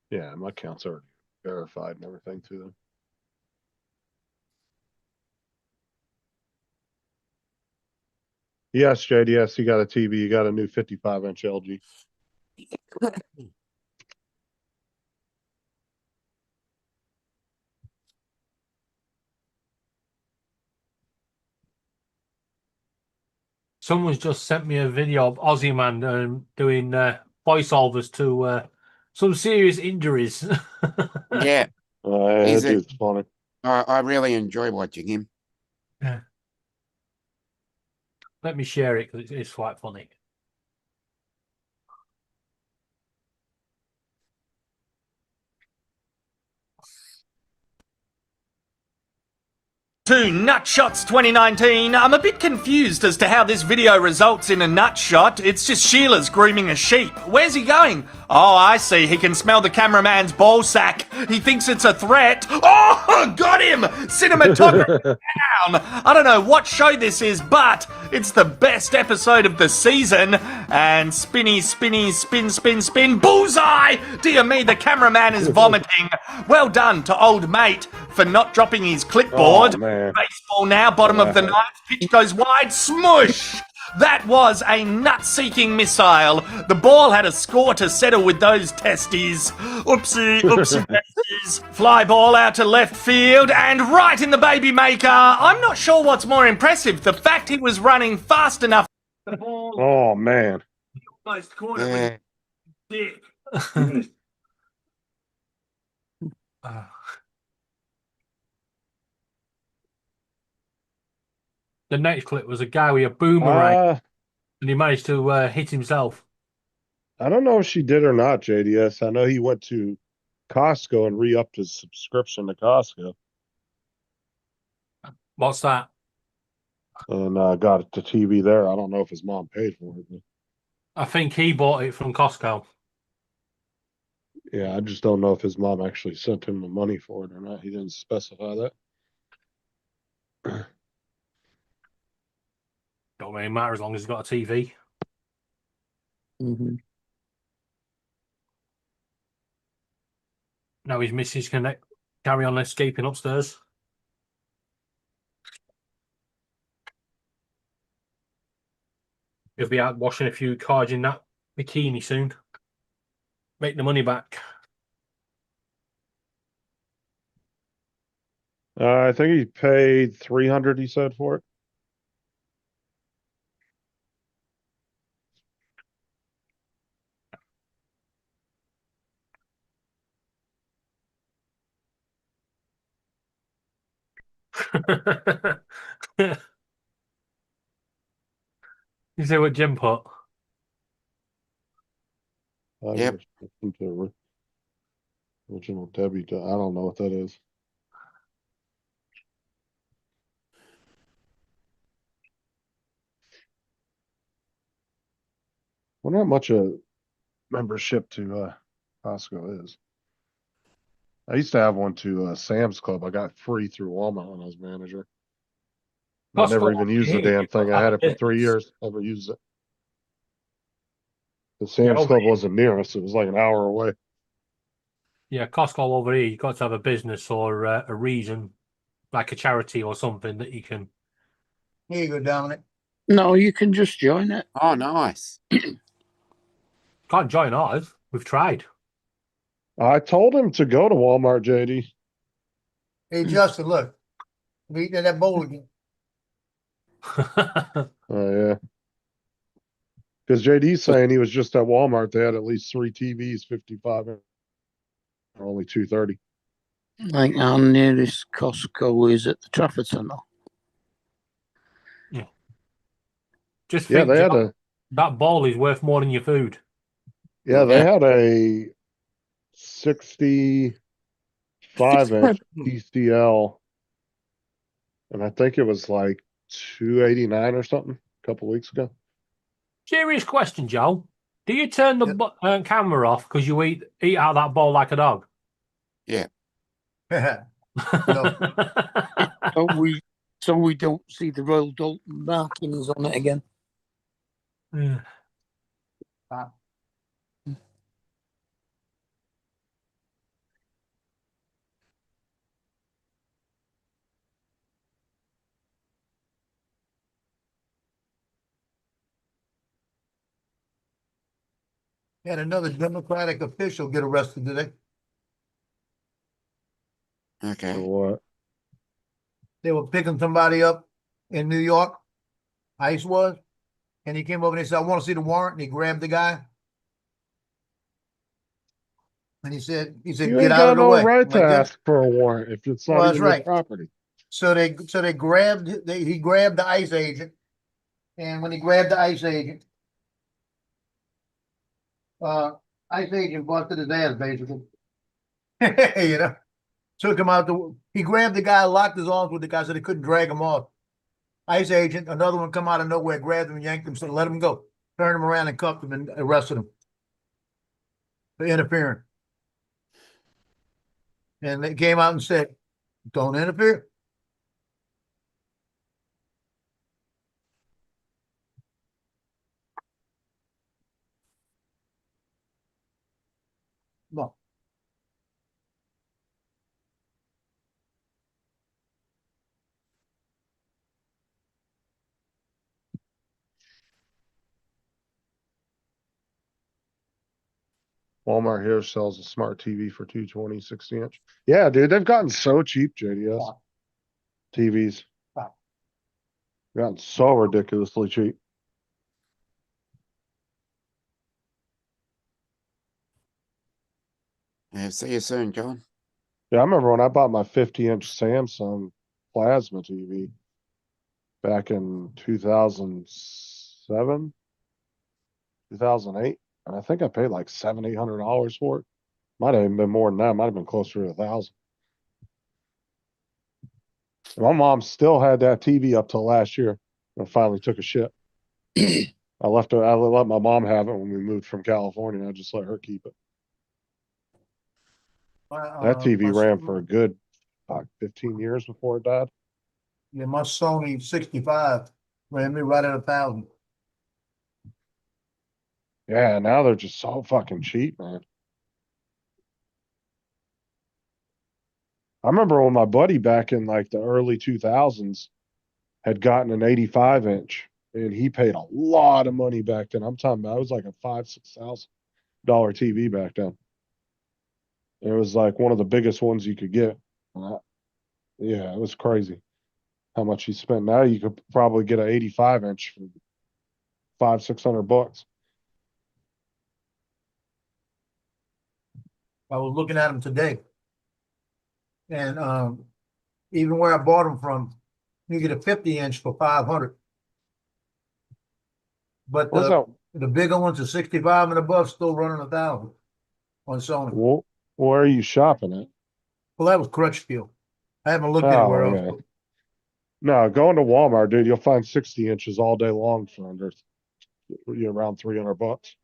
Yeah, my account's already verified and everything to them. Yes, JDS, you got a TV. You got a new 55-inch LG. Someone's just sent me a video of Aussie Man doing voiceovers to some serious injuries. Yeah, That dude's funny. I really enjoy watching him. Yeah. Let me share it because it's quite funny. To Nutshots 2019, I'm a bit confused as to how this video results in a nutshot. It's just Sheila's grooming a sheep. Where's he going? Oh, I see. He can smell the cameraman's ball sack. He thinks it's a threat. Oh, got him! Cinematography down. I don't know what show this is, but it's the best episode of the season. And spinny, spinny, spin, spin, spin. Bullseye! Dear me, the cameraman is vomiting. Well done to old mate for not dropping his clipboard. Oh, man. Baseball now, bottom of the ninth. Pitch goes wide. Smush! That was a nut-seeking missile. The ball had a score to settle with those testes. Oopsie, oopsie testes. Fly ball out to left field and right in the baby maker. I'm not sure what's more impressive, the fact he was running fast enough. Oh, man. Nice corner. Dick. The next clip was a guy with a boomerang, and he managed to hit himself. I don't know if she did or not, JDS. I know he went to Costco and re-upped his subscription to Costco. What's that? And got the TV there. I don't know if his mom paid for it. But... I think he bought it from Costco. Yeah, I just don't know if his mom actually sent him the money for it or not. He didn't specify that. Don't really matter as long as he's got a TV. Mm-hmm. Now his missus can carry on escaping upstairs. He'll be out washing a few cars in that bikini soon. Make the money back. I think he paid 300. He said for it. You see what Jim put? Yep. Original Debbie. I don't know what that is. Wonder how much a membership to Costco is. I used to have one to Sam's Club. I got free through Walmart when I was manager. I never even used the damn thing. I had it for 3 years. Never used it. The Sam's Club wasn't near us. It was like an hour away. Yeah, Costco over here, you've got to have a business or a reason, like a charity or something that you can. Here you go, Dominic. No, you can just join it. Oh, nice. Can't join ours. We've tried. I told him to go to Walmart, JD. Hey, Justin, look. I'm eating in that bowl again. Oh, yeah. Because JD's saying he was just at Walmart. They had at least 3 TVs, 55, only 230. Like our nearest Costco is at the Trafford Centre. Yeah. Just Yeah, think, they had John, that ball is worth more than your food. Yeah, they had a 65-inch TCL, and I think it was like 289 or something a couple weeks ago. Serious question, Joe. Do you turn the camera off because you eat out of that bowl like a dog? Yeah. No. So we don't see the Royal Dalton markings on it again. Yeah. Had another Democratic official get arrested today. Okay. For what? They were picking somebody up in New York. ICE was. And he came over and he said, I want to see the warrant. And he grabbed the guy. And he said, You get ain't out got of the no way. right to Like this. ask for a warrant if it's not Well, even that's your right. property. So they grabbed he grabbed the ICE agent. And when he grabbed the ICE agent, ICE agent busted his ass basically. You know, took him out he grabbed the guy, locked his arms with the guy so they couldn't drag him off. ICE agent, another one come out of nowhere, grabbed him, yanked him, so let him go. Turned him around and cuffed him and arrested him for interfering. And they came out and said, don't interfere. No. Walmart here sells a smart TV for 220, 60-inch. Yeah, dude, they've gotten so cheap, JDS. TVs. Gotten so ridiculously cheap. Yeah, see you soon, John. Yeah, I remember when I bought my 50-inch Samsung plasma TV back in 2007, 2008. And I think I paid like $700-800 for it. Might have even been more than that. Might have been closer to 1,000. My mom still had that TV up till last year. And finally took a shit. I let my mom have it when we moved from California. I just let her keep it. That TV ran for a good 15 years before it died. Yeah, my Sony 65 Ran me right at 1,000. Yeah, now they're just so fucking cheap, man. I remember when my buddy back in like the early 2000s had gotten an 85 inch and he paid a lot of money back then. I'm talking about it was like a $5,000-6,000 TV back then. It was like one of the biggest ones you could get. Yeah, it was crazy how much he spent. Now you could probably get an 85 inch for $500-600. I was looking at them today. And even where I bought them from, you get a 50-inch for 500. But What's that? the bigger ones, the 65 and above, still running 1,000 on Sony. Well, where are you shopping at? Well, that was Crutchfield. I haven't looked anywhere Oh, else. yeah. No, going to Walmart, dude, you'll find 60 inches all day long for under around $300.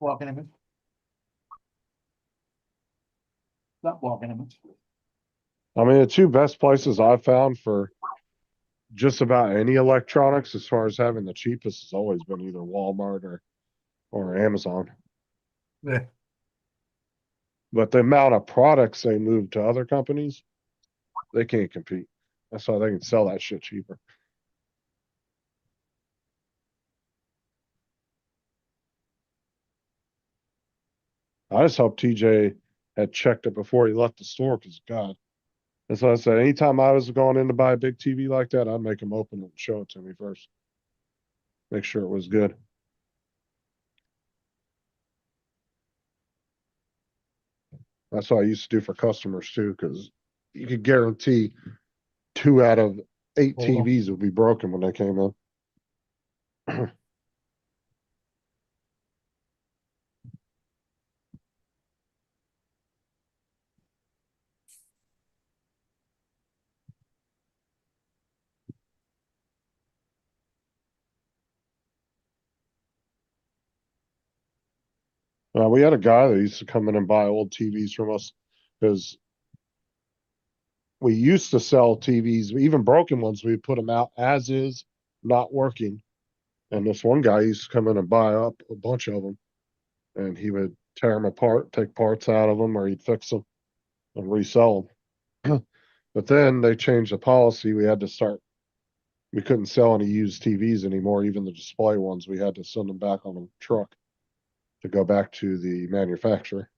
Walking image. Not walking image. I mean, the two best places I've found for just about any electronics, as far as having the cheapest, has always been either Walmart or Amazon. Yeah. But the amount of products they move to other companies, they can't compete. That's why they can sell that shit cheaper. I just hope TJ had checked it before he left the store because, God, that's what I said. Anytime I was going in to buy a big TV like that, I'd make him open it and show it to me first. Make sure it was good. That's what I used to do for customers too, because you could guarantee 2 out of 8 Hold on. TVs would be broken when they came in. We had a guy that used to come in and buy old TVs from us because we used to sell TVs, even broken ones. We'd put them out as is, not working. And this one guy used to come in and buy up a bunch of them, and he would tear them apart, take parts out of them, or he'd fix them and resell them. But then they changed the policy. We couldn't sell any used TVs anymore, even the display ones. We had to send them back on a truck to go back to the manufacturer.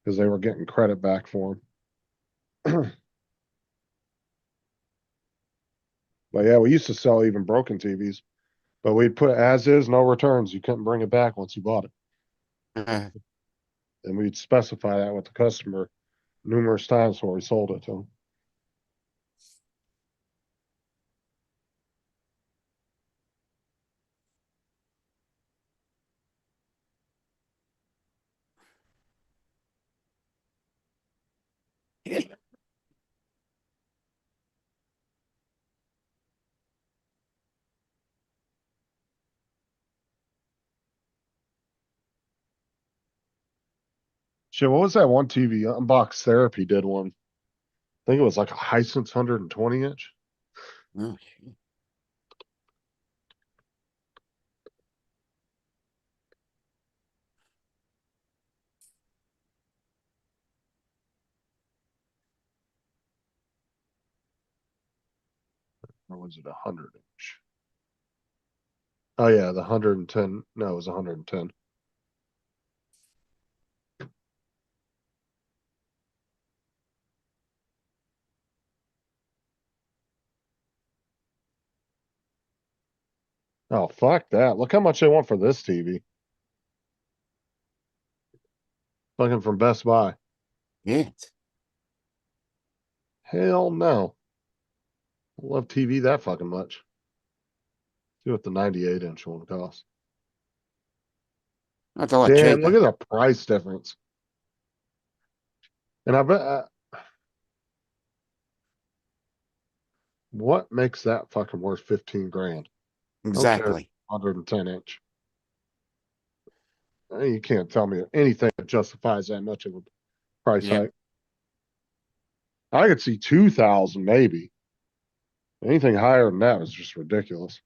Because they were getting credit back for them. But yeah, we used to sell even broken TVs, but we'd put as is, no returns. You couldn't bring it back once you bought it. Uh, And we'd specify that with the customer numerous times before we sold it to them. Shit, what was that one TV? Unbox Therapy did one. I think it was like a Hisense 120 inch. oh, shit. Or was it 100 inch? Oh yeah, the 110. No, it was 110. Oh, fuck that. Look how much they want for this TV. Looking from Best Buy. Yes. Hell no. I love TV that fucking much. See what the 98 inch one costs. That's a lot Damn, cheaper. look at the price difference. And I bet what makes that fucking worth 15 grand? Exactly. 110 inch. You can't tell me anything that justifies that much of a price Yep. hike. I could see 2,000 maybe. Anything higher than that is just ridiculous.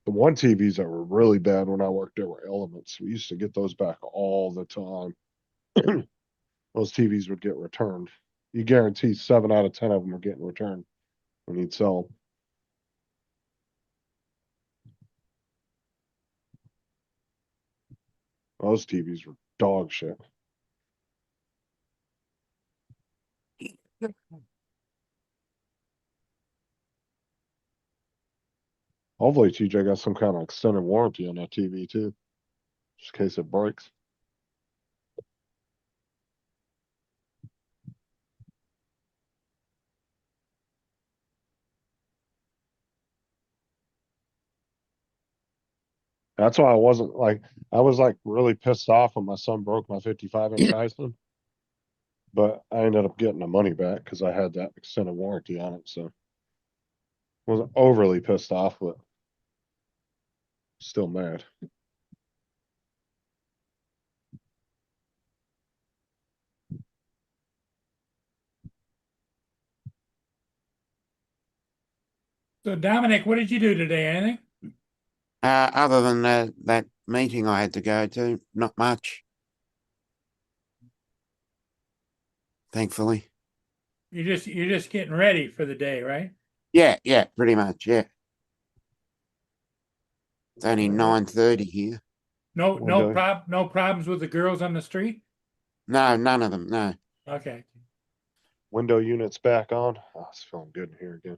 The one TVs that were really bad when I worked there were Elements. We used to get those back all the time. Those TVs would get returned. You guarantee 7 out of 10 of them are getting returned when you'd sell them. Those TVs were dog shit. Hopefully TJ got some kind of extended warranty on that TV too, just in case it breaks. That's why I wasn't like, I was like really pissed off when my son broke my 55-inch Heisman, but I ended up getting the money back because I had that extended warranty on it. So wasn't overly pissed off, but still mad. So Dominic, what did you do today? Anything? Other than that meeting I had to go to, not much. Thankfully. You're just getting ready for the day, right? Yeah, pretty much, yeah. It's only 9:30 here. No problems with the girls on the street? No, none of them, no. Okay. Window units back on. Oh, it's feeling good in here again.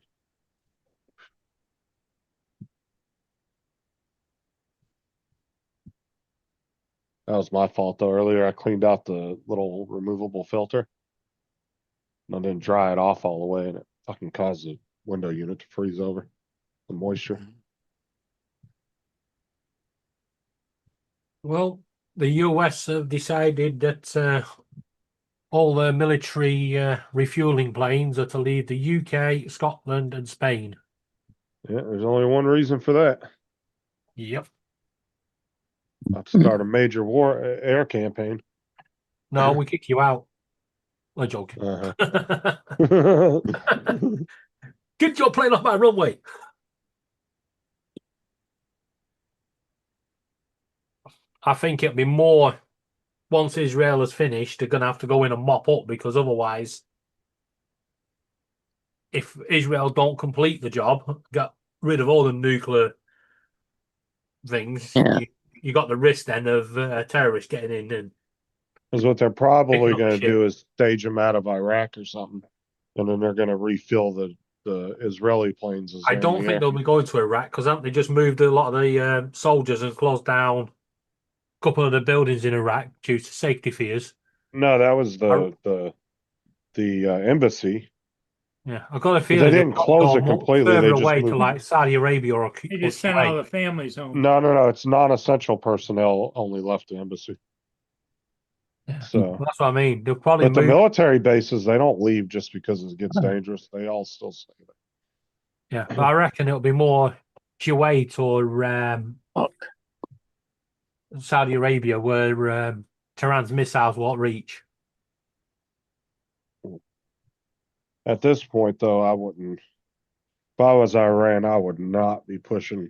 That was my fault though. Earlier I cleaned out the little removable filter. And I didn't dry it off all the way and it fucking caused the window unit to freeze over. The moisture. Well, the US have decided that all their military refueling planes are to leave the UK, Scotland, and Spain. Yeah, there's only one reason for that. Yep. About to start a major war air campaign. No, we kick you out. I'm joking. Get your plane off my runway. I think it'll be more once Israel has finished, they're going to have to go in and mop up because otherwise, if Israel don't complete the job, get rid of all the nuclear things, you got the risk then of terrorists getting in and. Because what they're probably Picking up going to shit. do is stage them out of Iraq or something, and then they're going to refill the Israeli planes. As I they're in don't the think air. they'll be going to Iraq because haven't they just moved a lot of the soldiers and closed down a couple of the buildings in Iraq due to safety fears. No, that was the embassy. Yeah, I've got a But feeling they didn't close it completely. further They just away to moved. like Saudi Arabia or They just sent all the families home. No. It's non-essential personnel only left the embassy. So that's what I mean. They'll probably but the move. military bases, they don't leave just because it gets dangerous. They all still stay there. Yeah, but I reckon it'll be more Kuwait or Saudi Arabia where Tehran's missiles won't reach. At this point, though, I wouldn't. If I was Iran, I would not be pushing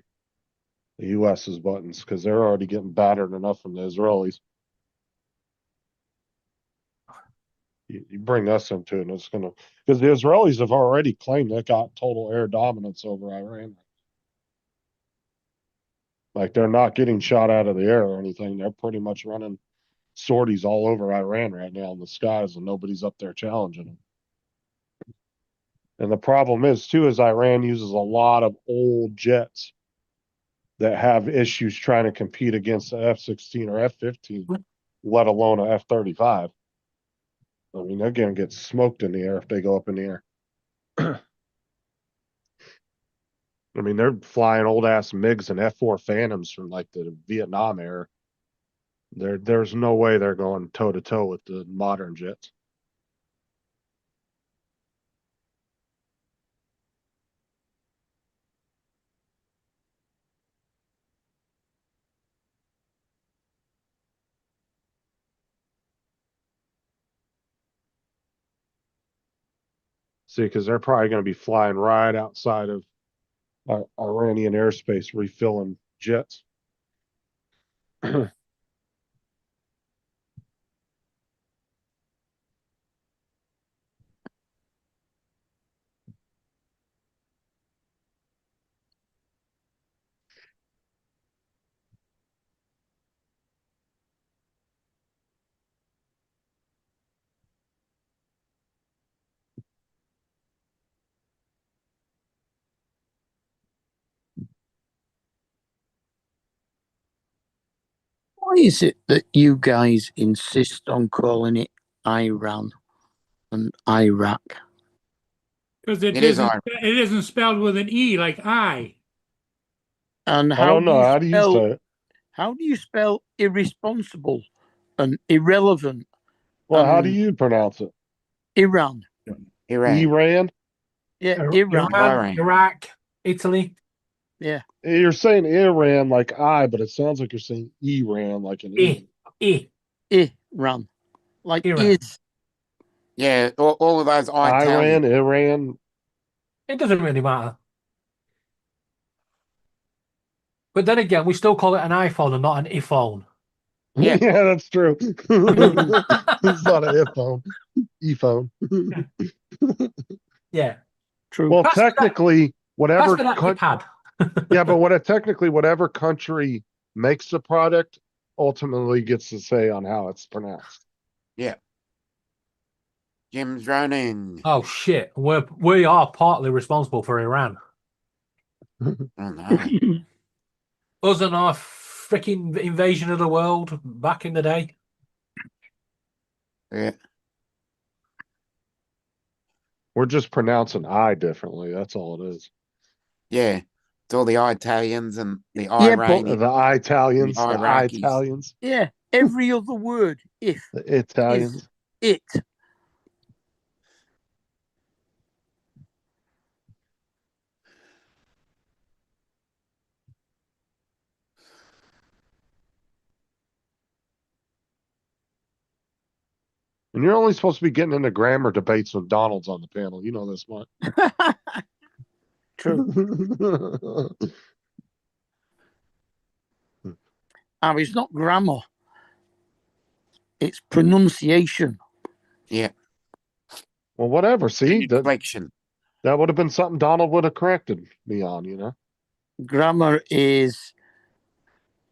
the U.S.'s buttons because they're already getting battered enough from the Israelis. You bring us into it, and it's gonna because the Israelis have already claimed they got total air dominance over Iran. Like they're not getting shot out of the air or anything. They're pretty much running sorties all over Iran right now in the skies, and nobody's up there challenging them. And the problem is too, is Iran uses a lot of old jets that have issues trying to compete against the F-16 or F-15, let alone a F-35. I mean, they're going to get smoked in the air if they go up in the air. I mean, they're flying old ass MiGs and F-4 Phantoms from like the Vietnam era. There's no way they're going toe to toe with the modern jets. See, because they're probably going to be flying right outside of Iranian airspace, refilling jets. Why is it that you guys insist on calling it Iran and Iraq? Because It is Iran. it isn't spelled with an E like I. And I don't know. How do you say it? How do you spell irresponsible and irrelevant? Well, how do you pronounce it? Iran. Iran? Yeah, Iran. Iraq, Italy. Yeah. You're saying Iran like I, but it sounds like you're saying Iran like an E. Iran. Like Iran. is. Yeah, all of those Iran, Iran. It doesn't really matter. But then again, we still call it an iPhone and not an iPhone. Yeah, that's true. It's not an iPhone. E-phone. Yeah. True. Well, technically, whatever yeah, but technically whatever country makes the product ultimately gets to say on how it's pronounced. Yeah. Jim's running. Oh shit. We are partly responsible for Iran. Oh no. Us and our freaking invasion of the world back in the day. Yeah. We're just pronouncing I differently. That's all it is. Yeah. It's all the Italians and the The Iranians. Italians, the Iraqis. Italians. Yeah. Every other word, if. The Italians. Is it. And you're only supposed to be getting into grammar debates when Donald's on the panel. You know this much. True. It's not grammar. It's pronunciation. Yeah. Well, whatever. See, inflection. That would have been something Donald would have corrected me on, you know? Grammar is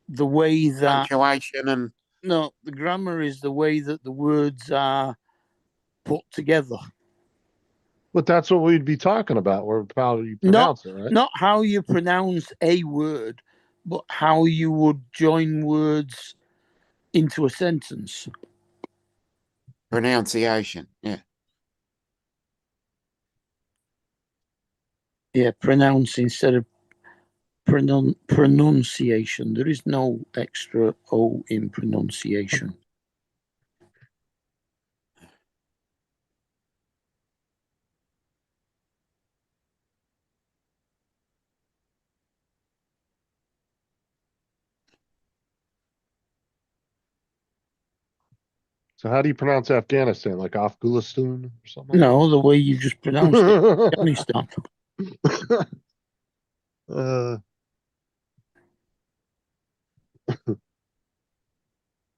the way that punctuation and no, the grammar is the way that the words are put together. But that's what we'd be talking about. Or how you pronounce it, right? Not how you pronounce a word, but how you would join words into a sentence. Pronunciation. Yeah. Yeah, pronounce instead of pronunciation. There is no extra O in pronunciation. So how do you pronounce Afghanistan? Like Afghanistan or something? No, the way you just pronounced it. Afghanistan.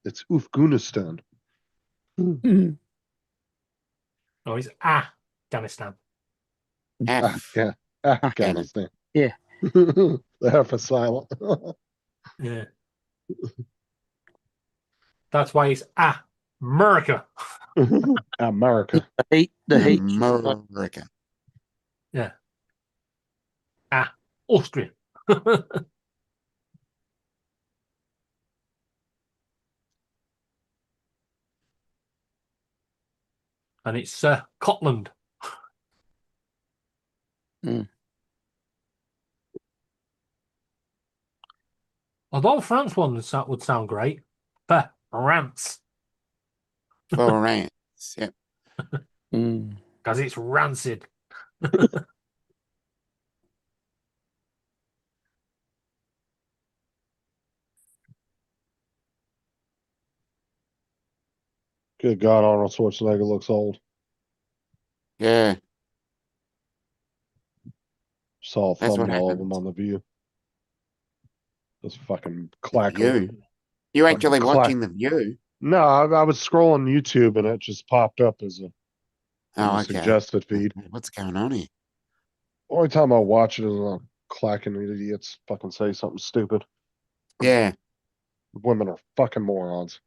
It's Afghanistan. Oh, it's Afghanistan. Afghanistan. Yeah. The F is silent. Yeah. That's why it's America. America. The H. America. Yeah. Austrian. And it's Cotland. Although France one would sound great. France. France. Yep. Because it's rancid. Good God, Arnold Schwarzenegger looks old. Yeah. Saw a That's what thumbnail of happened. him on The View. Just fucking clacking. You actually watching The View? No, I was scrolling YouTube and it just popped up as a Okay. suggested feed. What's going on here? Only time I watch it is when I'm clacking idiots fucking say something stupid. Yeah. Women are fucking morons.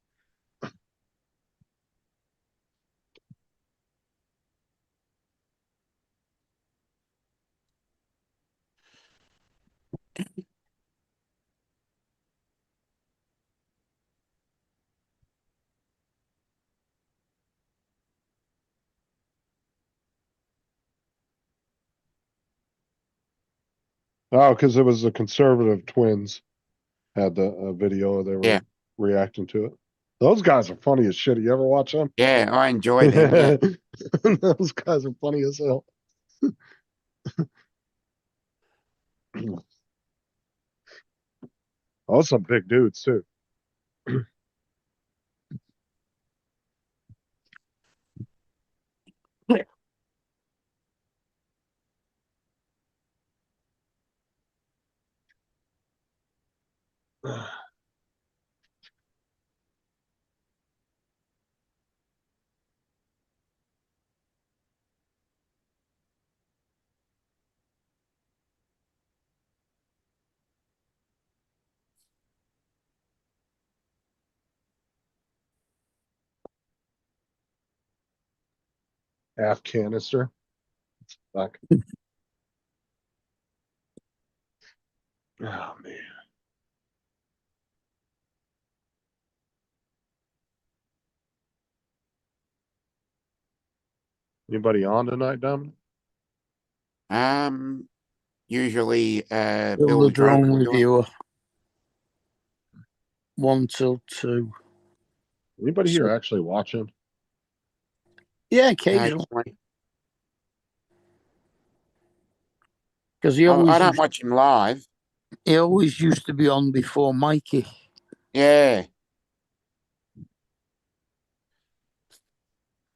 Oh, because it was the conservative twins had the video they were reacting to it. Those guys are funny as shit. You ever watch them? Yeah, I enjoy them. Yeah. Those guys are funny as hell. Oh, some big dudes too. Half canister. Fuck. Oh man. Anybody on tonight, Dominic? Usually Bill the drone reviewer. 1 till 2. Anybody here actually watching? Yeah, occasionally. Because he I always don't watch him live. He always used to be on before Mikey. Yeah.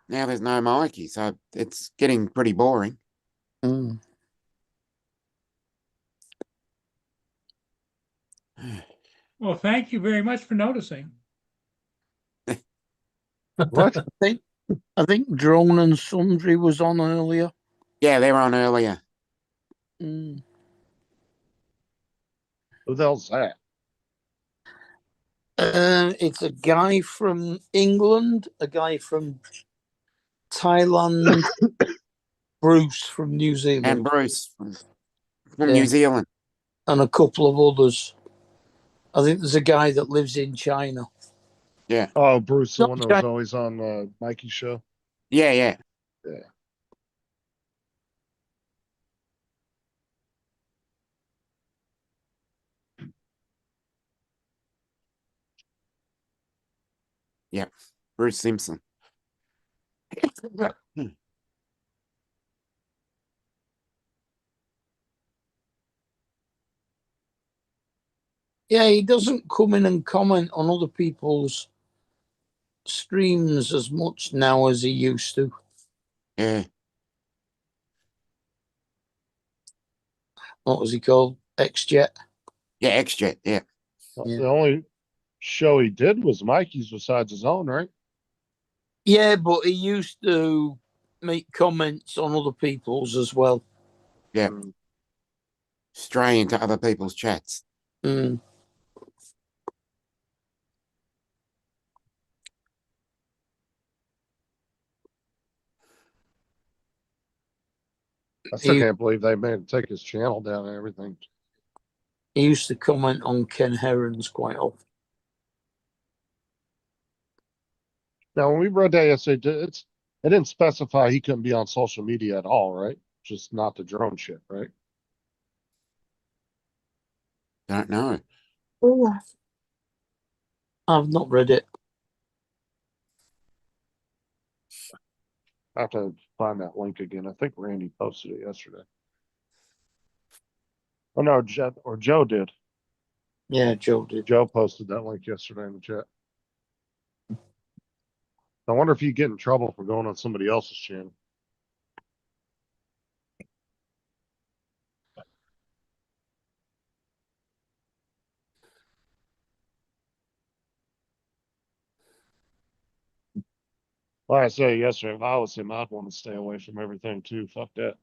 Now there's no Mikey, so it's getting pretty boring. Well, thank you very much for noticing. What? I think Drone and Sundry was on earlier. Yeah, they were on earlier. Who the hell's that? It's a guy from England, a guy from Thailand, Bruce from New Zealand. And Bruce from New Zealand. And a couple of others. I think there's a guy that lives in China. Yeah. Oh, Bruce, the Not one that China. was always on Mikey's show. Yeah, yeah. Yeah. Yeah. Bruce Simpson. Yeah, he doesn't come in and comment on other people's streams as much now as he used to. Yeah. What was he called? X-Jet? Yeah, X-Jet, yeah. The only show he did was Mikey's besides his own, right? Yeah, but he used to make comments on other people's as well. Yeah. Stray into other people's chats. I still He, can't believe they made him take his channel down and everything. he used to comment on Ken Herons quite often. Now, when we read that yesterday, it didn't specify he couldn't be on social media at all, right? Just not the drone shit, right? Don't know. Oh, I've not read it. I have to find that link again. I think Randy posted it yesterday. Oh no, Joe did. Yeah, Joe did. Joe posted that link yesterday in the chat. I wonder if you get in trouble for going on somebody else's channel. Like I said yesterday, if I was him, I'd want to stay away from everything too. Fuck that.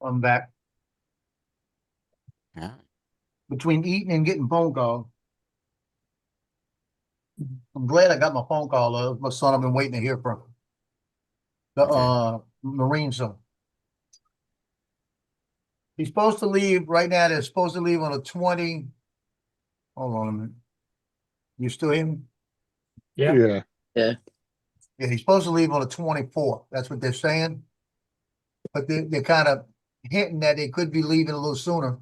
I'm back. Yeah. Between eating and getting phone calls. I'm glad I got my phone call. My son I've been waiting to hear from. The Marine son. He's supposed to leave right now. They're supposed to leave on the 20. Hold on a minute. You still hear me? Yeah. Yeah. Yeah. Yeah, he's supposed to leave on the 24th. That's what they're saying. But they're kind of hinting that they could be leaving a little sooner,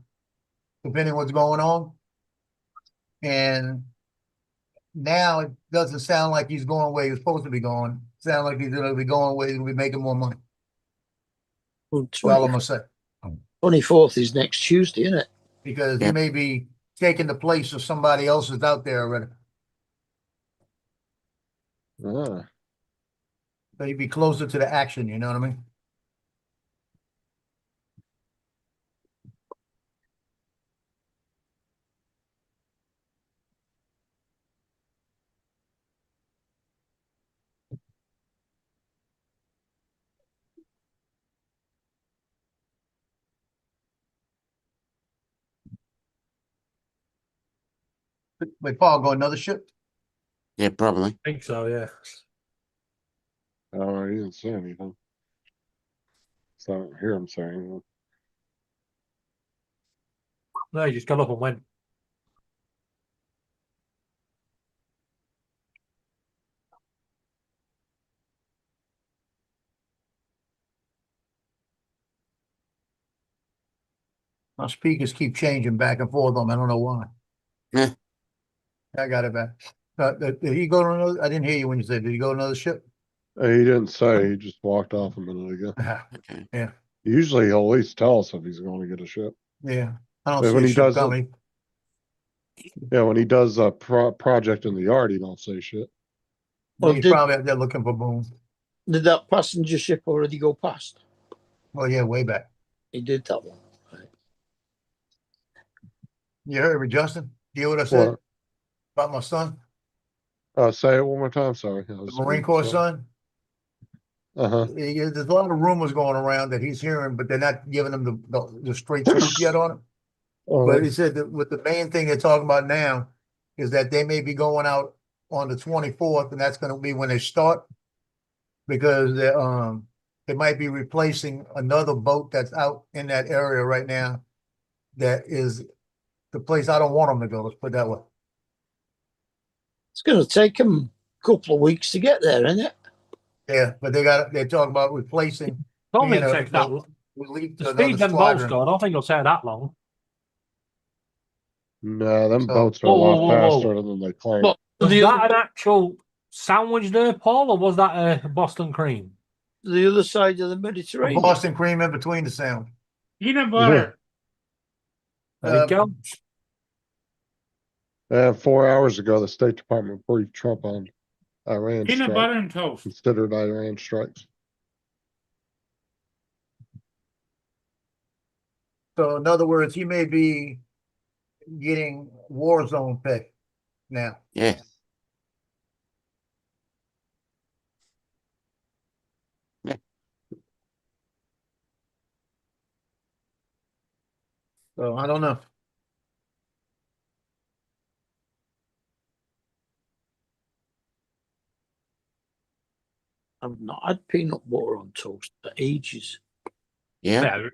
depending on what's going on. And now it doesn't sound like he's going where he's supposed to be going. It sounds like he's going to be going where he's going to be making more money. Well, Well, I'm going to say. 24th is next Tuesday, isn't it? Because he Yep. may be taking the place of somebody else that's out there already. Ah. So he'd be closer to the action, you know what I mean? Wait, Paul, go another ship? Yeah, probably. I think so, yeah. Oh, he didn't say anything. So I don't hear him saying anything. No, he just got up and went. My speakers keep changing back and forth on. I don't know why. Eh, I got it back. Did he go to another? I didn't hear you when you said. Did he go to another ship? He didn't say. He just walked off a minute ago. okay. Yeah, Usually he'll at least tell us if he's going to get a ship. yeah. I don't But see when a he ship does coming. Yeah, when he does a project in the yard, he don't say shit. Well, He's probably out there looking for boom. Did that passenger ship already go past? Oh yeah, way back. He did that one. Right. You heard me, Justin? You hear what I said What? about my son, Say it one more time. Sorry. I the was Marine reading Corps something. son? Uh-huh. There's a lot of rumors going around that he's hearing, but they're not giving him the straight truth yet on it. But he said that with the main thing they're talking about now is that they may be going out on the 24th, and that's going to be when they start, because they might be replacing another boat that's out in that area right now. That is the place I don't want them to go. Let's put it that way. It's going to take them a couple of weeks to get there, isn't it? Yeah, but they're talking about replacing. Don't you think it know, takes that long. Leave The another speed them boats squadron. go, I don't think it'll take that long. No, them So- boats are a Whoa, lot whoa, whoa, faster whoa. than they claim. But Was the that an actual sandwich there, Paul, or was that a Boston cream? the other side of the A Mediterranean. Boston cream in between the sound. Peanut butter. There we go. And 4 hours ago, the State Department briefed Trump on Iran Peanut strike, butter and toast. considered Iran strikes. So in other words, he may be getting war zone pay now. Yeah. So I don't know. I've not had peanut butter on toast for ages. Yeah. Yeah,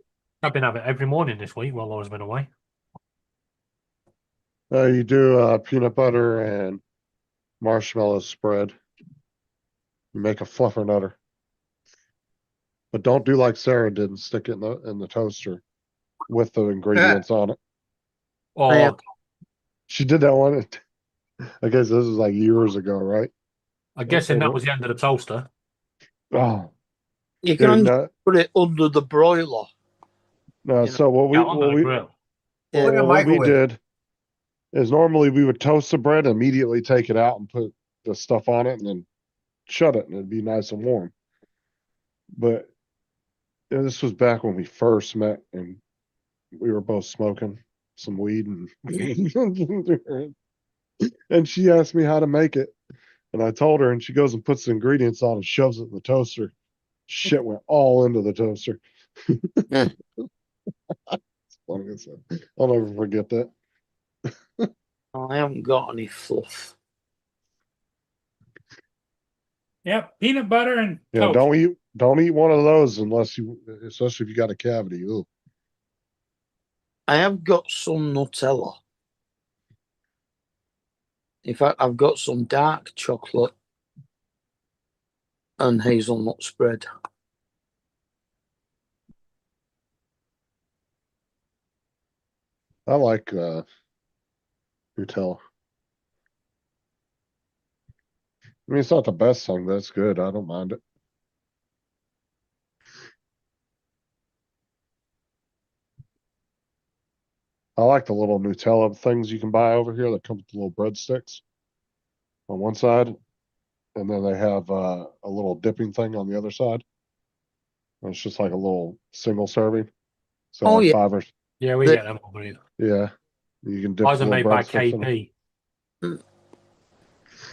I've been having it every morning this week while Laura's been away. You do peanut butter and marshmallow spread. You make a fluffernutter. But don't do like Sarah did and stick it in the toaster with the ingredients on it. Or I have- She did that one. I guess this was like years ago, right? I'm guessing that was the end of the toaster. Oh, You dude, can no, put it under the broiler. no. You know, So what we Yeah, under what the we grill. Yeah. Put it in what we microwave. did is normally we would toast the bread, immediately take it out and put the stuff on it, and then shut it, and it'd be nice and warm. But this was back when we first met, and we were both smoking some weed, and and she asked me how to make it, and I told her, and she goes and puts the ingredients on and shoves it in the toaster. Shit went all into the toaster. Yeah. It's funny as hell. I'll never forget that. I haven't got any fluff. Yep, peanut butter and Yeah, toast. don't eat one of those unless you, especially if you got a cavity. Ooh. I have got some Nutella. In fact, I've got some dark chocolate and hazelnut spread. I like Nutella. I mean, it's not the best thing, but it's good. I don't mind it. I like the little Nutella things you can buy over here that come with the little breadsticks on one side, and then they have a little dipping thing on the other side. And it's just like a little single serving. So Oh, like yeah. 5 or Yeah, we The- get them over here. yeah, you can dip Ours are little made by breadsticks in them.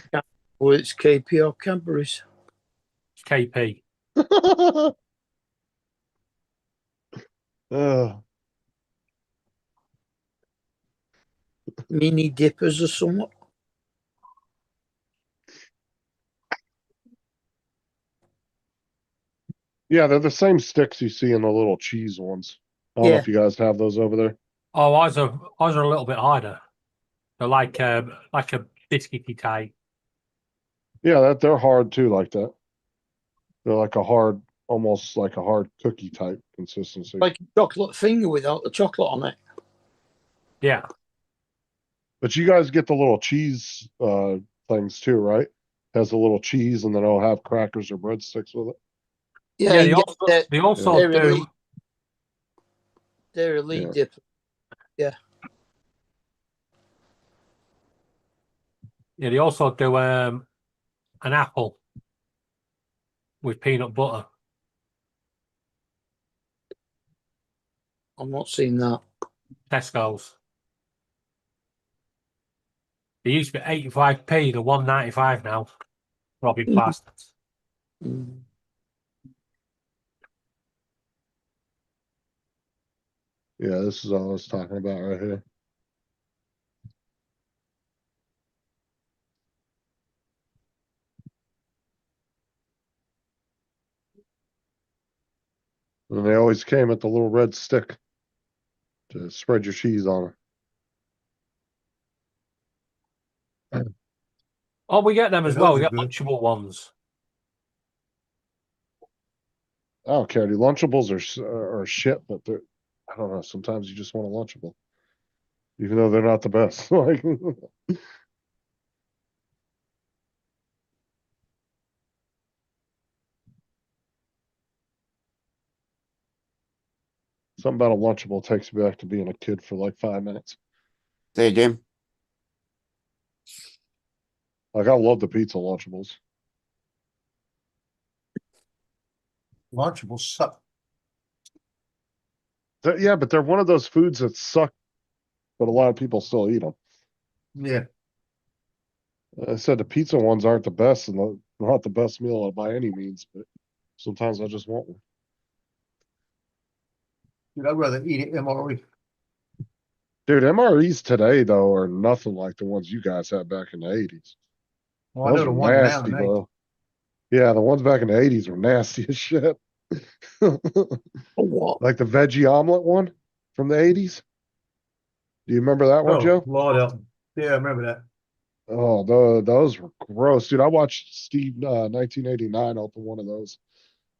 KP. Well, it's KP or Cadbury's. It's KP. Uh, Mini dippers or something. yeah, they're the same sticks you see in the little cheese ones. I don't know Yeah. if you guys have those over there. Oh, ours are a little bit harder. They're like a biscuity type. Yeah, they're hard too, like that. They're like a hard, almost like a hard cookie type consistency. Like a chocolate finger without the chocolate on it. Yeah. But you guys get the little cheese things too, right? Has a little cheese, and then it'll have crackers or breadsticks with it. Yeah, Yeah, you get that they also Dairy do. Lee- Dairy Lee Yeah. dip. Yeah. Yeah, they also do an apple with peanut butter. I'm not seeing that. Tesco's. They used to be 85p to 1.95 now. Robbie bastards. Mm. Yeah, this is all I was talking about right here. And they always came with the little red stick to spread your cheese on it. Oh, we get them Yeah, as well. those We are get good. lunchable ones. I don't care. The Lunchables are shit, but they're, I don't know. Sometimes you just want a Lunchable, even though they're not the best. Like, something about a Lunchable takes me back to being a kid for like 5 minutes. Say, Jim. Like, I love the pizza Lunchables. Lunchables suck. Yeah, but they're one of those foods that suck, but a lot of people still eat them. Yeah. I said the pizza ones aren't the best and not the best meal by any means, but sometimes I just want one. Dude, I'd rather eat it MRE. Dude, MREs today though are nothing like the ones you guys had back in the 80s. Well, I Those know are the ones now, nasty, nice. bro. Yeah, the ones back in the 80s were nasty as shit. What? Like the veggie omelet one from the 80s. Do you remember that one, Oh, Joe? Lord help me. Yeah, I remember that. Oh, those were gross, dude. I watched Steve 1989 open one of those,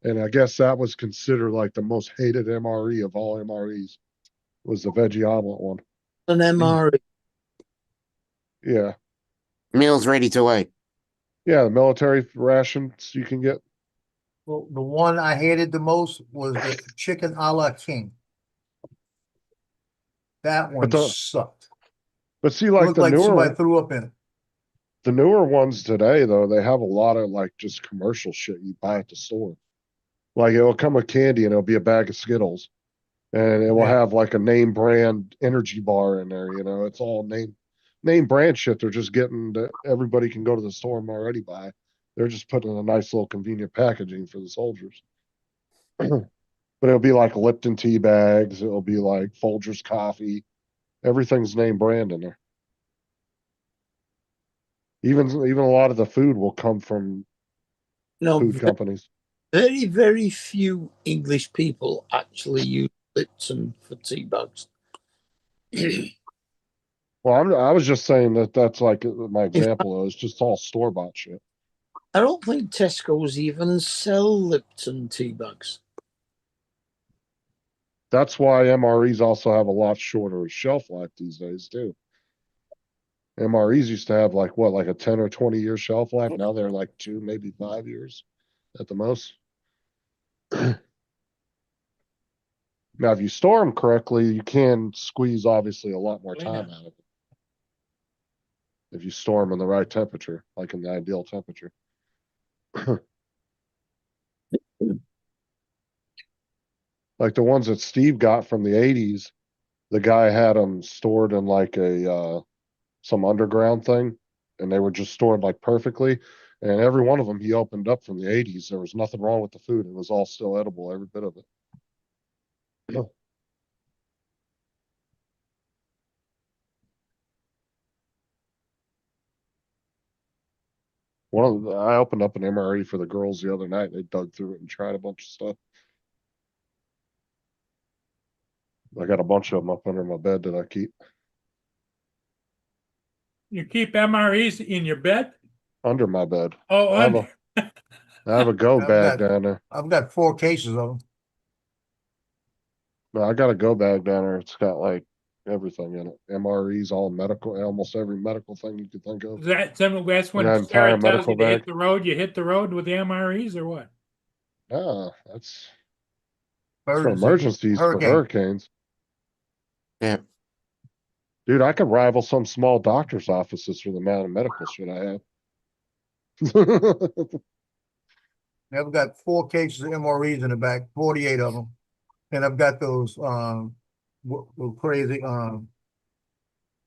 and I guess that was considered like the most hated MRE of all MREs. Was the veggie omelet one? An MRE. Yeah, Meals ready to eat. yeah. The military rations you can get. Well, the one I hated the most was the chicken a la king. That But one the sucked. but see, It like looked like somebody threw up in it. the newer ones today though, they have a lot of like just commercial shit you buy at the store. Like it'll come with candy and it'll be a bag of Skittles, and it will Yeah. have like a name brand energy bar in there. You know, it's all name brand shit. They're just getting that everybody can go to the store and already buy. They're just putting in a nice little convenient packaging for the soldiers. But it'll be like Lipton tea bags. It'll be like Folgers coffee. Everything's name brand in there. Even a lot of the food will come from No, food companies. very, very few English people actually use Lipton for tea bags. Well, I was just saying that that's like my example. Though. It's just all store bought shit. I don't think Tesco's even sell Lipton tea bags. That's why MREs also have a lot shorter shelf life these days too. MREs used to have like what, like a 10 or 20-year shelf life. Now they're like 2, maybe 5 years at the most. Now, if you store them correctly, you can squeeze obviously a lot more time out of it. If you store them in the right temperature, like in the ideal temperature. Like the ones that Steve got from the 80s, the guy had them stored in like a some underground thing, and they were just stored like perfectly. And every one of them he opened up from the 80s. There was nothing wrong with the food. It was all still edible, every bit of it. I opened up an MRE for the girls the other night. They dug through it and tried a bunch of stuff. I got a bunch of them up under my bed that I keep. You keep MREs in your bed? Under my bed. Oh, I have a go bag down there. I've got 4 cases of them. No, I got a go bag down there. It's got like everything in it. MREs, all medical, almost every medical thing you could think of. That's when That entire Sarah tells medical you to hit bag. the road, you hit the road with the MREs or what? Ah, that's for Emergency. emergencies, for Hurricane. hurricanes. Yeah. Dude, I could rival some small doctor's offices for the amount of medical shit I have. I've got 4 cases of MREs in the back, 48 of them. And I've got those crazy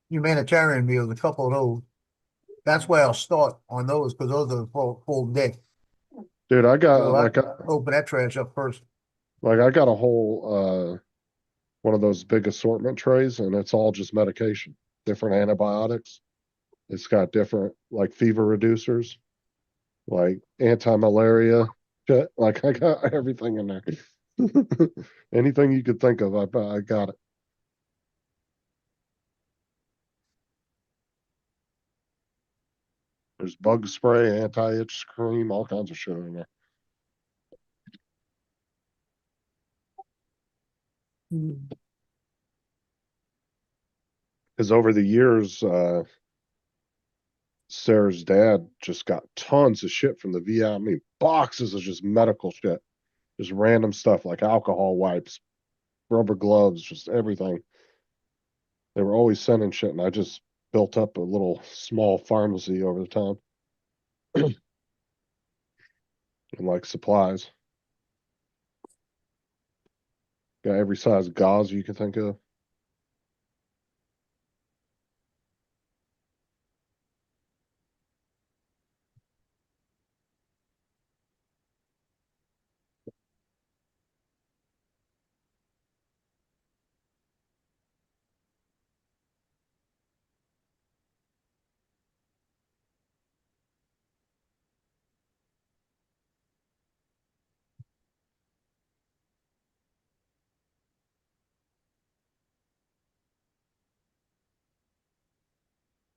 humanitarian meals, a couple of those. That's why I'll start on those because those are full day. Dude, I got So I open that trash up first. like I got a whole one of those big assortment trays, and it's all just medication, different antibiotics. It's got different like fever reducers, like anti-malaria shit. Like I got everything in there. Anything you could think of, I got it. There's bug spray, anti-itch cream, all kinds of shit in there. Because over the years, Sarah's dad just got tons of shit from the VA. I mean, boxes of just medical shit, just random stuff like alcohol wipes, rubber gloves, just everything. They were always sending shit, and I just built up a little small pharmacy over the time. And like supplies. Got every size gauze you can think of.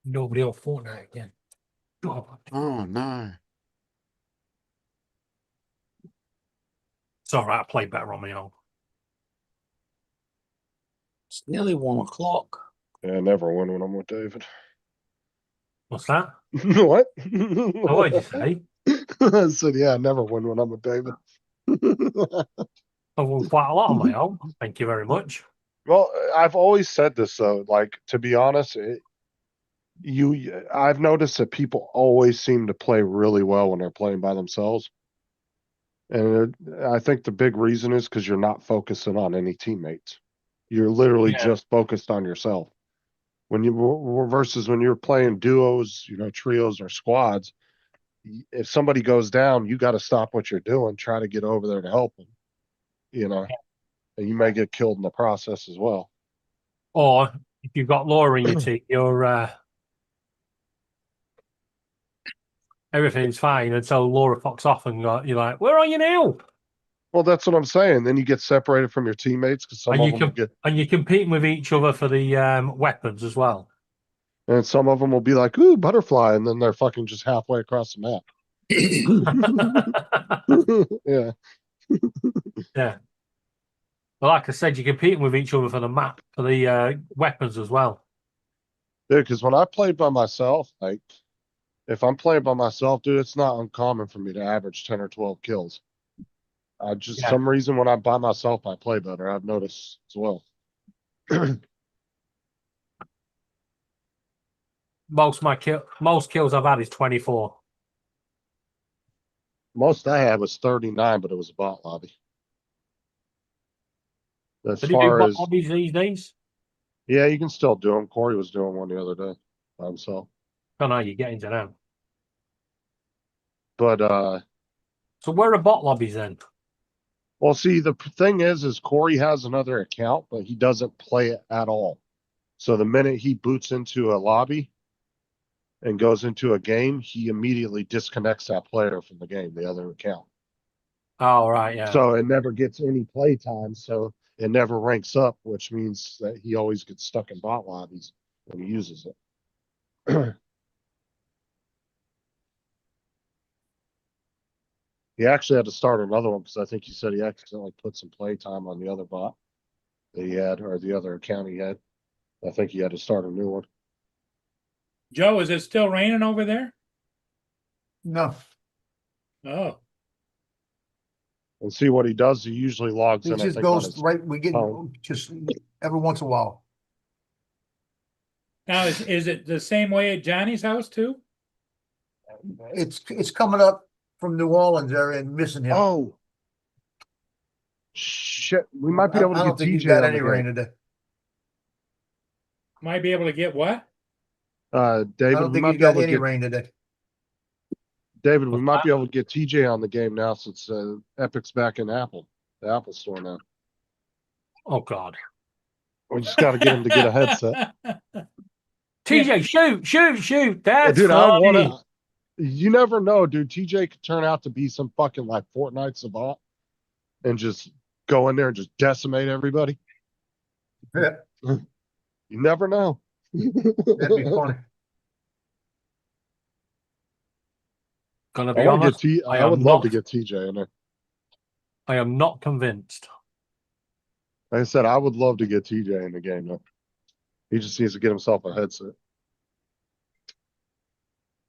Nobody on Fortnite again. God. Oh no. It's all right. I play better on my own. It's nearly 1 o'clock. Yeah, I never win when I'm with David. What's that? What? Oh, what did you say? I said, yeah, I never win when I'm with David. I've won quite a lot on my own. Thank you very much. Well, I've always said this though. Like, to be honest, I've noticed that people always seem to play really well when they're playing by themselves, and I think the big reason is because you're not focusing on any teammates. You're literally just focused on yourself. When you versus when you're playing duos, trios or squads, if somebody goes down, you got to stop what you're doing, try to get over there to help them. And you may get killed in the process as well. Or if you've got Laura in your team, you're everything's fine until Laura fucks off and you're like, where are you now? Well, that's what I'm saying. Then you get separated from your teammates because some of them will get, and you're competing with each other for the weapons as well. and some of them will be like, ooh, butterfly, and then they're fucking just halfway across the map. Yeah. Yeah. Well, like I said, you're competing with each other for the map, for the weapons as well. Yeah, because when I played by myself, like, if I'm playing by myself, dude, it's not uncommon for me to average 10 or 12 kills. Some reason when I'm by myself, I play better. I've noticed as well. Most kills I've had is 24. Most I had was 39, but it was a bot lobby. As Do you do far bot as lobbies these days? yeah, you can still do them. Corey was doing one the other day by himself. I don't know how you get into them. But so where are bot lobbies then? well, see, the thing is Corey has another account, but he doesn't play it at all. So the minute he boots into a lobby and goes into a game, he immediately disconnects that player from the game, the other account. Oh, right, yeah. So it never gets any play time. So it never ranks up, which means that he always gets stuck in bot lobbies when he uses it. He actually had to start another one because I think he said he accidentally put some play time on the other bot that he had, or the other account he had. I think he had to start a new one. Joe, is it still raining over there? No. Oh. And see what he does. He usually logs It in. just I think, on goes his right. We get phone. just every once in a while. Now, is it the same way at Johnny's house too? It's coming up from New Orleans area and missing him. Oh shit! We might be able to I get don't think he's TJ got on any the rain game. today. Might be able to get what? I David, don't we think might he's be got able to any get rain today. David. We might be able to get TJ on the game now since Epic's back in the Apple Store now. Oh God. We just got to get him to get a headset. TJ, shoot. That's Dude, I want funny. to. You never know, dude. TJ could turn out to be some fucking like Fortnite savant and just go in there and just decimate everybody. Yeah, You never know. that'd be funny. Gonna I be want to honest, get I I would am love not. to get TJ in there. I am not convinced. Like I said, I would love to get TJ in the game. Though. He just needs to get himself a headset.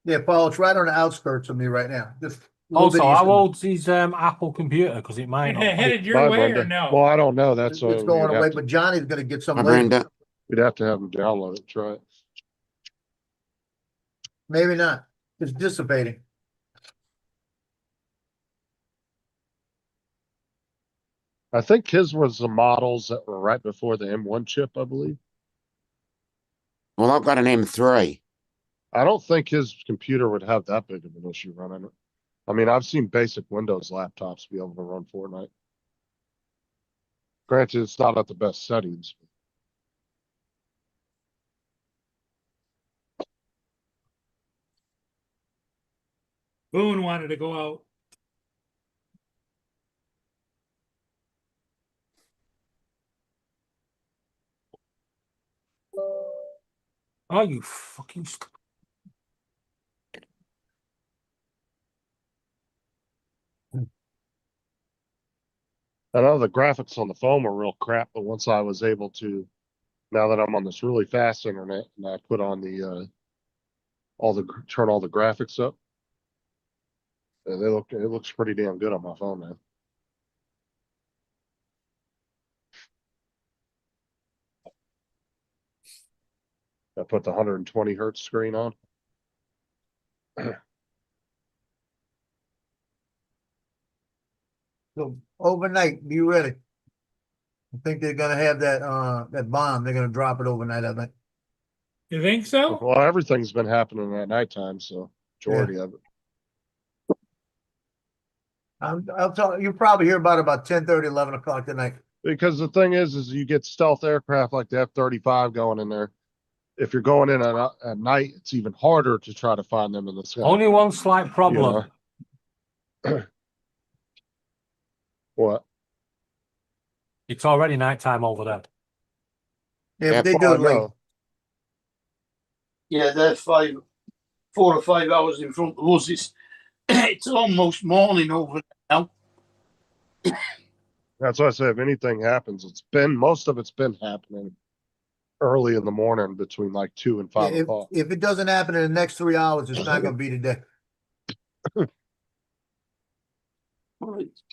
Yeah, Paul, it's right on the outskirts of me right now. Just a little Also, bit east how of me. old's his Apple computer? Because it might not. Headed your Bye, way or Brenda. no? Well, I don't know. That's It's going away, but Johnny's going to get some Hi, later. Brenda. we'd have to have him download it. Try it. Maybe not. It's dissipating. I think his was the models that were right before the M1 chip, I believe. Well, I've got an M3. I don't think his computer would have that big of an issue running it. I mean, I've seen basic Windows laptops be able to run Fortnite. Granted, it's not at the best settings. Boone wanted to go out. Oh, you fucking. I know the graphics on the phone were real crap, but once I was able to, now that I'm on this really fast internet, and I put on the turn all the graphics up, it looks pretty damn good on my phone now. I put the 120 hertz screen on. So overnight, be ready. I think they're going to have that bomb. They're going to drop it overnight, I think. You think so? Well, everything's been happening at nighttime, so majority of it. I'll tell you, probably hear about 10:30, 11 o'clock tonight. Because the thing is you get stealth aircraft like the F-35 going in there. If you're going in at night, it's even harder to try to find them in the sky. Only one slight problem. You know? What? It's already nighttime over there. Yeah, but they do it late. Yeah, they're 4 or 5 hours in front of us. It's almost morning over now. That's why I say if anything happens, most of it's been happening early in the morning between like 2 and 5 o'clock. If it doesn't happen in the next 3 hours, it's not going to be today.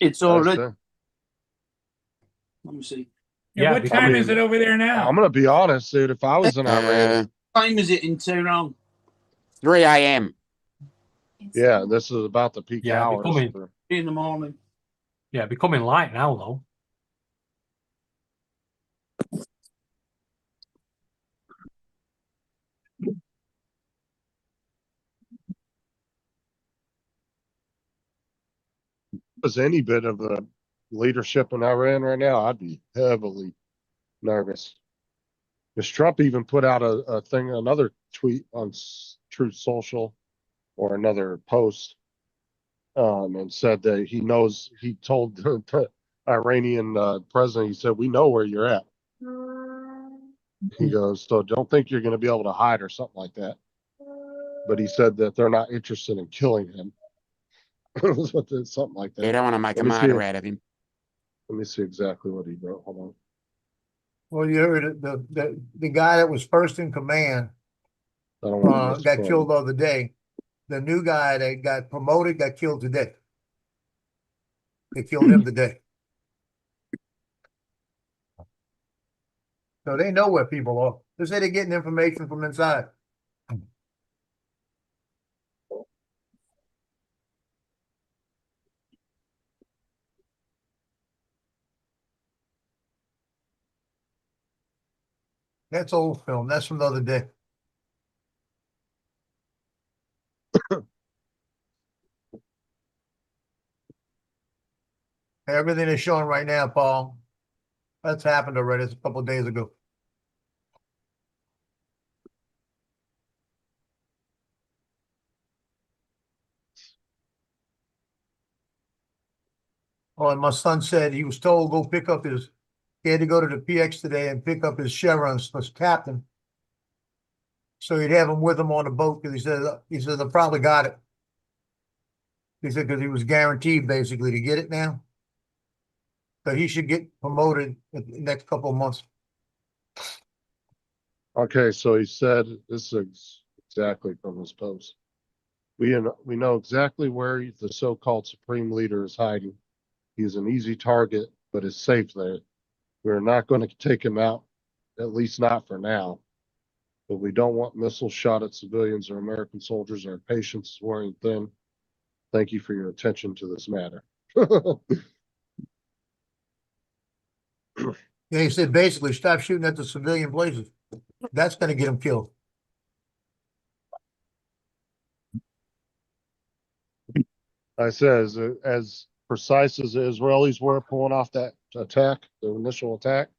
It's already. Let me see. Yeah, what time is it over there now? I'm going to be honest, dude. If I was in Iran. What time is it in Tehran? 3 a.m. Yeah, this is about the peak hours. 3 in the morning. Yeah, becoming light now, though. Was any bit of the leadership in Iran right now, I'd be heavily nervous. Because Trump even put out another tweet on Truth Social or another post, and said that he told the Iranian president, he said, "We know where you're at." He goes, "So don't think you're going to be able to hide," or something like that. But he said that they're not interested in killing him. Something like that. They don't want to make a martyr out of him. Let me see exactly what he wrote. Hold on. Well, you heard it. The guy that was first in command got killed the other day. The new guy that got promoted got killed today. They killed him today. So they know where people are. They say they're getting information from inside. That's old film. That's from the other day. Everything is showing right now, Paul. That's happened already. It's a couple of days ago. Oh, and my son said he was told go pick up his. He had to go to the PX today and pick up his chevrons for his captain. So he'd have him with him on the boat because he said I probably got it. He said because he was guaranteed basically to get it now. But he should get promoted in the next couple of months. Okay, so he said this is exactly from his post. We know exactly where the so-called supreme leader is hiding. He's an easy target, but is safe there. We're not going to take him out, at least not for now. But we don't want missiles shot at civilians or American soldiers. Our patience is wearing thin. Thank you for your attention to this matter. Yeah, he said basically stop shooting at the civilian places. That's going to get him killed. I said, as precise as the Israelis were pulling off that attack, the initial attack,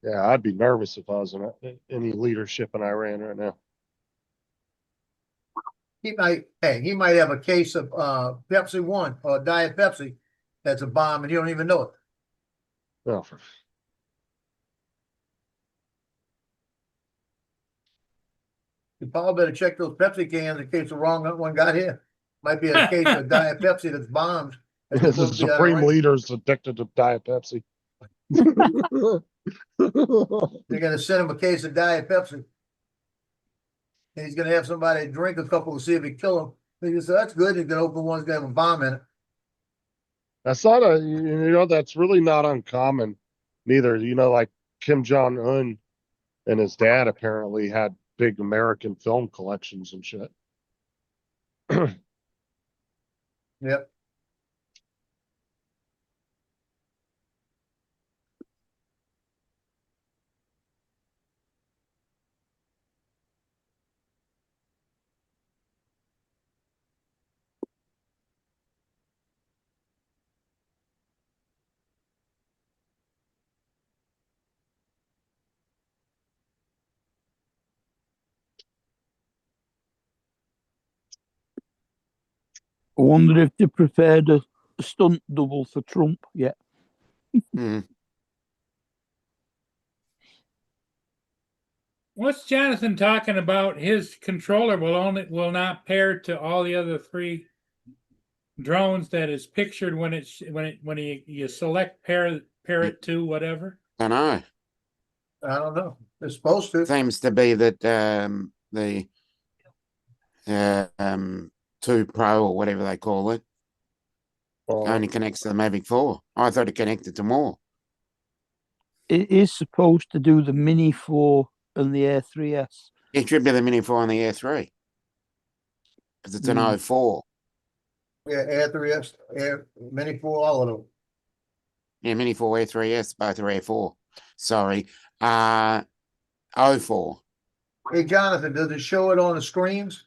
yeah, I'd be nervous if I was in any leadership in Iran right now. He might have a case of Pepsi One or Diet Pepsi that's a bomb and you don't even know it. Oh, You probably better check those Pepsi cans in case the wrong one got here. Might be a case of Diet Pepsi that's bombs. That's the supposed to be supreme Iran. leader's addicted to Diet Pepsi. They're going to send him a case of Diet Pepsi. And he's going to have somebody drink a couple to see if it kill him. He said, that's good. He's going to open one that's going to have a bomb in it. That's not that's really not uncommon neither. Like Kim Jong-un and his dad apparently had big American film collections and shit. Yep. I wonder if they prepared a stunt double for Trump yet. What's Jonathan talking about? His controller will not pair to all the other three drones that is pictured when you select pair it to whatever. I know. I don't know. They're supposed to. Seems to be that the 2 Pro or whatever they call it only connects to the Mavic 4. I thought it connected to more. It is supposed to do the Mini 4 and the Air 3S. It should be the Mini 4 and the Air 3 because it's an 04. Yeah, Air 3S, Air Mini 4, all of them. Yeah, Mini 4, Air 3S, both are Air 4. Sorry. 04. Hey, Jonathan, does it show it on the screens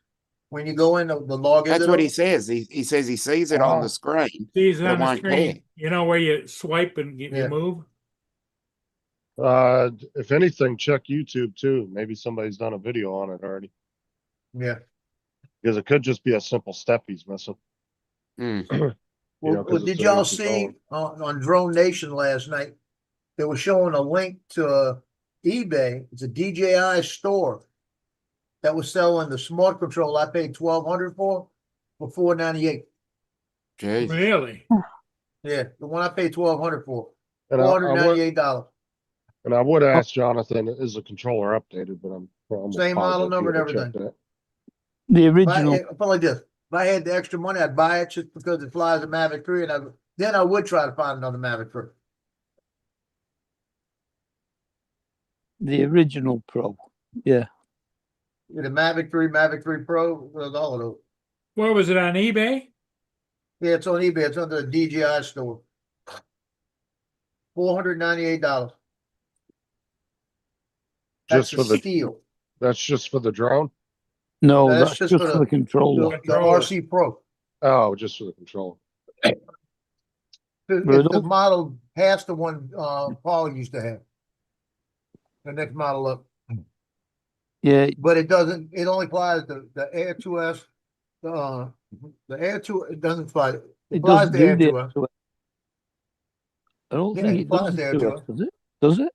when you go in the log? That's what he says. He says he sees it on the screen. Sees it but on it the won't screen. pair. You know where you swipe and you move. If anything, check YouTube too. Maybe somebody's done a video on it already. Yeah. Because it could just be a simple step he's missing. Well, did y'all see on Drone Nation last night? They were showing a link to eBay. It's a DJI store that was selling the smart control I paid $1,200 for $498. Really? Yeah, the one I paid $1,200 for $498. And I would Oh. ask Jonathan, is the controller updated? But I'm almost Same model positive he number and would have everything. checked The original. I put like this. If I had the extra money, I'd buy it just because it flies a Mavic 3, and then I would try to find another Mavic 3. The original Pro. Yeah. The Mavic 3, Mavic 3 Pro, all of those. Where was it on eBay? Yeah, it's on eBay. It's under the DJI store. $498. Just That's for the steal. That's just for the drone? No, That's that's just for the controller. The RC Pro. Oh, just for the controller. It's the model past the one Paul used to have. The next model up. Yeah. But it doesn't, it only applies to the Air 2S. The Air 2, it doesn't fly. It applies to Air 2S. I don't Yeah, think it it flies does there do too. it, does it? Does it?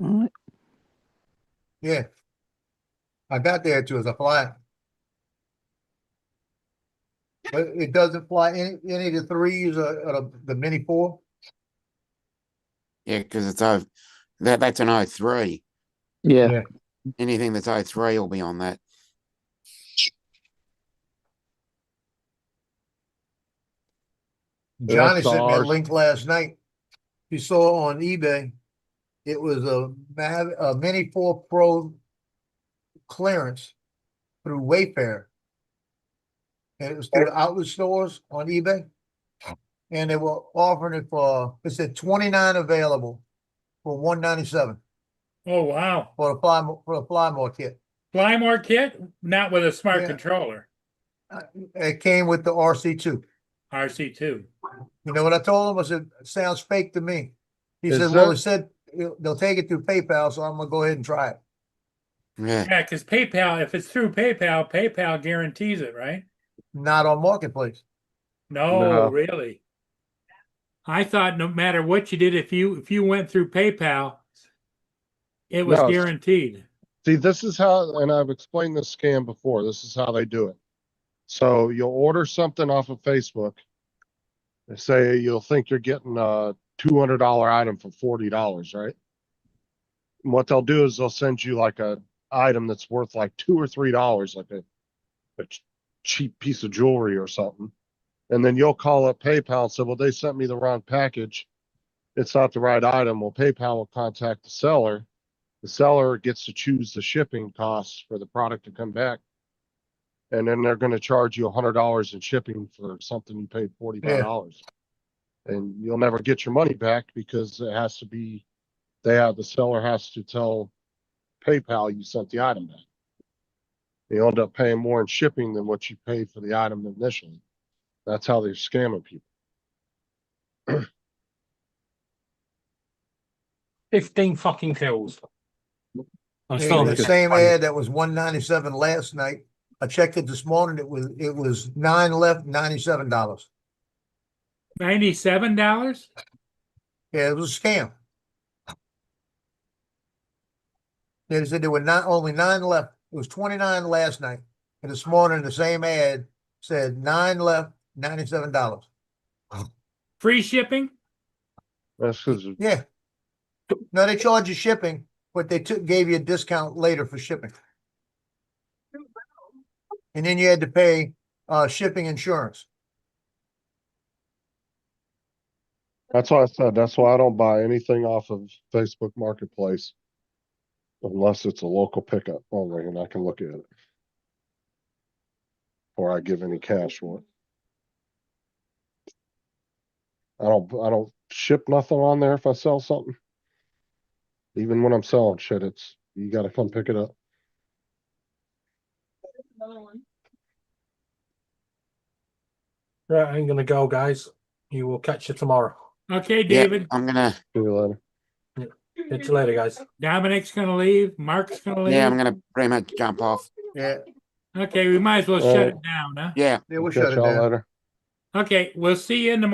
All right. Yeah. I got there too as a fly. But it doesn't fly any of the threes or the mini 4. Yeah, because it's that's an 03. Yeah. Yeah. Anything that's 03 will be on that. Johnny That's sent me a ours. link last night. He saw on eBay. It was a Mini 4 Pro clearance through Wayfair. And it was through the outlet stores on eBay. And they were offering it for, it said 29 available for $197 Oh wow. for the Flymore kit. Flymore kit, not with a smart Yeah. controller. It came with the RC2. RC2. You know what I told him? I said, it sounds fake to me. He Is said, well, that- he said they'll take it through PayPal, so I'm gonna go ahead and try it. Yeah. Yeah, because PayPal, if it's through PayPal, PayPal guarantees it, right? Not on Marketplace. No, No. really. I thought no matter what you did, if you went through PayPal, it was No, guaranteed. See, this is how, and I've explained this scam before. This is how they do it. So you'll order something off of Facebook. They say you'll think you're getting a $200 item for $40, right? And what they'll do is they'll send you like a item that's worth like $2 or $3, like a cheap piece of jewelry or something. And then you'll call up PayPal and say, well, they sent me the wrong package. It's not the right item. Well, PayPal will contact the seller. The seller gets to choose the shipping costs for the product to come back. And then they're going to charge you $100 in shipping for something you paid $45. And you'll never get your money back because it has to be, the seller has to tell PayPal you sent the item back. You end up paying more in shipping than what you paid for the item initially. That's how they're scamming people. 15 fucking kills. I'm Yeah, still the same ad that was $197 last night. I checked it this morning. It was 9 left, $97. $97? Yeah, it was a scam. They said there were only 9 left. It was 29 last night. And this morning, the same ad said 9 left, $97. Free shipping? That's because Yeah. No, they charge you shipping, but they gave you a discount later for shipping. And then you had to pay shipping insurance. that's why I said that's why I don't buy anything off of Facebook Marketplace unless it's a local pickup only, and I can look at it before I give any cash for it. I don't ship nothing on there if I sell something. Even when I'm selling shit, it's you got to come pick it up. Right, I'm going to go, guys. You will catch you tomorrow. Okay, David. Yeah, I'm gonna. See you later. Catch you later, guys. Dominic's gonna leave. Mark's gonna leave. Yeah, I'm gonna pretty much jump off. Yeah. Okay, we might as well shut it down, huh? Yeah. Yeah, we'll Catch shut it y'all down. later. Okay, we'll see you in the morning.